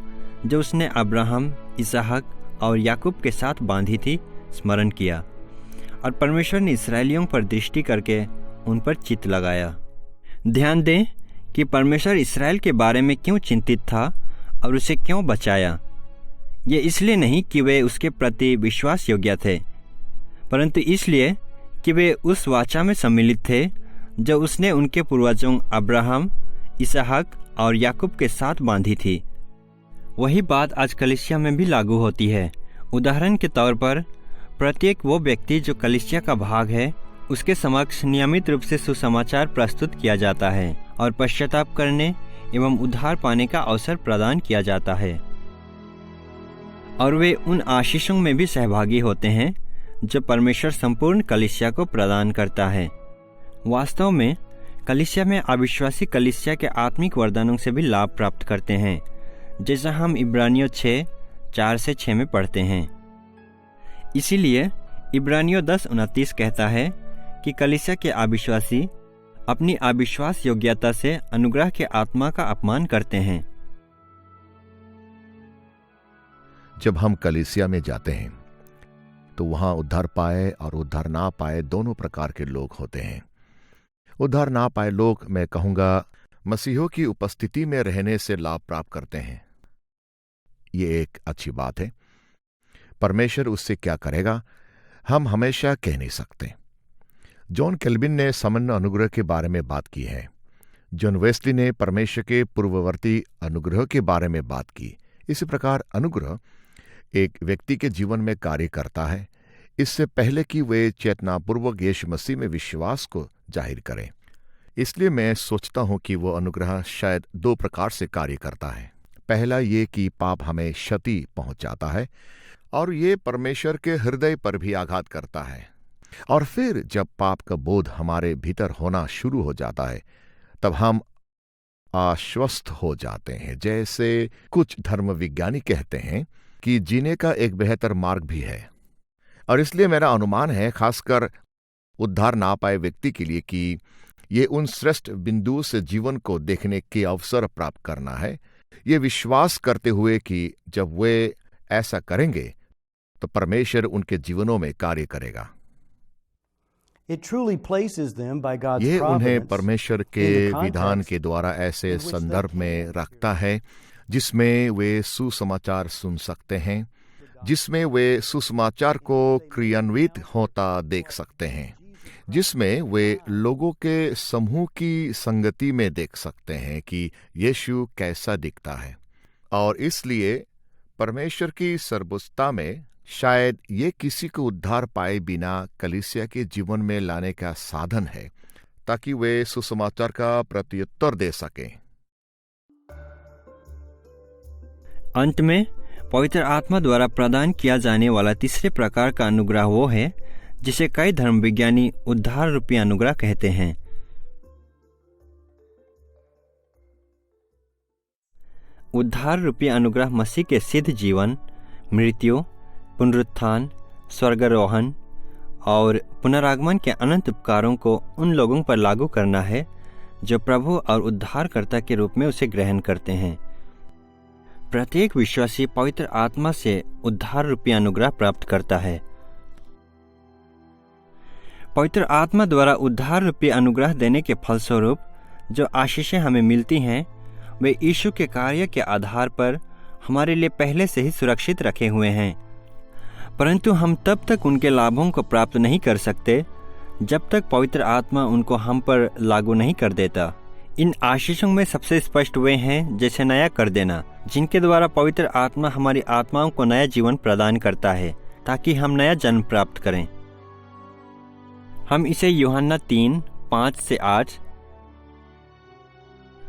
जो उसने अब्राहम, इसहाक और याकूब के साथ बांधी थी, स्मरण किया, और परमेश्वर ने इस्राएलियों पर दृष्टि करके उन पर चित्त लगाया। ध्यान दें कि परमेश्वर इस्राएल के बारे में क्यों चिंतित था और उसे क्यों बचाया। ये इसलिए नहीं कि वे उसके प्रति विश्वास योग्य थे, परंतु इसलिए कि वे उस वाचा में सम्मिलित थे जो उसने उनके पूर्वजों अब्राहम, इसहाक और याकूब के साथ बांधी थी। वही बात आज कलीसिया में भी लागू होती है। उदाहरण के तौर पर प्रत्येक वो व्यक्ति जो कलीसिया का भाग है, उसके समक्ष नियमित रूप से सुसमाचार प्रस्तुत किया जाता है और पश्चाताप करने एवं उद्धार पाने का अवसर प्रदान किया जाता है, और वे उन आशीषों में भी सहभागी होते हैं जो परमेश्वर संपूर्ण कलीसिया को प्रदान करता है। वास्तव में कलीसिया में अविश्वासी कलीसिया के आत्मिक वरदानों से भी लाभ प्राप्त करते हैं, जैसा हम इब्रानियों 6:4-6 में पढ़ते हैं। इसीलिए इब्रानियों 10:29 कहता है कि कलीसिया के अविश्वासी अपनी अविश्वास योग्यता से अनुग्रह के आत्मा का अपमान करते हैं। जब हम कलीसिया में जाते हैं तो वहां उद्धार पाए और उद्धार ना पाए दोनों प्रकार के लोग होते हैं। उद्धार ना पाए लोग, मैं कहूंगा, मसीहों की उपस्थिति में रहने से लाभ प्राप्त करते हैं। ये एक अच्छी बात है। परमेश्वर उससे क्या करेगा, हम हमेशा कह नहीं सकते। जॉन कैल्विन ने सामान्य अनुग्रह के बारे में बात की है। जॉन वेस्ली ने परमेश्वर के पूर्ववर्ती अनुग्रह के बारे में बात की। इसी प्रकार अनुग्रह एक व्यक्ति के जीवन में कार्य करता है इससे पहले कि वे चेतनापूर्वक यीशु मसीह में विश्वास को जाहिर करें। इसलिए मैं सोचता हूं कि वो अनुग्रह शायद 2 प्रकार से कार्य करता है। पहला ये कि पाप हमें क्षति पहुंचाता है और ये परमेश्वर के हृदय पर भी आघात करता है, और फिर जब पाप का बोध हमारे भीतर होना शुरू हो जाता है तब हम आश्वस्त हो जाते हैं। जैसे कुछ धर्म विज्ञानी कहते हैं कि जीने का एक बेहतर मार्ग भी है, और इसलिए मेरा अनुमान है, खासकर उद्धार ना पाए व्यक्ति के लिए, कि ये उन श्रेष्ठ बिंदु से जीवन को देखने के अवसर प्राप्त करना है, ये विश्वास करते हुए कि जब वे ऐसा करेंगे तो परमेश्वर उनके जीवनों में कार्य करेगा। ये उन्हें परमेश्वर के विधान के द्वारा ऐसे संदर्भ में रखता है जिसमें वे सुसमाचार सुन सकते हैं, जिसमें वे सुसमाचार को क्रियान्वित होता देख सकते हैं, जिसमें वे लोगों के समूह की संगति में देख सकते हैं कि यीशु कैसा दिखता है। और इसलिए परमेश्वर की सर्वोच्चता में शायद ये किसी को उद्धार पाए बिना कलीसिया के जीवन में लाने का साधन है, ताकि वे सुसमाचार का प्रत्युत्तर दे सकें। अंत में पवित्र आत्मा द्वारा प्रदान किया जाने वाला तीसरे प्रकार का अनुग्रह वो है जिसे कई धर्मविज्ञानी उद्धार रूपी अनुग्रह कहते हैं। उद्धार रूपी अनुग्रह मसीह के सिद्ध जीवन, मृत्यु, पुनरुत्थान, स्वर्गारोहण और पुनरागमन के अनंत उपकारों को उन लोगों पर लागू करना है जो प्रभु और उद्धारकर्ता के रूप में उसे ग्रहण करते हैं। प्रत्येक विश्वासी पवित्र आत्मा से उद्धार रूपी अनुग्रह प्राप्त करता है। पवित्र आत्मा द्वारा उद्धार रूपी अनुग्रह देने के फलस्वरूप जो आशीषें हमें मिलती हैं, वे यीशु के कार्य के आधार पर हमारे लिए पहले से ही सुरक्षित रखे हुए हैं, परंतु हम तब तक उनके लाभों को प्राप्त नहीं कर सकते जब तक पवित्र आत्मा उनको हम पर लागू नहीं कर देता। इन आशीषों में सबसे स्पष्ट वे हैं जैसे नया कर देना, जिनके द्वारा पवित्र आत्मा हमारी आत्माओं को नया जीवन प्रदान करता है ताकि हम नया जन्म प्राप्त करें। हम इसे यूहन्ना 3:5-8,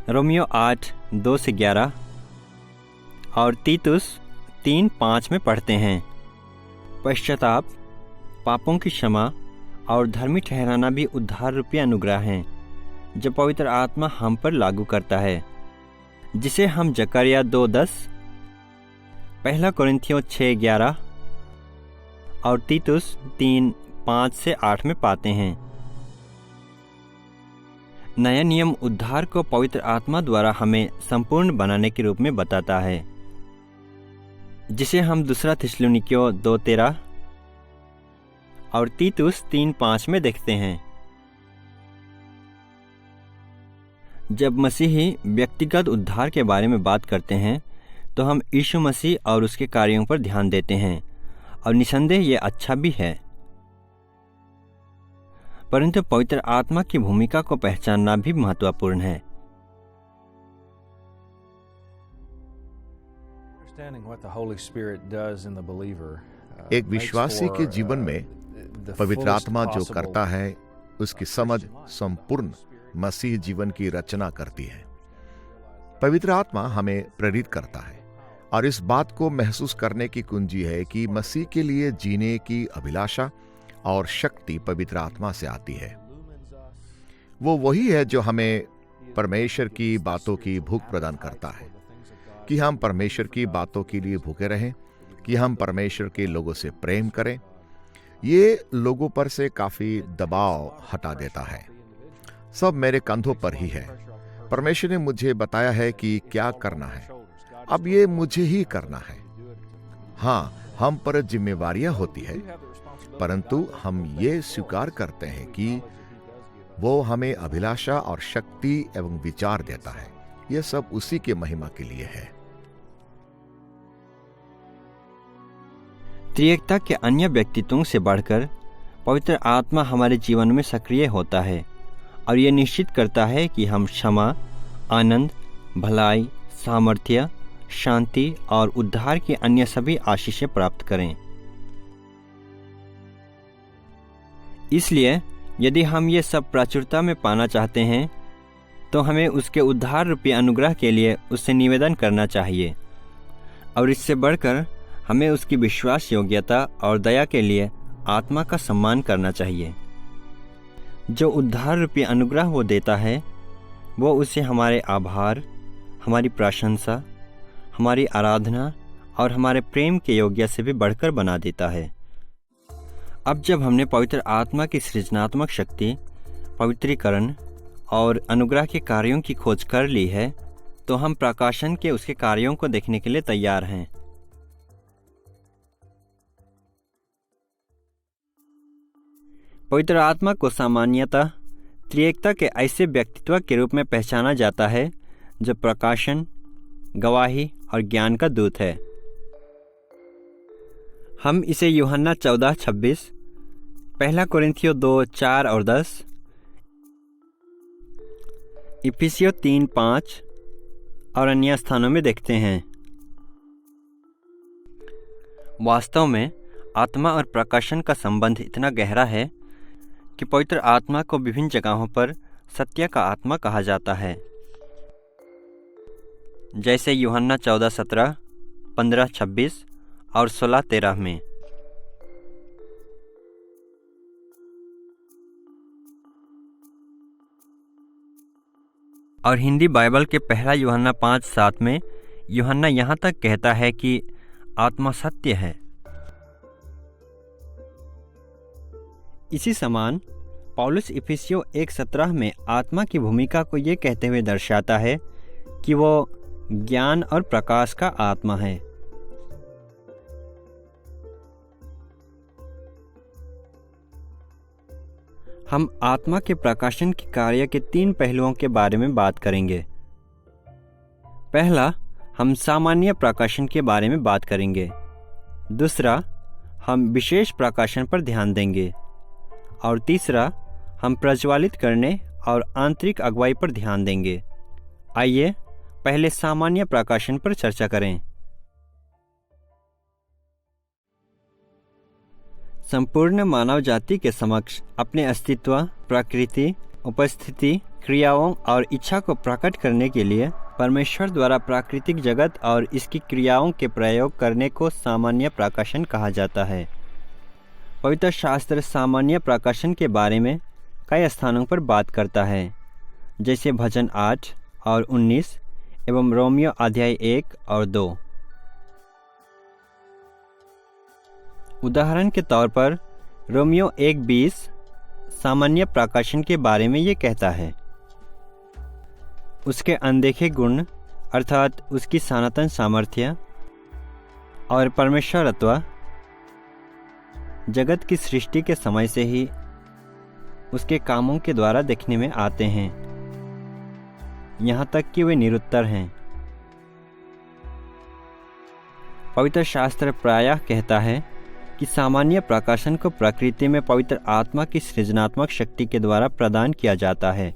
रोमियो 8:2-11 और तीतुस 3:5 में पढ़ते हैं। पश्चाताप, पापों की क्षमा और धर्मी ठहराना भी उद्धार रूपी अनुग्रह हैं जो पवित्र आत्मा हम पर लागू करता है, जिसे हम जकरिया 2:10, 1 कोरिन्थियों 6:11 और तीतुस 3:5-8 में पाते हैं। नया नियम उद्धार को पवित्र आत्मा द्वारा हमें संपूर्ण बनाने के रूप में बताता है, जिसे हम 2 थिस्सलुनीकियों 2:13 और तीतुस 3:5 में देखते हैं। जब मसीही व्यक्तिगत उद्धार के बारे में बात करते हैं तो हम यीशु मसीह और उसके कार्यों पर ध्यान देते हैं, और निसंदेह ये अच्छा भी है, परंतु पवित्र आत्मा की भूमिका को पहचानना भी महत्वपूर्ण है। एक विश्वासी के जीवन में पवित्र आत्मा जो करता है उसकी समझ संपूर्ण मसीह जीवन की रचना करती है। पवित्र आत्मा हमें प्रेरित करता है और इस बात को महसूस करने की कुंजी है कि मसीह के लिए जीने की अभिलाषा और शक्ति पवित्र आत्मा से आती है। वो वही है जो हमें परमेश्वर की बातों की भूख प्रदान करता है, कि हम परमेश्वर की बातों के लिए भूखे रहें, कि हम परमेश्वर के लोगों से प्रेम करें। ये लोगों पर से काफी दबाव हटा देता है। सब मेरे कंधों पर ही है। परमेश्वर ने मुझे बताया है कि क्या करना है, अब ये मुझे ही करना है। हाँ, हम पर जिम्मेवारियां होती है, परंतु हम ये स्वीकार करते हैं कि वो हमें अभिलाषा और शक्ति एवं विचार देता है। यह सब उसी के महिमा के लिए है। त्रिएकता के अन्य व्यक्तित्वों से बढ़कर पवित्र आत्मा हमारे जीवन में सक्रिय होता है और ये निश्चित करता है कि हम क्षमा, आनंद, भलाई, सामर्थ्य, शांति और उद्धार की अन्य सभी आशीषें प्राप्त करें। इसलिए यदि हम ये सब प्राचुर्यता में पाना चाहते हैं तो हमें उसके उद्धार रूपी अनुग्रह के लिए उससे निवेदन करना चाहिए, और इससे बढ़कर हमें उसकी विश्वास योग्यता और दया के लिए आत्मा का सम्मान करना चाहिए। जो उद्धार रूपी अनुग्रह वो देता है, वो उसे हमारे आभार, हमारी प्रशंसा, हमारी आराधना और हमारे प्रेम के योग्य से भी बढ़कर बना देता है। अब जब हमने पवित्र आत्मा की सृजनात्मक शक्ति, पवित्रीकरण और अनुग्रह के कार्यों की खोज कर ली है, तो हम प्रकाशन के उसके कार्यों को देखने के लिए तैयार हैं। पवित्र आत्मा को सामान्यतः त्रिएकता के ऐसे व्यक्तित्व के रूप में पहचाना जाता है जो प्रकाशन, गवाही और ज्ञान का दूत है। हम इसे यूहन्ना 14:26, 1 कोरिन्थियों 2:4 और 10, इफिसियों 3:5 और अन्य स्थानों में देखते हैं। वास्तव में आत्मा और प्रकाशन का संबंध इतना गहरा है कि पवित्र आत्मा को विभिन्न जगहों पर सत्य का आत्मा कहा जाता है, जैसे यूहन्ना 14:17, 15:26 और 16:13 में। और हिंदी बाइबल के पहला यूहन्ना 5:7 में यूहन्ना यहाँ तक कहता है कि आत्मा सत्य है। इसी समान पौलुस इफिसियों 1:17 में आत्मा की भूमिका को ये कहते हुए दर्शाता है कि वो ज्ञान और प्रकाश का आत्मा है। हम आत्मा के प्रकाशन के कार्य के 3 पहलुओं के बारे में बात करेंगे। पहला, हम सामान्य प्रकाशन के बारे में बात करेंगे। दूसरा, हम विशेष प्रकाशन पर ध्यान देंगे। और तीसरा, हम प्रज्वलित करने और आंतरिक अगुवाई पर ध्यान देंगे। आइए पहले सामान्य प्रकाशन पर चर्चा करें। संपूर्ण मानव जाति के समक्ष अपने अस्तित्व, प्रकृति, उपस्थिति, क्रियाओं और इच्छा को प्रकट करने के लिए परमेश्वर द्वारा प्राकृतिक जगत और इसकी क्रियाओं के प्रयोग करने को सामान्य प्रकाशन कहा जाता है। पवित्र शास्त्र सामान्य प्रकाशन के बारे में कई स्थानों पर बात करता है, जैसे भजन 8 और 19 एवं रोमियो अध्याय 1 और 2। उदाहरण के तौर पर रोमियो 1:20 सामान्य प्रकाशन के बारे में ये कहता है, उसके अनदेखे गुण अर्थात उसकी सनातन सामर्थ्य और परमेश्वरत्व जगत की सृष्टि के समय से ही उसके कामों के द्वारा देखने में आते हैं, यहाँ तक कि वे निरुत्तर हैं। पवित्र शास्त्र प्रायः कहता है कि सामान्य प्रकाशन को प्रकृति में पवित्र आत्मा की सृजनात्मक शक्ति के द्वारा प्रदान किया जाता है।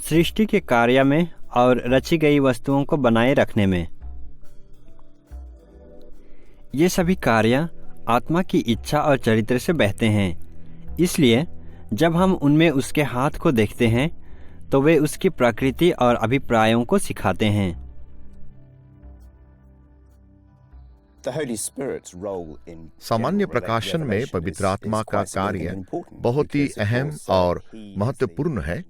सृष्टि के कार्य में और रची गई वस्तुओं को बनाए रखने में। ये सभी कार्य आत्मा की इच्छा और चरित्र से बहते हैं, इसलिए जब हम उनमें उसके हाथ को देखते हैं तो वे उसकी प्रकृति और अभिप्रायों को सिखाते हैं। सामान्य प्रकाशन में पवित्र आत्मा का कार्य बहुत ही अहम और महत्वपूर्ण है,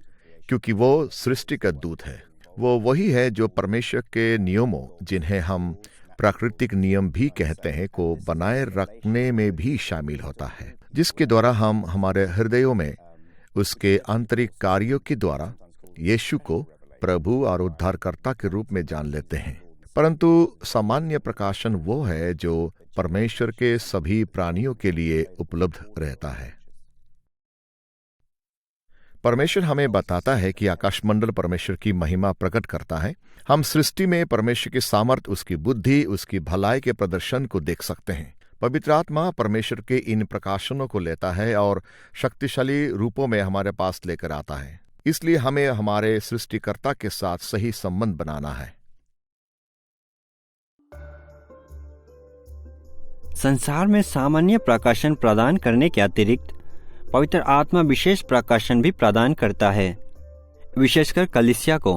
क्योंकि वो सृष्टि का दूत है। वो वही है जो परमेश्वर के नियमों, जिन्हें हम प्राकृतिक नियम भी कहते हैं, को बनाए रखने में भी शामिल होता है, जिसके द्वारा हम हमारे हृदयों में उसके आंतरिक कार्यों के द्वारा यीशु को प्रभु और उद्धारकर्ता के रूप में जान लेते हैं। परंतु सामान्य प्रकाशन वो है जो परमेश्वर के सभी प्राणियों के लिए उपलब्ध रहता है। परमेश्वर हमें बताता है कि आकाशमंडल परमेश्वर की महिमा प्रकट करता है। हम सृष्टि में परमेश्वर की सामर्थ, उसकी बुद्धि, उसकी भलाई के प्रदर्शन को देख सकते हैं। पवित्र आत्मा परमेश्वर के इन प्रकाशनों को लेता है और शक्तिशाली रूपों में हमारे पास लेकर आता है। इसलिए हमें हमारे सृष्टिकर्ता के साथ सही संबंध बनाना है। संसार में सामान्य प्रकाशन प्रदान करने के अतिरिक्त पवित्र आत्मा विशेष प्रकाशन भी प्रदान करता है, विशेषकर कलीसिया को।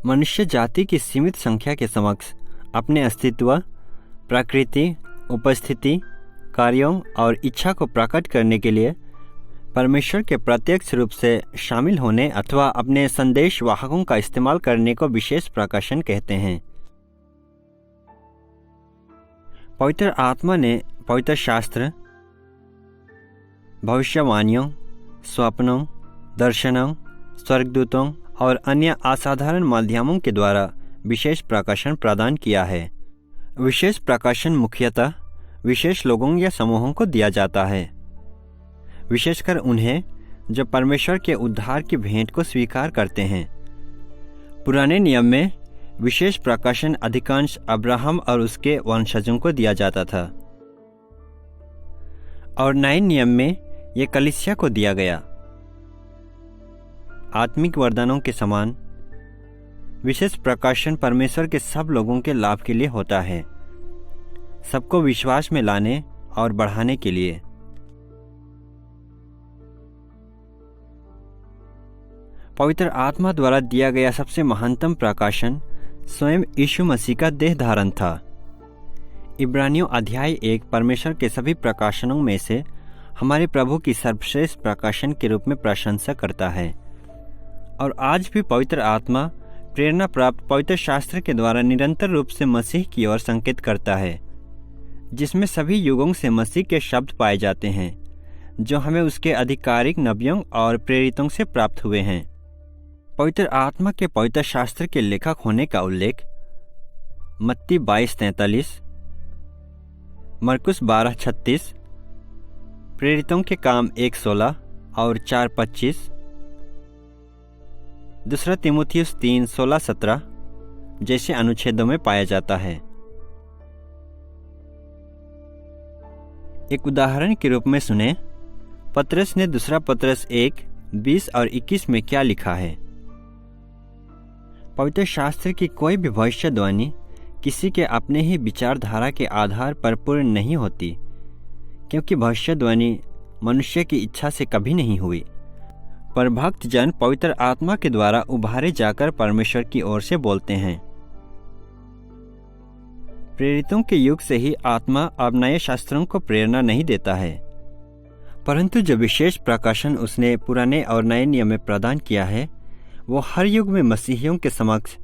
मनुष्य जाति की सीमित संख्या के समक्ष अपने अस्तित्व, प्रकृति, उपस्थिति, कार्यों और इच्छा को प्रकट करने के लिए परमेश्वर के प्रत्यक्ष रूप से शामिल होने अथवा अपने संदेश वाहकों का इस्तेमाल करने को विशेष प्रकाशन कहते हैं। पवित्र आत्मा ने पवित्र शास्त्र, भविष्यवाणियों, स्वप्नों, दर्शनों, स्वर्गदूतों और अन्य असाधारण माध्यमों के द्वारा विशेष प्रकाशन प्रदान किया है। विशेष प्रकाशन मुख्यतः विशेष लोगों या समूहों को दिया जाता है, विशेषकर उन्हें जो परमेश्वर के उद्धार की भेंट को स्वीकार करते हैं। पुराने नियम में विशेष प्रकाशन अधिकांश अब्राहम और उसके वंशजों को दिया जाता था, और नए नियम में यह कलीसिया को दिया गया। आत्मिक वरदानों के समान विशेष प्रकाशन परमेश्वर के सब लोगों के लाभ के लिए होता है, सबको विश्वास में लाने और बढ़ाने के लिए। पवित्र आत्मा द्वारा दिया गया सबसे महानतम प्रकाशन स्वयं यीशु मसीह का देह धारण था। इब्रानियों अध्याय 1 परमेश्वर के सभी प्रकाशनों में से हमारे प्रभु की सर्वश्रेष्ठ प्रकाशन के रूप में प्रशंसा करता है, और आज भी पवित्र आत्मा प्रेरणा प्राप्त पवित्र शास्त्र के द्वारा निरंतर रूप से मसीह की ओर संकेत करता है, जिसमें सभी युगों से मसीह के शब्द पाए जाते हैं जो हमें उसके आधिकारिक नबियों और प्रेरितों से प्राप्त हुए हैं। पवित्र आत्मा के पवित्र शास्त्र के लेखक होने का उल्लेख मत्ती 22:43, मरकुस 12:36, प्रेरितों के काम 1:16 और 4:25, दूसरा तीमुथियुस 3:16-17 जैसे अनुच्छेदों में पाया जाता है। एक उदाहरण के रूप में सुने, पतरस ने दूसरा पतरस 1:20 और 21 में क्या लिखा है। पवित्र शास्त्र की कोई भी भविष्यवाणी किसी के अपने ही विचारधारा के आधार पर पूर्ण नहीं होती, क्योंकि भविष्यवाणी मनुष्य की इच्छा से कभी नहीं हुई, पर भक्त जन पवित्र आत्मा के द्वारा उभारे जाकर परमेश्वर की ओर से बोलते हैं। प्रेरितों के युग से ही आत्मा अब नए शास्त्रों को प्रेरणा नहीं देता है, परंतु जो विशेष प्रकाशन उसने पुराने और नए नियम में प्रदान किया है, वो हर युग में मसीहियों के समक्ष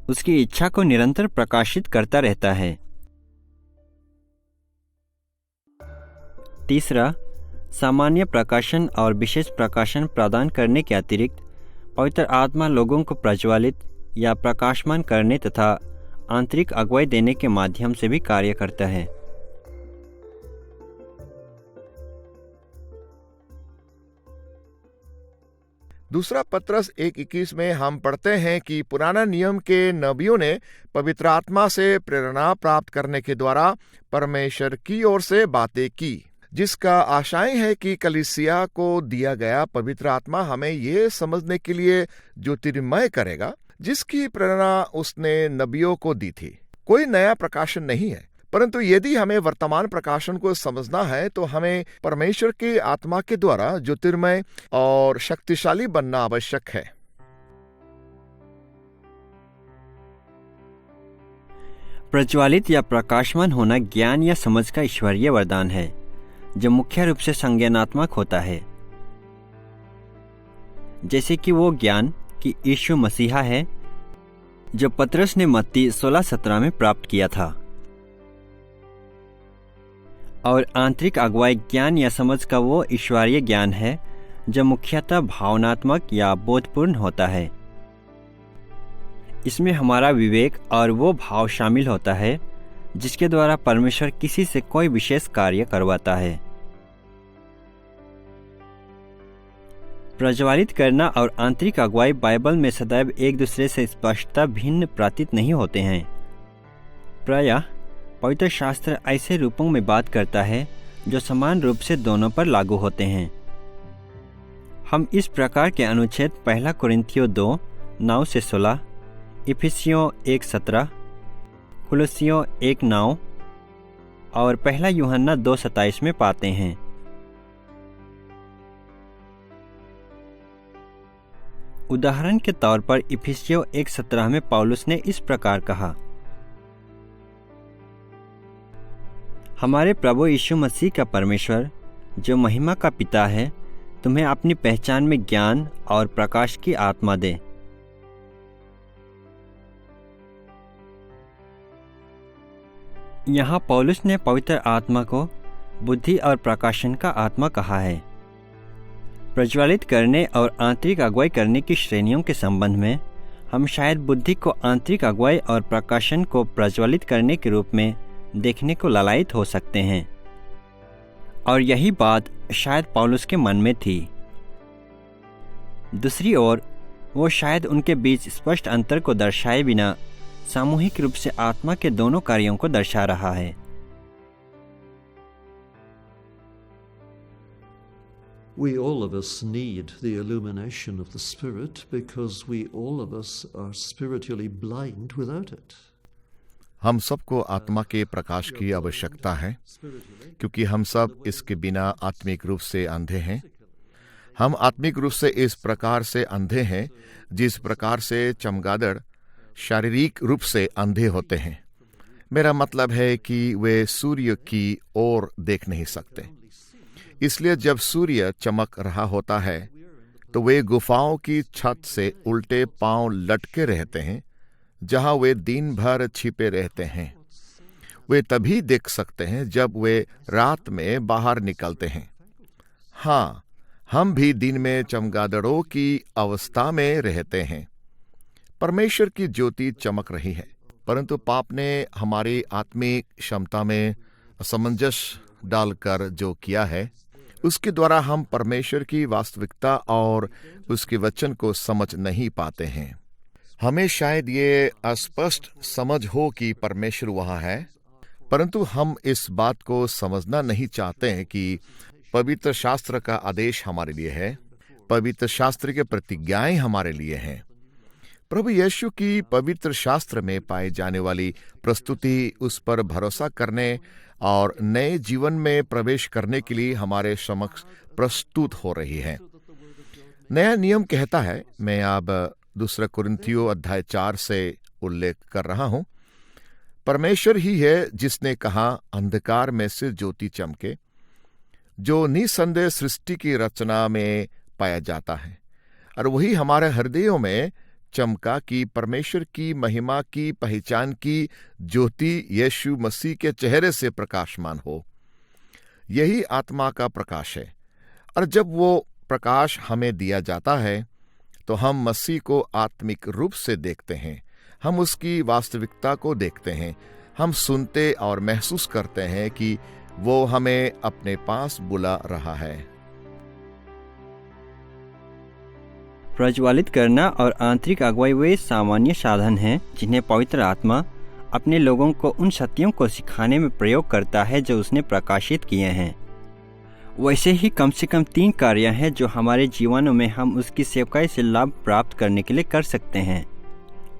उसकी इच्छा को निरंतर प्रकाशित करता रहता है। तीसरा, सामान्य प्रकाशन और विशेष प्रकाशन प्रदान करने के अतिरिक्त पवित्र आत्मा लोगों को प्रज्वलित या प्रकाशमान करने तथा आंतरिक अगुवाई देने के माध्यम से भी कार्य करता है। दूसरा पत्रस 1:21 में हम पढ़ते हैं कि पुराना नियम के नबियों ने पवित्र आत्मा से प्रेरणा प्राप्त करने के द्वारा परमेश्वर की ओर से बातें की, जिसका आशय है कि कलीसिया को दिया गया पवित्र आत्मा हमें ये समझने के लिए ज्योतिर्मय करेगा, जिसकी प्रेरणा उसने नबियों को दी थी। कोई नया प्रकाशन नहीं है, परंतु यदि हमें वर्तमान प्रकाशन को समझना है तो हमें परमेश्वर की आत्मा के द्वारा ज्योतिर्मय और शक्तिशाली बनना आवश्यक है। प्रज्वलित या प्रकाशमान होना ज्ञान या समझ का ईश्वरीय वरदान है, जो मुख्य रूप से संज्ञानात्मक होता है, जैसे कि वो ज्ञान कि यीशु मसीहा है जो पतरस ने मत्ती 16:17 में प्राप्त किया था, और आंतरिक अगुवाई ज्ञान या समझ का वो ईश्वरीय ज्ञान है जो मुख्यतः भावनात्मक या बोधपूर्ण होता है। इसमें हमारा विवेक और वो भाव शामिल होता है जिसके द्वारा परमेश्वर किसी से कोई विशेष कार्य करवाता है। प्रज्वलित करना और आंतरिक अगुवाई बाइबल में सदैव एक दूसरे से स्पष्टता भिन्न प्रतीत नहीं होते हैं। प्रायः पवित्र शास्त्र ऐसे रूपों में बात करता है जो समान रूप से दोनों पर लागू होते हैं। हम इस प्रकार के अनुच्छेद 1 कुरिन्थियों 2:9-16, इफिसियों 1:17, कुलुस्सियों 1:9 और 1 यूहन्ना 2:27 में पाते हैं। उदाहरण के तौर पर इफिसियों 1:17 में पौलुस ने इस प्रकार कहा, हमारे प्रभु यीशु मसीह का परमेश्वर जो महिमा का पिता है, तुम्हें अपनी पहचान में ज्ञान और प्रकाश की आत्मा दे। यहाँ पौलुस ने पवित्र आत्मा को बुद्धि और प्रकाशन का आत्मा कहा है। प्रज्वलित करने और आंतरिक अगुवाई करने की श्रेणियों के संबंध में हम शायद बुद्धि को आंतरिक अगुवाई और प्रकाशन को प्रज्वलित करने के रूप में देखने को लालायित हो सकते हैं, और यही बात शायद पौलुस के मन में थी। दूसरी ओर वो शायद उनके बीच स्पष्ट अंतर को दर्शाए बिना सामूहिक रूप से आत्मा के दोनों कार्यों को दर्शा रहा है। We all of us need the illumination of the Spirit because we all of us are spiritually blind without it. हम सबको आत्मा के प्रकाश की आवश्यकता है क्योंकि हम सब इसके बिना आत्मिक रूप से अंधे हैं। हम आत्मिक रूप से इस प्रकार से अंधे हैं जिस प्रकार से चमगादड़ शारीरिक रूप से अंधे होते हैं। मेरा मतलब है कि वे सूर्य की ओर देख नहीं सकते, इसलिए जब सूर्य चमक रहा होता है तो वे गुफाओं की छत से उल्टे पांव लटके रहते हैं जहां वे दिन भर छिपे रहते हैं। वे तभी देख सकते हैं जब वे रात में बाहर निकलते हैं। हाँ, हम भी दिन में चमगादड़ों की अवस्था में रहते हैं। परमेश्वर की ज्योति चमक रही है, परंतु पाप ने हमारी आत्मिक क्षमता में असमंजस डालकर जो किया है उसके द्वारा हम परमेश्वर की वास्तविकता और उसके वचन को समझ नहीं पाते हैं। हमें शायद ये अस्पष्ट समझ हो कि परमेश्वर वहाँ है, परंतु हम इस बात को समझना नहीं चाहते हैं कि पवित्र शास्त्र का आदेश हमारे लिए है, पवित्र शास्त्र के प्रतिज्ञाएं हमारे लिए हैं। प्रभु यीशु की पवित्र शास्त्र में पाई जाने वाली प्रस्तुति उस पर भरोसा करने और नए जीवन में प्रवेश करने के लिए हमारे समक्ष प्रस्तुत हो रही है। नया नियम कहता है, मैं अब 2 कुरिन्थियों अध्याय 4 से उल्लेख कर रहा हूं, परमेश्वर ही है जिसने कहा, अंधकार में से ज्योति चमके, जो निसंदेह सृष्टि की रचना में पाया जाता है, और वही हमारे हृदयों में चमका कि परमेश्वर की महिमा की पहचान की ज्योति यीशु मसीह के चेहरे से प्रकाशमान हो। यही आत्मा का प्रकाश है, और जब वो प्रकाश हमें दिया जाता है तो हम मसीह को आत्मिक रूप से देखते हैं, हम उसकी वास्तविकता को देखते हैं, हम सुनते और महसूस करते हैं कि वो हमें अपने पास बुला रहा है। प्रज्वलित करना और आंतरिक अगुवाई वे सामान्य साधन हैं जिन्हें पवित्र आत्मा अपने लोगों को उन सत्यों को सिखाने में प्रयोग करता है जो उसने प्रकाशित किए हैं। वैसे ही कम से कम 3 कार्य हैं जो हमारे जीवनों में हम उसकी सेवकाई से लाभ प्राप्त करने के लिए कर सकते हैं।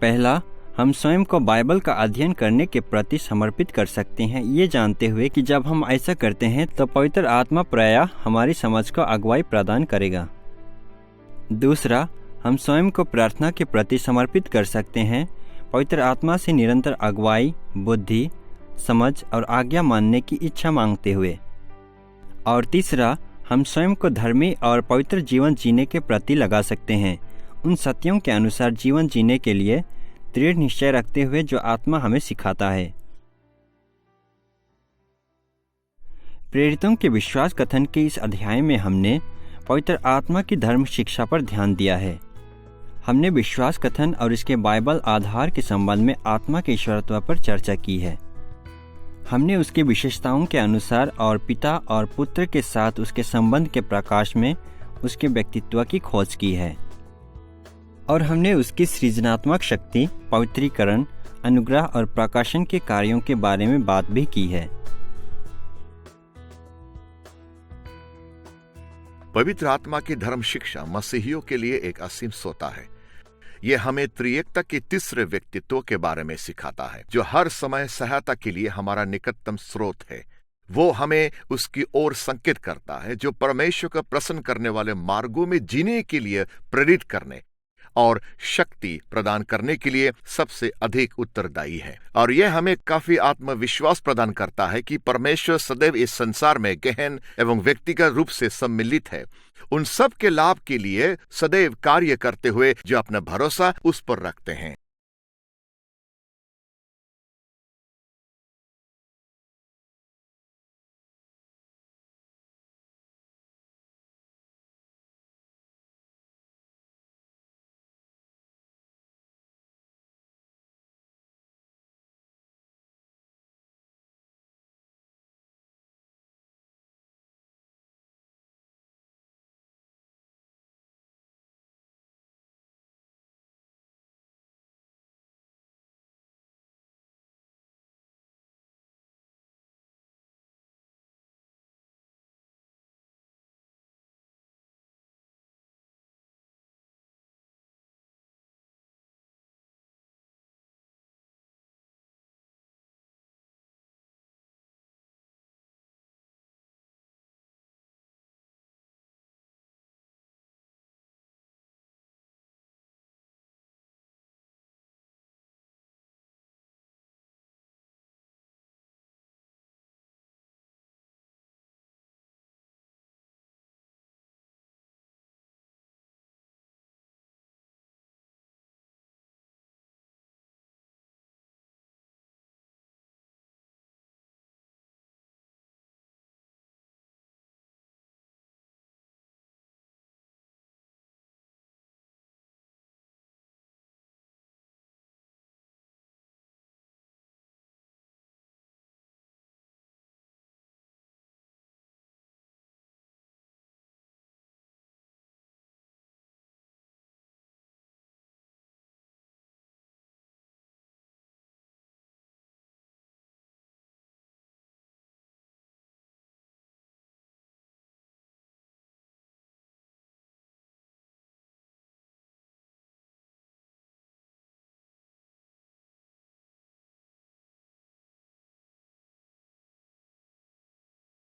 पहला, हम स्वयं को बाइबल का अध्ययन करने के प्रति समर्पित कर सकते हैं, ये जानते हुए कि जब हम ऐसा करते हैं तो पवित्र आत्मा प्रायः हमारी समझ को अगुवाई प्रदान करेगा। दूसरा, हम स्वयं को प्रार्थना के प्रति समर्पित कर सकते हैं, पवित्र आत्मा से निरंतर अगुवाई, बुद्धि, समझ और आज्ञा मानने की इच्छा मांगते हुए। और तीसरा, हम स्वयं को धर्मी और पवित्र जीवन जीने के प्रति लगा सकते हैं, उन सत्यों के अनुसार जीवन जीने के लिए दृढ़ निश्चय रखते हुए जो आत्मा हमें सिखाता है। प्रेरितों के विश्वास कथन के इस अध्याय में हमने पवित्र आत्मा की धर्म शिक्षा पर ध्यान दिया है। हमने विश्वास कथन और इसके बाइबल आधार के संबंध में आत्मा के ईश्वरत्व पर चर्चा की है। हमने उसकी विशेषताओं के अनुसार और पिता और पुत्र के साथ उसके संबंध के प्रकाश में उसके व्यक्तित्व की खोज की है, और हमने उसकी सृजनात्मक शक्ति, पवित्रीकरण, अनुग्रह और प्रकाशन के कार्यों के बारे में बात भी की है। पवित्र आत्मा की धर्म शिक्षा मसीहियों के लिए एक असीम सोता है। यह हमें त्रिएकता के तीसरे व्यक्तित्व के बारे में सिखाता है, जो हर समय सहायता के लिए हमारा निकटतम स्रोत है। वो हमें उसकी ओर संकेत करता है, जो परमेश्वर को प्रसन्न करने वाले मार्गों में जीने के लिए प्रेरित करने और शक्ति प्रदान करने के लिए सबसे अधिक उत्तरदायी है। और यह हमें काफी आत्मविश्वास प्रदान करता है कि परमेश्वर सदैव इस संसार में गहन एवं व्यक्तिगत रूप से सम्मिलित है, उन सब के लाभ के लिए सदैव कार्य करते हुए जो अपना भरोसा उस पर रखते हैं।